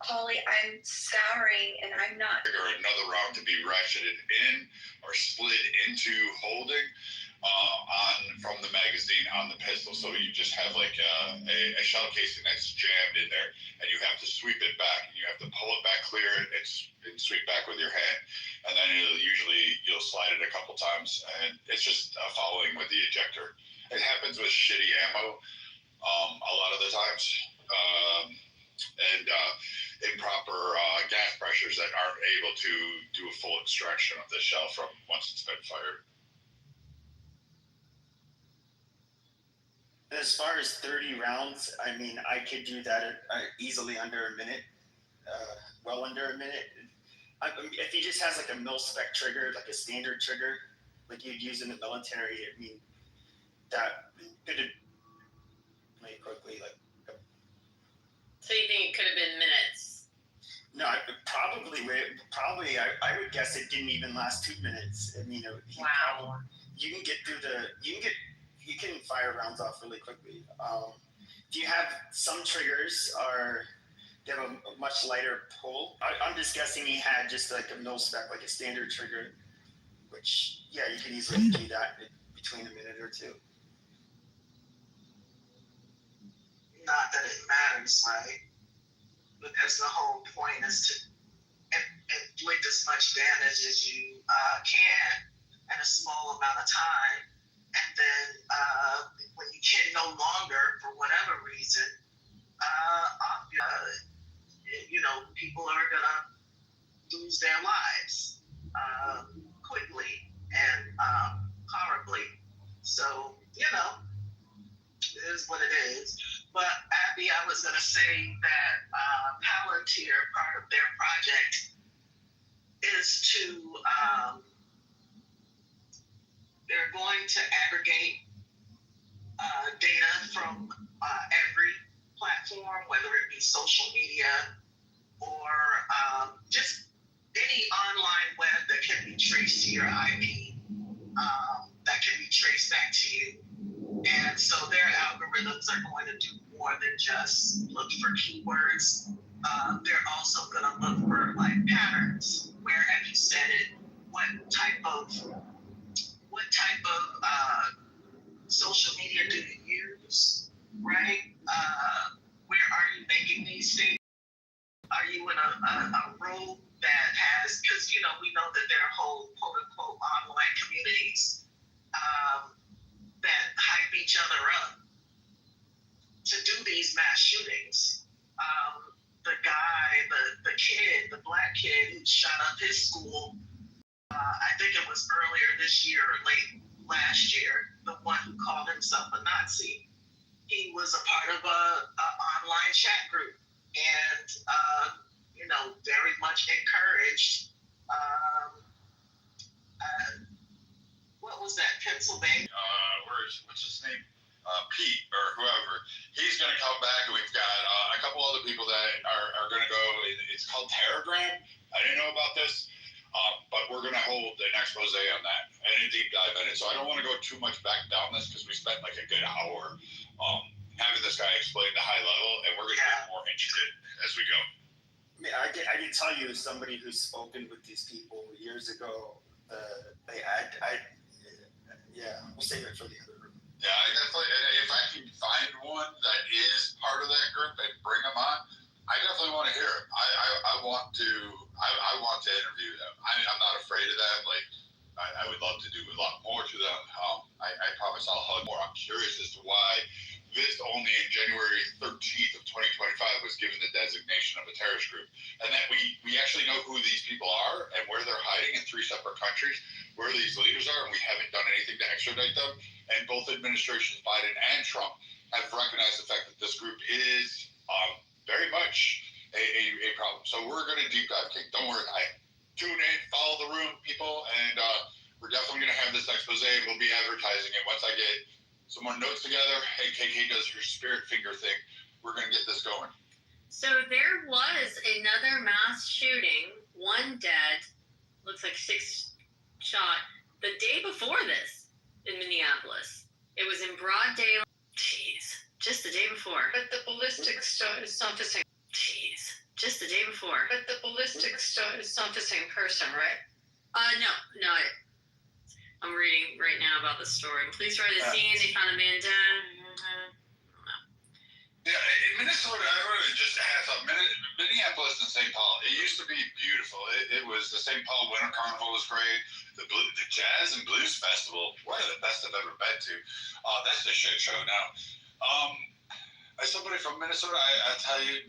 Holly, I'm scouring and I'm not. Or another round to be ratcheted in or slid into holding from the magazine on the pistol. So you just have like a shell casing that's jammed in there, and you have to sweep it back, and you have to pull it back, clear it, and sweep back with your hand. And then you'll slide it a couple times, and it's just following with the ejector. It happens with shitty ammo a lot of the times. And improper gas pressures that aren't able to do a full extraction of the shell from once it's been fired. As far as 30 rounds, I mean, I could do that easily under a minute, well under a minute. If he just has like a mil-spec trigger, like a standard trigger, like you'd use in the military, I mean, that could have made quickly, like. So you think it could have been minutes? No, I would guess it didn't even last 2 minutes. I mean, wow. You can fire rounds off really quickly. If you have some triggers they have a much lighter pull. I'm just guessing he had just like a mil-spec, like a standard trigger, which, yeah, you can easily do that between a minute or two. Not that it matters, right? Because the whole point is to inflict as much damage as you can in a small amount of time. And then when you can no longer, for whatever reason, people are going to lose their lives quickly and horribly. So, it is what it is. But Abby, I was going to say that Palantir, part of their project, is to they're going to aggregate data from every platform, whether it be social media or just any online web that can be traced to your IP, that can be traced back to you. And so their algorithms are going to do more than just look for keywords. They're also going to look for like patterns. Where have you said it? What type of social media do you use? Right? Where are you making these things? Are you in a room that has? Because we know that there are whole quote unquote online communities that hype each other up to do these mass shootings. The black kid who shot up his school, I think it was earlier this year or late last year, the one who called himself a Nazi, he was a part of a online chat group and, very much encouraged. What was that, Pennsylvania? What's his name? Pete or whoever. He's going to come back, and we've got a couple other people that are going to go. It's called Telegram. I didn't know about this, but we're going to hold an expose on that and a deep dive in it. So I don't want to go too much back down this because we spent like a good hour having this guy explain the high level, and we're going to get more intricate as we go. I can tell you, as somebody who's spoken with these people years ago, we'll save it for the other group. Yeah, I definitely, and if I can find one that is part of that group and bring them on, I definitely want to hear them. I want to interview them. I'm not afraid of them. Like, I would love to do a lot more to them. I promise I'll hug more. I'm curious as to why this only in January 13th of 2025 was given the designation of a terrorist group. And that we actually know who these people are and where they're hiding in 3 separate countries, where these leaders are, and we haven't done anything to extradite them. And both administrations, Biden and Trump, have recognized the fact that this group is very much a problem. So we're going to deep dive, King. Don't worry. Tune in, follow the room, people, and we're definitely going to have this expose. We'll be advertising it once I get some more notes together. Hey, KK does her spirit finger thing. We're going to get this going. So there was another mass shooting, 1 dead, looks like 6 shot, the day before this in Minneapolis. It was in broad daylight. Jeez, just the day before. But the ballistics is not the same. Jeez, just the day before. But the ballistics is not the same person, right? No. I'm reading right now about the story. Police arrived at the scene. They found a man dead. Yeah, in Minnesota, I want to just add something. Minneapolis and St. Paul, it used to be beautiful. It was the St. Paul Winter Carnival was great. The Jazz and Blues Festival, one of the best I've ever been to. That's a shit show now. As somebody from Minnesota, I tell you,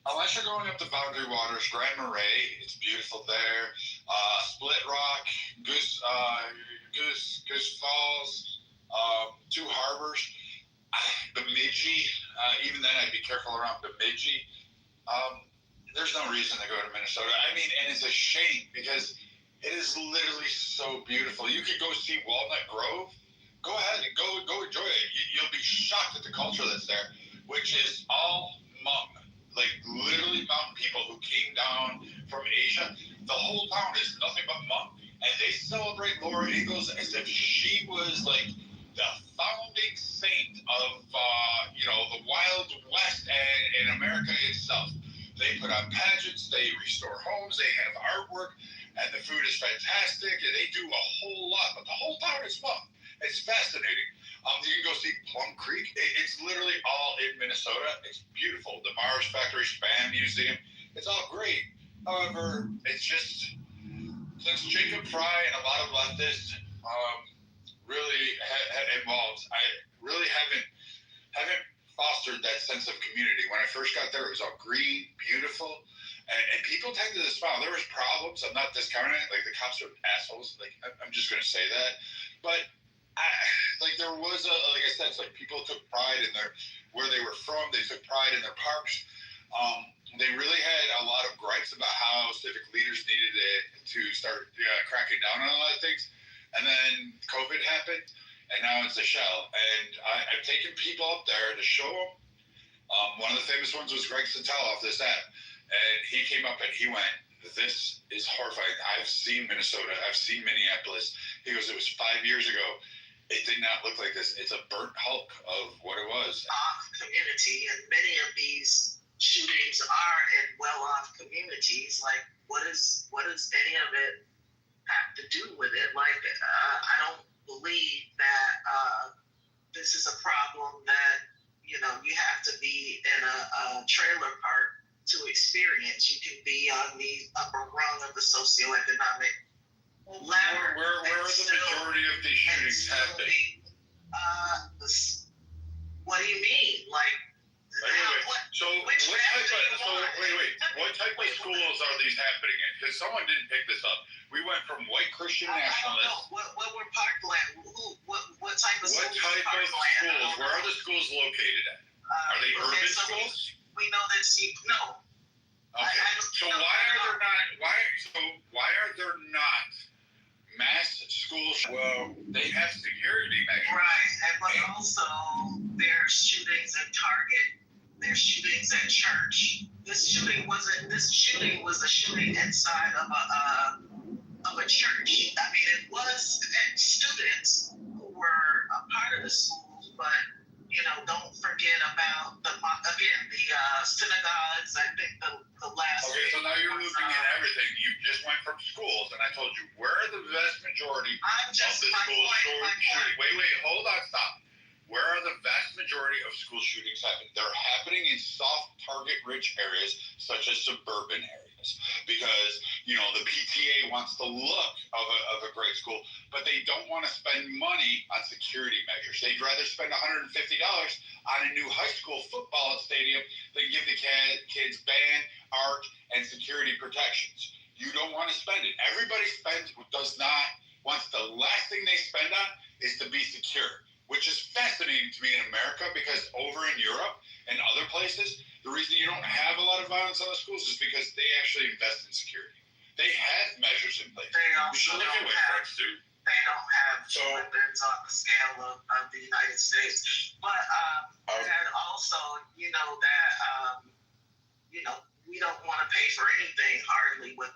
unless you're going up the Boundary Waters, Grand Marais, it's beautiful there. Split Rock, Goose Falls, Two Harbors. Bemidji, even then I'd be careful around Bemidji. There's no reason to go to Minnesota. I mean, and it's a shame because it is literally so beautiful. You could go see Walnut Grove. Go ahead and go enjoy it. You'll be shocked at the culture that's there, which is all Hmong, like literally mountain people who came down from Asia. The whole town is nothing but Hmong, and they celebrate Laura Ingalls as if she was like the founding saint of the Wild West and America itself. They put on pageants, they restore homes, they have artwork, and the food is fantastic, and they do a whole lot. But the whole town is fun. It's fascinating. You can go see Plum Creek. It's literally all in Minnesota. It's beautiful. The Mars Factory Span Museum. It's all great. However, it's just since Jacob Fry and a lot of leftists really involved, I really haven't fostered that sense of community. When I first got there, it was all green, beautiful, and people tend to smile. There was problems. I'm not discounting it. Like the cops are assholes. Like I'm just gonna say that. But there was like I said, it's like people took pride in where they were from. They took pride in their parks. They really had a lot of gripes about how civic leaders needed to start cracking down on a lot of things. And then COVID happened, and now it's a shell. And I've taken people up there to show them. One of the famous ones was Greg Santella off this app. And he came up and he went, "This is horrifying. I've seen Minnesota. I've seen Minneapolis." He goes, "It was 5 years ago. It did not look like this. It's a burnt hulk of what it was." Community, and many of these shootings are in well-off communities. Like, what does any of it have to do with it? Like, I don't believe that this is a problem that you have to be in a trailer park to experience. You can be on the upper rung of the socioeconomic ladder. Where are the majority of these shootings happening? What do you mean? Like, what type of schools are these happening in? Because someone didn't pick this up. We went from white Christian nationalists. What were Parkland? What type of schools? What type of schools? Where are the schools located at? Are they urban schools? We know that no. Okay. So why are there not mass schools? Well, they have security measures. Right, but also there's shootings at Target. There's shootings at church. This shooting was a shooting inside of a church. I mean, it was students who were a part of the schools, but don't forget about the synagogues. I think the last. Okay, so now you're looping in everything. You just went from schools, and I told you where are the vast majority of the schools shooting. Wait, hold on, stop. Where are the vast majority of school shootings happening? They're happening in soft target-rich areas, such as suburban areas, because the PTA wants the look of a great school, but they don't want to spend money on security measures. They'd rather spend $150 on a new high school football stadium than give the kids band, art, and security protections. You don't want to spend it. Everybody wants the last thing they spend on is to be secure, which is fascinating to me in America, because over in Europe and other places, the reason you don't have a lot of violence on the schools is because they actually invest in security. They have measures in place. They also don't have weapons on the scale of the United States. But and also, we don't want to pay for anything hardly with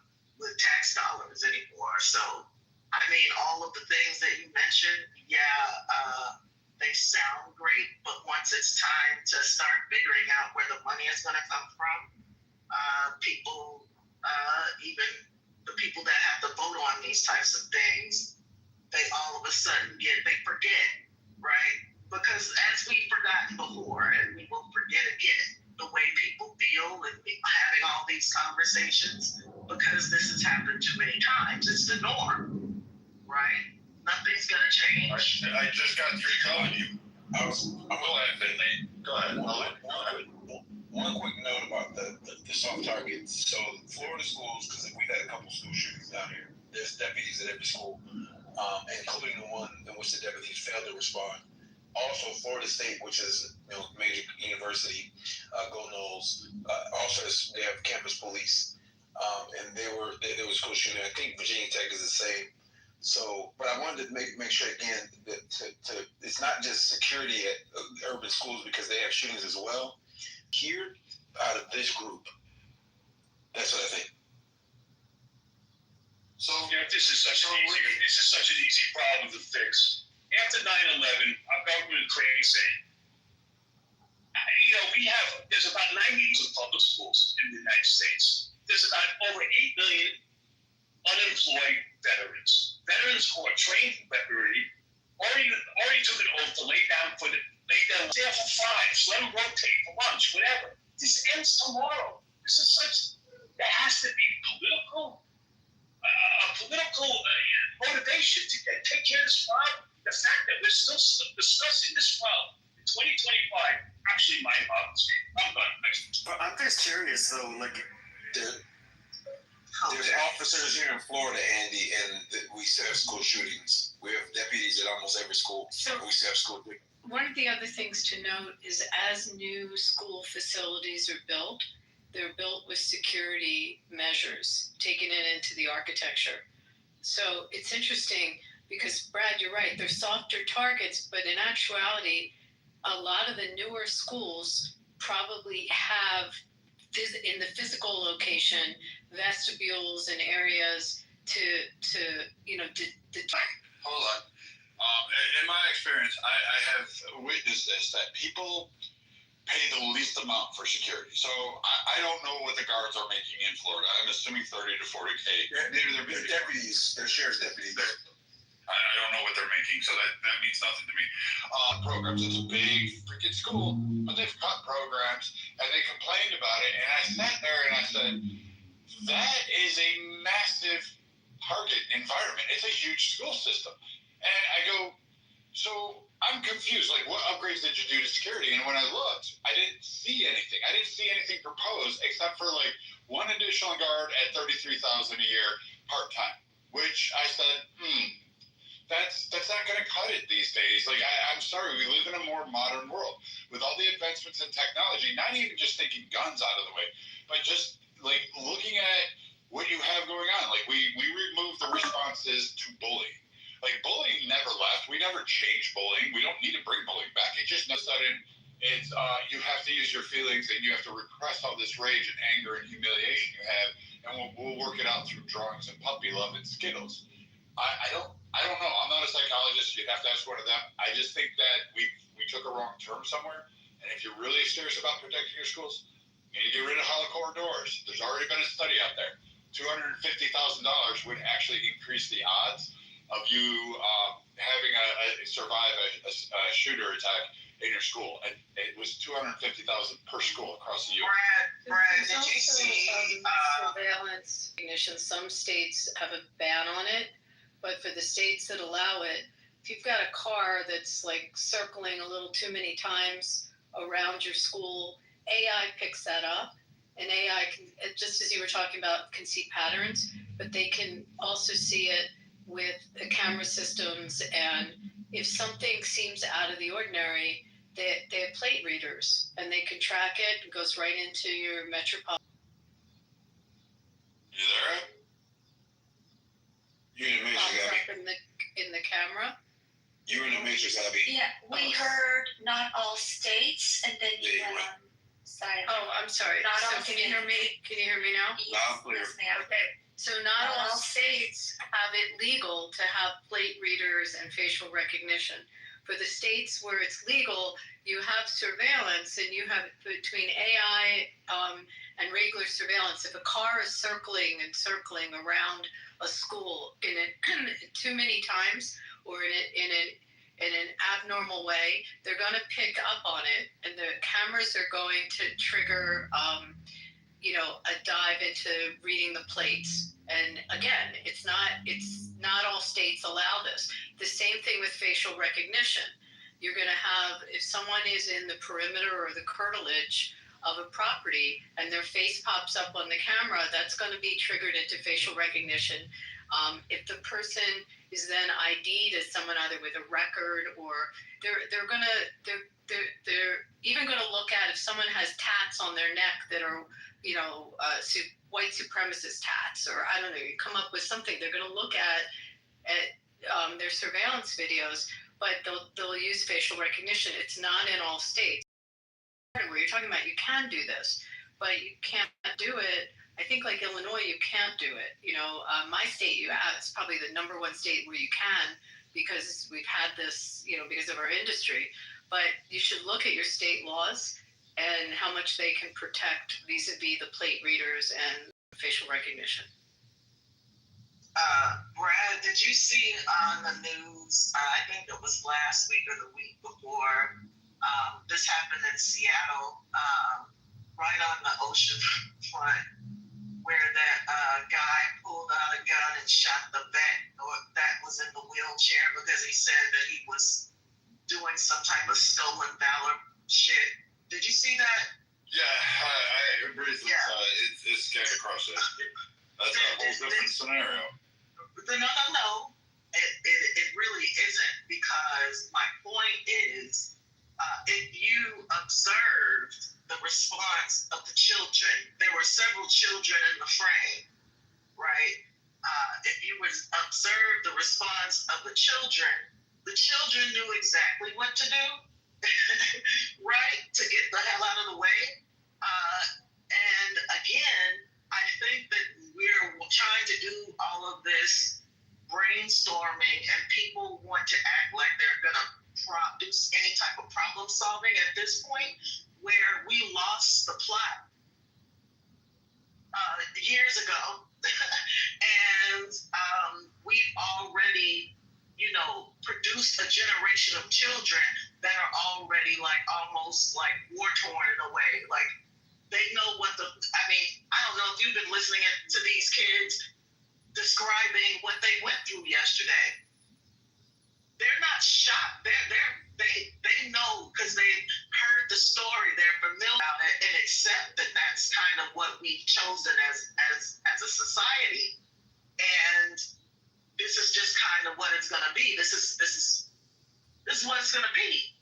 tax dollars anymore. So, I mean, all of the things that you mentioned, they sound great, but once it's time to start figuring out where the money is going to come from, people, even the people that have to vote on these types of things, they all of a sudden they forget, right? Because as we've forgotten before, and we will forget again, the way people feel and having all these conversations, because this has happened too many times. It's the norm, right? Nothing's gonna change. I just got through telling you. Go ahead, Finley. Go ahead. One quick note about the soft targets. So Florida schools, because we've had a couple school shootings down here. There's deputies at every school, including the one in which the deputies failed to respond. Also, Florida State, which is major university, Go Noles, also they have campus police, and there was school shooting. I think Virginia Tech is the same. So, but I wanted to make sure again that it's not just security at urban schools because they have shootings as well. Here, out of this group, that's what I think. So this is such an easy problem to fix. After 9/11, our government crazy. There's about 90 public schools in the United States. There's about over 8 million unemployed veterans. Veterans who are trained in weaponry already took an oath to lay down there for 5, let them rotate for lunch, whatever. This ends tomorrow. There has to be political motivation to take care of this problem. The fact that we're still discussing this problem in 2025 actually my bothers me. I'm done. But I'm just curious though, like there's officers here in Florida, Andy, and we still have school shootings. We have deputies at almost every school. So we still have school shootings. one of the other things to note is as new school facilities are built, they're built with security measures taken into the architecture. So it's interesting because, Brad, you're right, they're softer targets, but in actuality, a lot of the newer schools probably have, in the physical location, vestibules and areas to Hold on. In my experience, I have witnessed this, that people pay the least amount for security. So I don't know what the guards are making in Florida. I'm assuming 30 to 40K. They're deputies. They're sheriff's deputies. I don't know what they're making, so that means nothing to me. Programs. It's a big freaking school, but they've cut programs, and they complained about it. And I sat there and I said, that is a massive target environment. It's a huge school system. And I go, so I'm confused. Like, what upgrades did you do to security? And when I looked, I didn't see anything. I didn't see anything proposed except for like one additional guard at $33,000 a year part-time, which I said, that's not going to cut it these days. Like, I'm sorry, we live in a more modern world with all the advancements in technology, not even just thinking guns out of the way, but just like looking at what you have going on. Like, we removed the responses to bullying. Like, bullying never left. We never changed bullying. We don't need to bring bullying back. It just all of a sudden, it's you have to use your feelings and you have to repress all this rage and anger and humiliation you have, and we'll work it out through drawings and puppy love and Skittles. I don't know. I'm not a psychologist. You'd have to ask one of them. I just think that we took a wrong turn somewhere. And if you're really serious about protecting your schools, you need to get rid of holocaust doors. There's already been a study out there. $250,000 would actually increase the odds of you having survive a shooter attack in your school. And it was $250,000 per school across the U.S. Brad, did you see surveillance recognition? Some states have a ban on it. But for the states that allow it, if you've got a car that's like circling a little too many times around your school, AI picks that up, and AI can, just as you were talking about, can see patterns, but they can also see it with the camera systems. And if something seems out of the ordinary, they have plate readers, and they can track it. It goes right into your metropolitan. You there? You're in the Matrix, Abby. In the camera. You're in the Matrix, Abby. Yeah, we heard not all states, and then you went on silent. Oh, I'm sorry. Not so all can you hear me? Can you hear me now? Yes, Loud, clear. yes, ma'am. Okay. So not all states have it legal to have plate readers and facial recognition. For the states where it's legal, you have surveillance, and you have between AI and regular surveillance. If a car is circling around a school in too many times or in an abnormal way, they're going to pick up on it, and the cameras are going to trigger, a dive into reading the plates. And again, it's not all states allow this. The same thing with facial recognition. You're going to have, if someone is in the perimeter or the curtilage of a property and their face pops up on the camera, that's going to be triggered into facial recognition. If the person is then ID'd as someone either with a record, or they're even going to look at if someone has tats on their neck that are, white supremacist tats, or I don't know, you come up with something. They're going to look at their surveillance videos, but they'll use facial recognition. It's not in all states. Where you're talking about, you can do this, but you can't do it. I think like Illinois, you can't do it. My state, it's probably the number one state where you can, because we've had this, because of our industry. But you should look at your state laws and how much they can protect vis-a-vis the plate readers and facial recognition. Brad, did you see on the news, I think it was last week or the week before, this happened in Seattle, right on the ocean front, where that guy pulled out a gun and shot the vet that was in the wheelchair because he said that he was doing some type of stolen valor shit. Did you see that? Yeah, I briefly saw it. It's scared across it. That's a whole different scenario. No. It really isn't, because my point is, if you observed the response of the children, there were several children in the frame, right? If you observe the response of the children knew exactly what to do, right? To get the hell out of the way. And again, I think that we're trying to do all of this brainstorming, and people want to act like they're going to do any type of problem solving at this point, where we lost the plot years ago. And we've already, produced a generation of children that are already almost war-torn in a way. They know what I don't know if you've been listening to these kids describing what they went through yesterday. They're not shocked. They know, because they've heard the story. They're familiar about it and accept that that's kind of what we've chosen as a society. And this is just kind of what it's going to be. This is what it's going to be.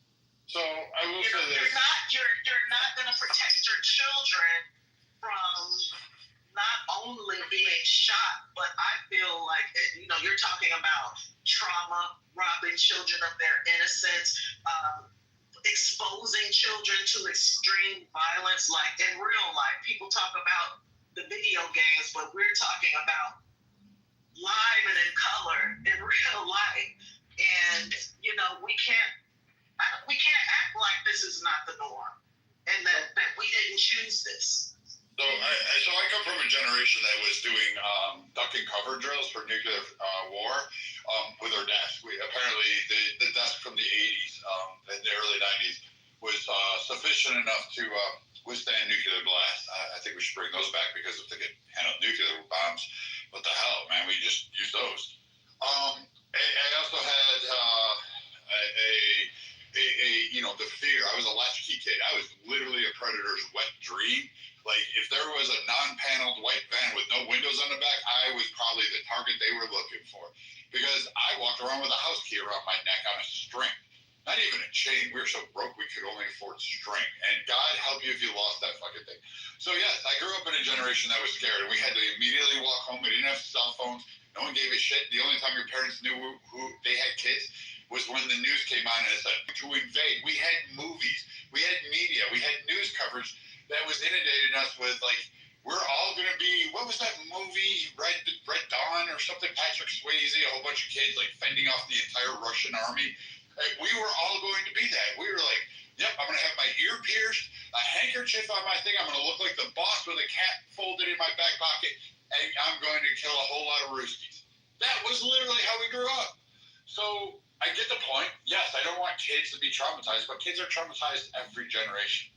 So I will say this: you're not going to protect your children from not only being shot, but I feel like you're talking about trauma, robbing children of their innocence, exposing children to extreme violence. Like in real life, people talk about the video games, but we're talking about live and in color in real life. And we can't act like this is not the norm, and that we didn't choose this. So I come from a generation that was doing duck and cover drills for nuclear war with our desk. Apparently the desk from the 80s and the early 90s was sufficient enough to withstand nuclear blast. I think we should bring those back, because if they could handle nuclear bombs, what the hell, man? We just use those. I also had the fear. I was a latchkey kid. I was literally a predator's wet dream. Like, if there was a non-paneled white van with no windows on the back, I was probably the target they were looking for, because I walked around with a house key around my neck on a string. Not even a chain. We were so broke we could only afford string. And God help you if you lost that fucking thing. So yes, I grew up in a generation that was scared, and we had to immediately walk home. We didn't have cell phones. No one gave a shit. The only time your parents knew who they had kids was when the news came on and it said to invade. We had movies. We had media. We had news coverage that was inundating us with, we're all going to be, what was that movie, Red Dawn or something? Patrick Swayze, a whole bunch of kids fending off the entire Russian army. Like, we were all going to be that. We were like, yep, I'm going to have my ear pierced, a handkerchief on my thing. I'm going to look like the boss with a cat folded in my back pocket, and I'm going to kill a whole lot of roosties. That was literally how we grew up. So I get the point. Yes, I don't want kids to be traumatized, but kids are traumatized every generation.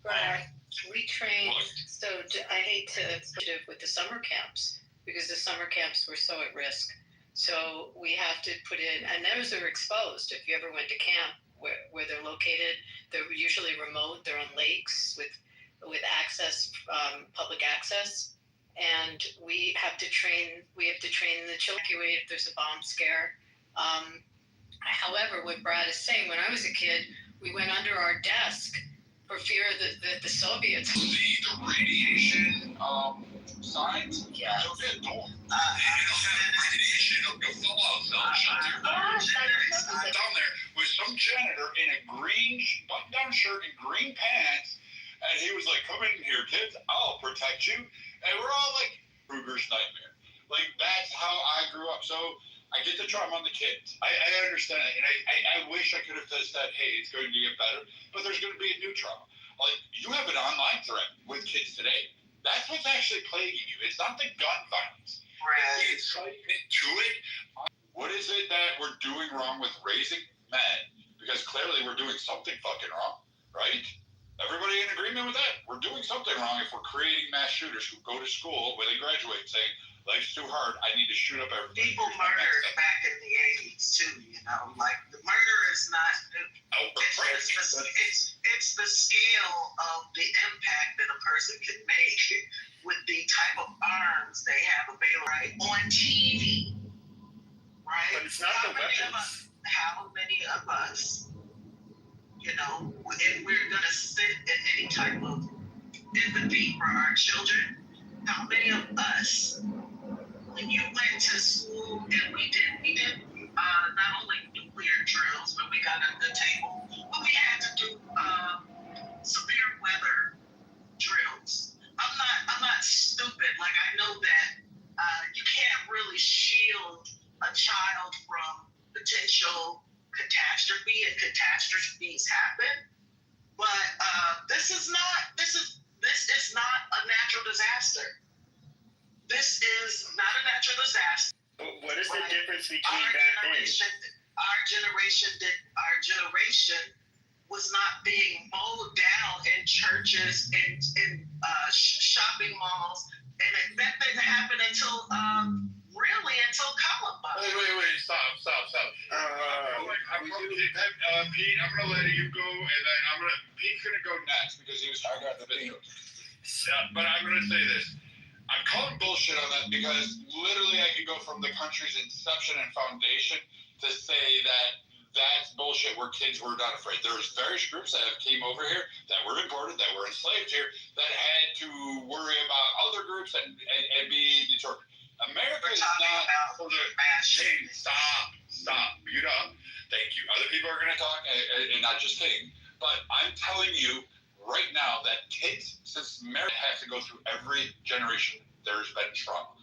Brad, we trained, so I hate to put it with the summer camps, because the summer camps were so at risk. So we have to put in, and those are exposed. If you ever went to camp where they're located, they're usually remote. They're on lakes with access, public access. And we have to train the children if there's a bomb scare. However, what Brad is saying, when I was a kid, we went under our desk for fear of the Soviets. The radiation signs? Yeah. Radiation of your fallout zone shelter. Down there with some janitor in a green button-down shirt and green pants, and he was like, "Come in here, kids. I'll protect you." And we're all like, Kruger's nightmare. Like, that's how I grew up. So I get the trauma on the kids. I understand it. And I wish I could have said, hey, it's going to get better. But there's going to be a new trauma. Like, you have an online threat with kids today. That's what's actually plaguing you. It's not the gun violence. Right. It's incitement to it. What is it that we're doing wrong with raising men? Because clearly we're doing something fucking wrong, right? Everybody in agreement with that? We're doing something wrong if we're creating mass shooters who go to school when they graduate saying, life's too hard, I need to shoot up everybody. People murdered back in the 80s too, like the murder is not, it's the scale of the impact that a person can make with the type of arms they have available, right, on TV, right? But it's not the weapons. How many of us, if we're going to sit in any type of empathy for our children, how many of us, when you went to school and we did not only nuclear drills, but we got at the table, but we had to do severe weather drills. I'm not stupid. Like, I know that you can't really shield a child from potential catastrophe, and catastrophes happen. But this is not a natural disaster. This is not a natural disaster. What is the difference between back then? Our generation was not being mowed down in churches, in shopping malls, and that didn't happen until Columbine. Wait, stop. Pete, I'm going to let you go, and then Pete's going to go next because he was talking about the video. But I'm going to say this. I'm calling bullshit on that because literally I can go from the country's inception and foundation to say that that's bullshit where kids were not afraid. There's various groups that have came over here that were imported, that were enslaved here, that had to worry about other groups and be determined. America is not for the shame. Stop. Mute up. Thank you. Other people are going to talk, and not just King. But I'm telling you right now that kids, since America has to go through every generation, there's been trauma.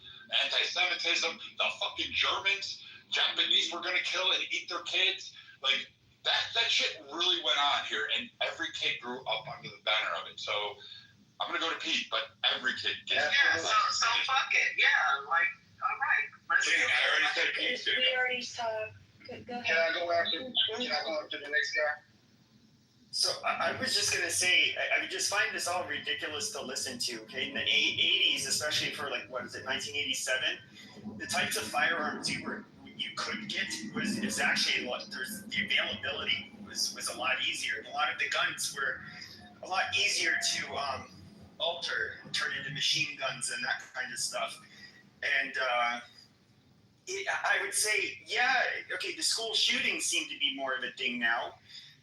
Anti-Semitism, the fucking Germans, Japanese were going to kill and eat their kids. Like, that shit really went on here, and every kid grew up under the banner of it. So I'm going to go to Pete, but every kid gets it. Yeah, so fuck it. Yeah, like, all right. Let's I already said Pete. We already talked. Go ahead. Can I go after the next guy? So I was just going to say, I just find this all ridiculous to listen to, okay? In the 80s, especially for 1987, the types of firearms you could get was actually a lot, the availability was a lot easier. And a lot of the guns were a lot easier to alter and turn into machine guns and that kind of stuff. And I would say, the school shootings seem to be more of a thing now.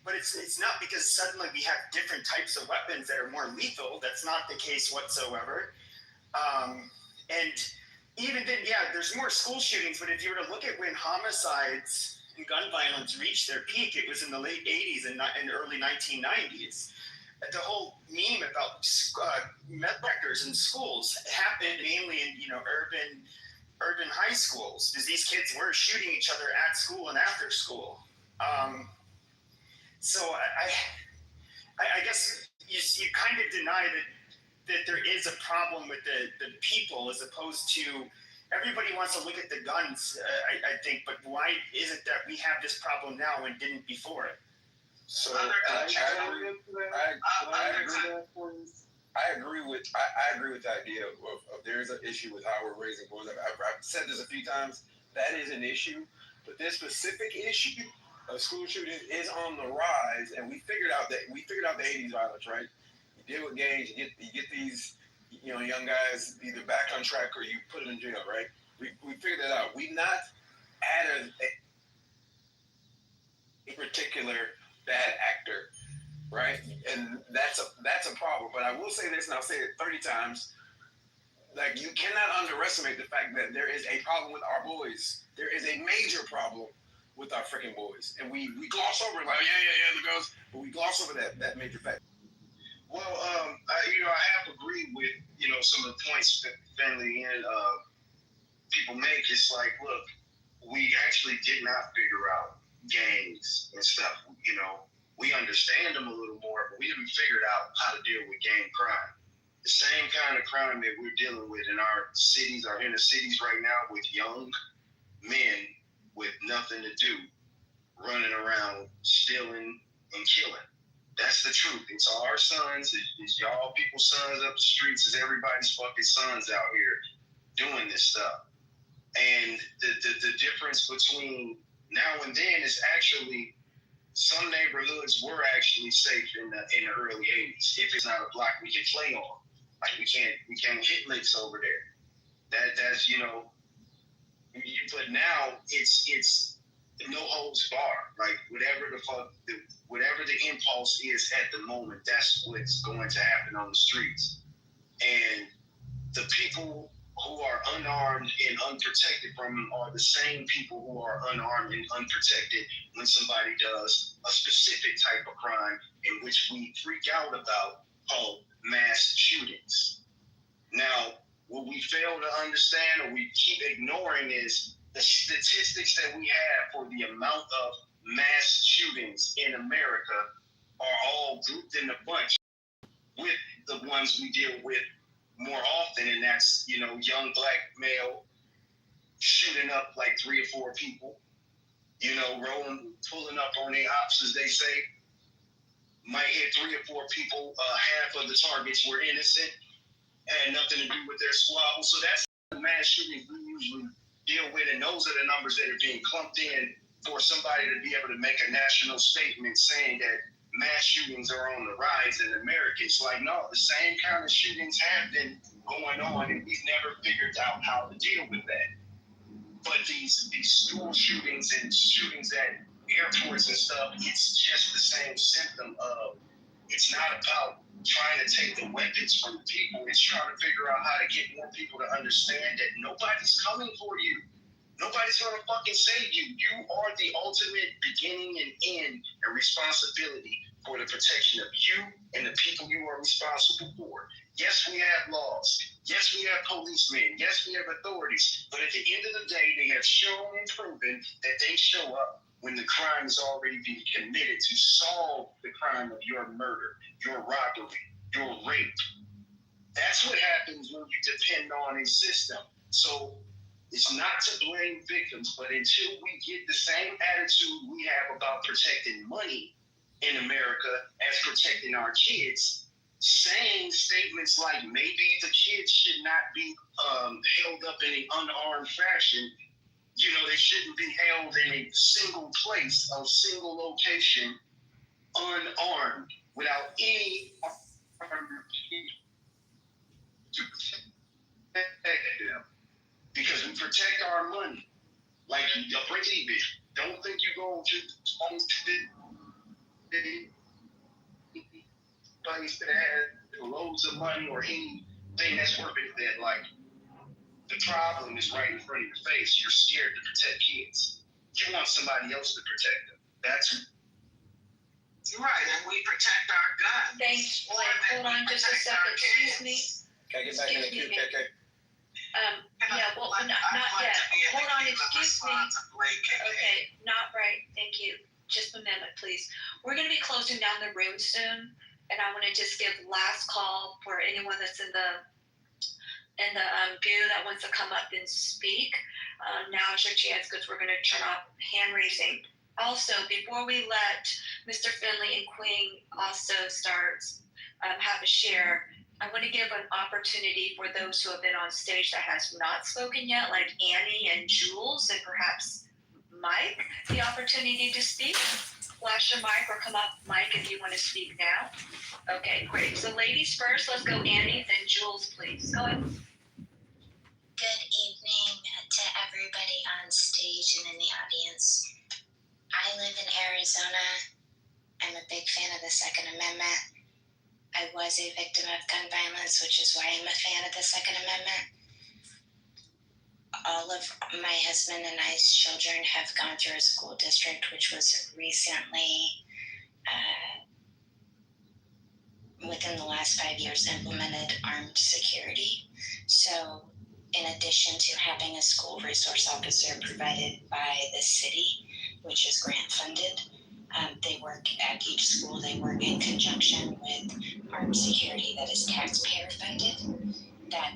But it's not because suddenly we have different types of weapons that are more lethal. That's not the case whatsoever. And even then, there's more school shootings. But if you were to look at when homicides and gun violence reached their peak, it was in the late 80s and early 1990s. The whole meme about meth detectors in schools happened mainly in urban high schools, because these kids were shooting each other at school and after school. So I guess you kind of deny that there is a problem with the people as opposed to everybody wants to look at the guns, I think, but why is it that we have this problem now and didn't before it? So I agree with the idea of there's an issue with how we're raising boys. I've said this a few times. That is an issue, but this specific issue of school shootings is on the rise, and we figured out the 80s violence, right? You deal with gangs, you get these young guys either back on track or you put them in jail, right? We figured that out. We not added a particular bad actor, right? And that's a problem. But I will say this, and I'll say it 30 times. Like, you cannot underestimate the fact that there is a problem with our boys. There is a major problem with our freaking boys, and we gloss over it like the girls, but we gloss over that major fact. Well, I have agreed with some of the points that family and people make. It's like, look, we actually did not figure out gangs and stuff. We understand them a little more, but we didn't figure out how to deal with gang crime. The same kind of crime that we're dealing with in our cities, our inner cities right now, with young men with nothing to do, running around stealing and killing. That's the truth. It's our sons. It's y'all people's sons up the streets. It's everybody's fucking sons out here doing this stuff. And the difference between now and then is actually some neighborhoods were actually safe in the early 80s. If it's not a block we can play on, like we can't hit licks over there. That's but now it's no holds barred. Like whatever the impulse is at the moment, that's what's going to happen on the streets. And the people who are unarmed and unprotected from them are the same people who are unarmed and unprotected when somebody does a specific type of crime in which we freak out about, called mass shootings. Now, what we fail to understand or we keep ignoring is the statistics that we have for the amount of mass shootings in America are all grouped in a bunch with the ones we deal with more often, and that's, young black male shooting up like 3 or 4 people, pulling up on their ops, as they say, might hit 3 or 4 people, half of the targets were innocent, had nothing to do with their squabble. So that's the mass shootings we usually deal with, and those are the numbers that are being clumped in for somebody to be able to make a national statement saying that mass shootings are on the rise in America. It's like, no, the same kind of shootings have been going on, and we've never figured out how to deal with that. But these school shootings and shootings at airports and stuff, it's just the same symptom of, it's not about trying to take the weapons from the people. It's trying to figure out how to get more people to understand that nobody's coming for you. Nobody's going to fucking save you. You are the ultimate beginning and end and responsibility for the protection of you and the people you are responsible for. Yes, we have laws. Yes, we have policemen. Yes, we have authorities. But at the end of the day, they have shown and proven that they show up when the crime has already been committed to solve the crime of your murder, your robbery, your rape. That's what happens when you depend on a system. So it's not to blame victims, but until we get the same attitude we have about protecting money in America as protecting our kids, saying statements like maybe the kids should not be held up in an unarmed fashion. They shouldn't be held in a single place, a single location, unarmed, without any to protect them. Because we protect our money. Like a break even. Don't think you go to place that has loads of money or anything that's worth it, that like the problem is right in front of your face. You're scared to protect kids. You want somebody else to protect them. That's right, and we protect our guns. Thanks. Hold on just a second. Excuse me. Can I get back in the queue, KK? Yeah, well, not yet. Hold on, excuse me. Okay, not right. Thank you. just a minute, please. We're going to be closing down the room soon, and I want to just give last call for anyone that's in the queue that wants to come up and speak. Now is your chance because we're going to turn off hand raising. Also, before we let Mr. Finley and Queen also start have a share, I want to give an opportunity for those who have been on stage that has not spoken yet, like Annie and Jules, and perhaps Mike, the opportunity to speak. Flash your mic or come up, Mike, if you want to speak now. Okay, great. So ladies first, let's go Annie, then Jules, please. Go ahead. Good evening to everybody on stage and in the audience. I live in Arizona. I'm a big fan of the Second Amendment. I was a victim of gun violence, which is why I'm a fan of the Second Amendment. All of my husband and I's children have gone through a school district which was recently, within the last 5 years, implemented armed security. So in addition to having a school resource officer provided by the city, which is grant funded, they work at each school. They work in conjunction with armed security that is taxpayer funded, that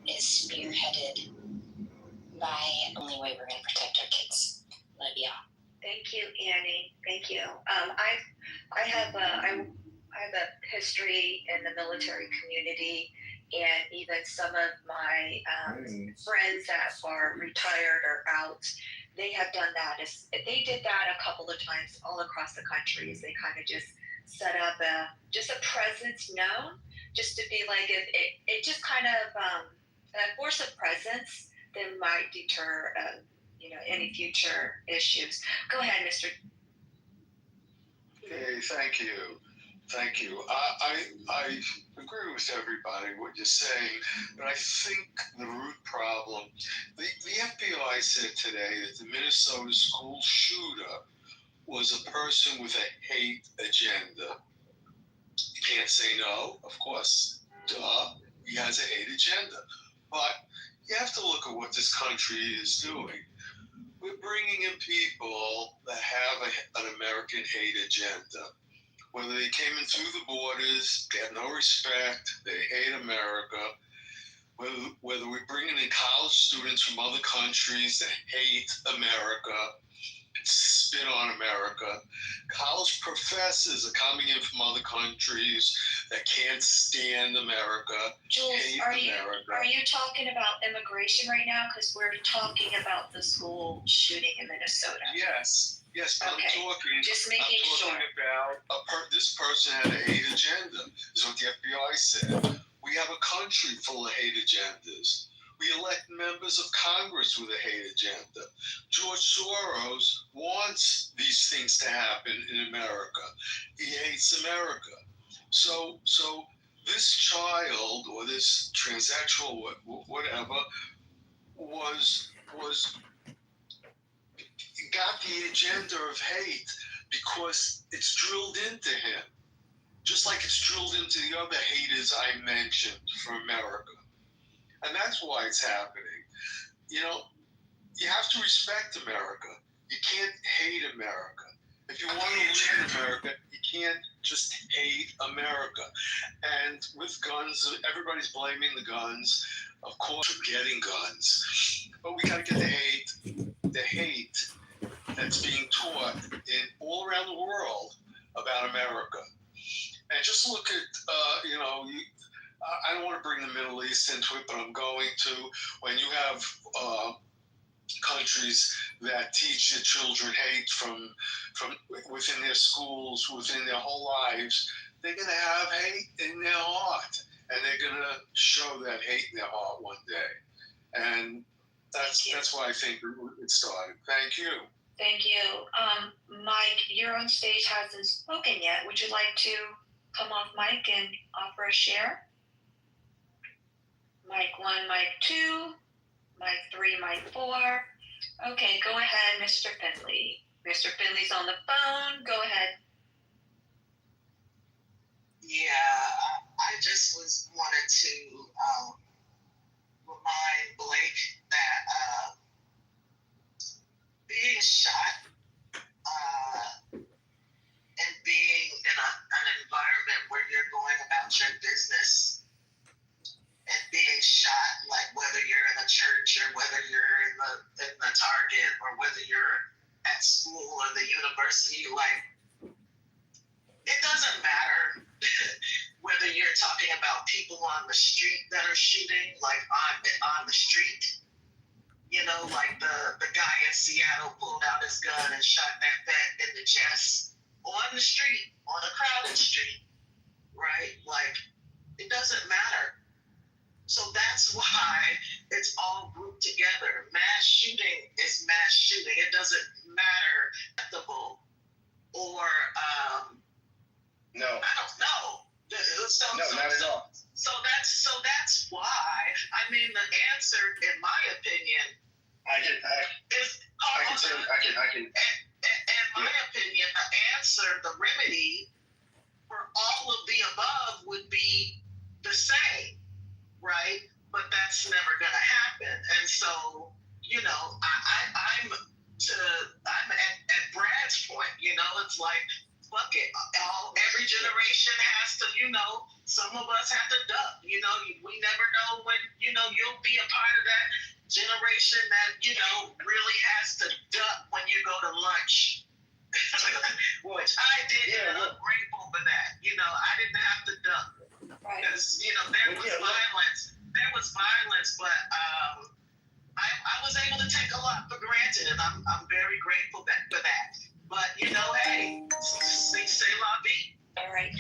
is spearheaded by the only way we're going to protect our kids. Love y'all. Thank you, Annie. Thank you. I have a history in the military community, and even some of my friends that are retired or out, they have done that. They did that a couple of times all across the country. As they kind of just set up a presence known, just to be like it just kind of a force of presence that might deter any future issues. Go ahead, Mr. Hey, thank you. Thank you. I agree with everybody what you're saying, but I think the root problem, the FBI said today that the Minnesota school shooter was a person with a hate agenda. You can't say no, of course. Duh, he has a hate agenda. But you have to look at what this country is doing. We're bringing in people that have an American hate agenda. Whether they came in through the borders, they have no respect, they hate America. Whether we're bringing in college students from other countries that hate America, spit on America. College professors are coming in from other countries that can't stand America. Jules, are you talking about immigration right now? Because we're talking about the school shooting in Minnesota. Yes, but okay. I'm talking sure. about this person had a hate agenda, is what the FBI said. We have a country full of hate agendas. We elect members of Congress with a hate agenda. George Soros wants these things to happen in America. He hates America. So this child or this transsexual, whatever, got the agenda of hate because it's drilled into him, just like it's drilled into the other haters I mentioned for America. And that's why it's happening. You have to respect America. You can't hate America. If you want to live in America, you can't just hate America. And with guns, everybody's blaming the guns, of course, for getting guns. But we got to get the hate that's being taught all around the world about America. And just look at, I don't want to bring the Middle East into it, but I'm going to. When you have countries that teach their children hate from within their schools, within their whole lives, they're going to have hate in their heart, and they're going to show that hate in their heart one day. And that's why I think it started. Thank you. Thank you. Mike, you're on stage, hasn't spoken yet. Would you like to come off mic and offer a share? Mic 1, mic 2, mic 3, mic 4. Okay, go ahead, Mr. Finley. Mr. Finley's on the phone. Go ahead. Yeah, I just wanted to remind Blake that being shot University, like, it doesn't matter whether you're talking about people on the street that are shooting, like on the street. You know, like the guy in Seattle pulled out his gun and shot that vet in the chest on the street, on a crowded street, right? Like, it doesn't matter. So that's why it's all grouped together. Mass shooting is mass shooting. It doesn't matter acceptable or no. I don't know. No, not at all. So that's why. I mean, the answer, in my opinion, in my opinion, the answer, the remedy for all of the above would be the same, right? But that's never gonna happen. And so, you know, I'm at Brad's point. You know, it's like, fuck it. Every generation has to, you know, some of us have to duck. You know, we never know when, you know, you'll be a part of that generation that, you know, really has to duck when you go to lunch. Which I did, and I'm grateful for that. You know, I didn't have to duck. Because, you know, there was violence, but I was able to take a lot for granted, and I'm very grateful for that. But, you know, hey, say la vie. All right.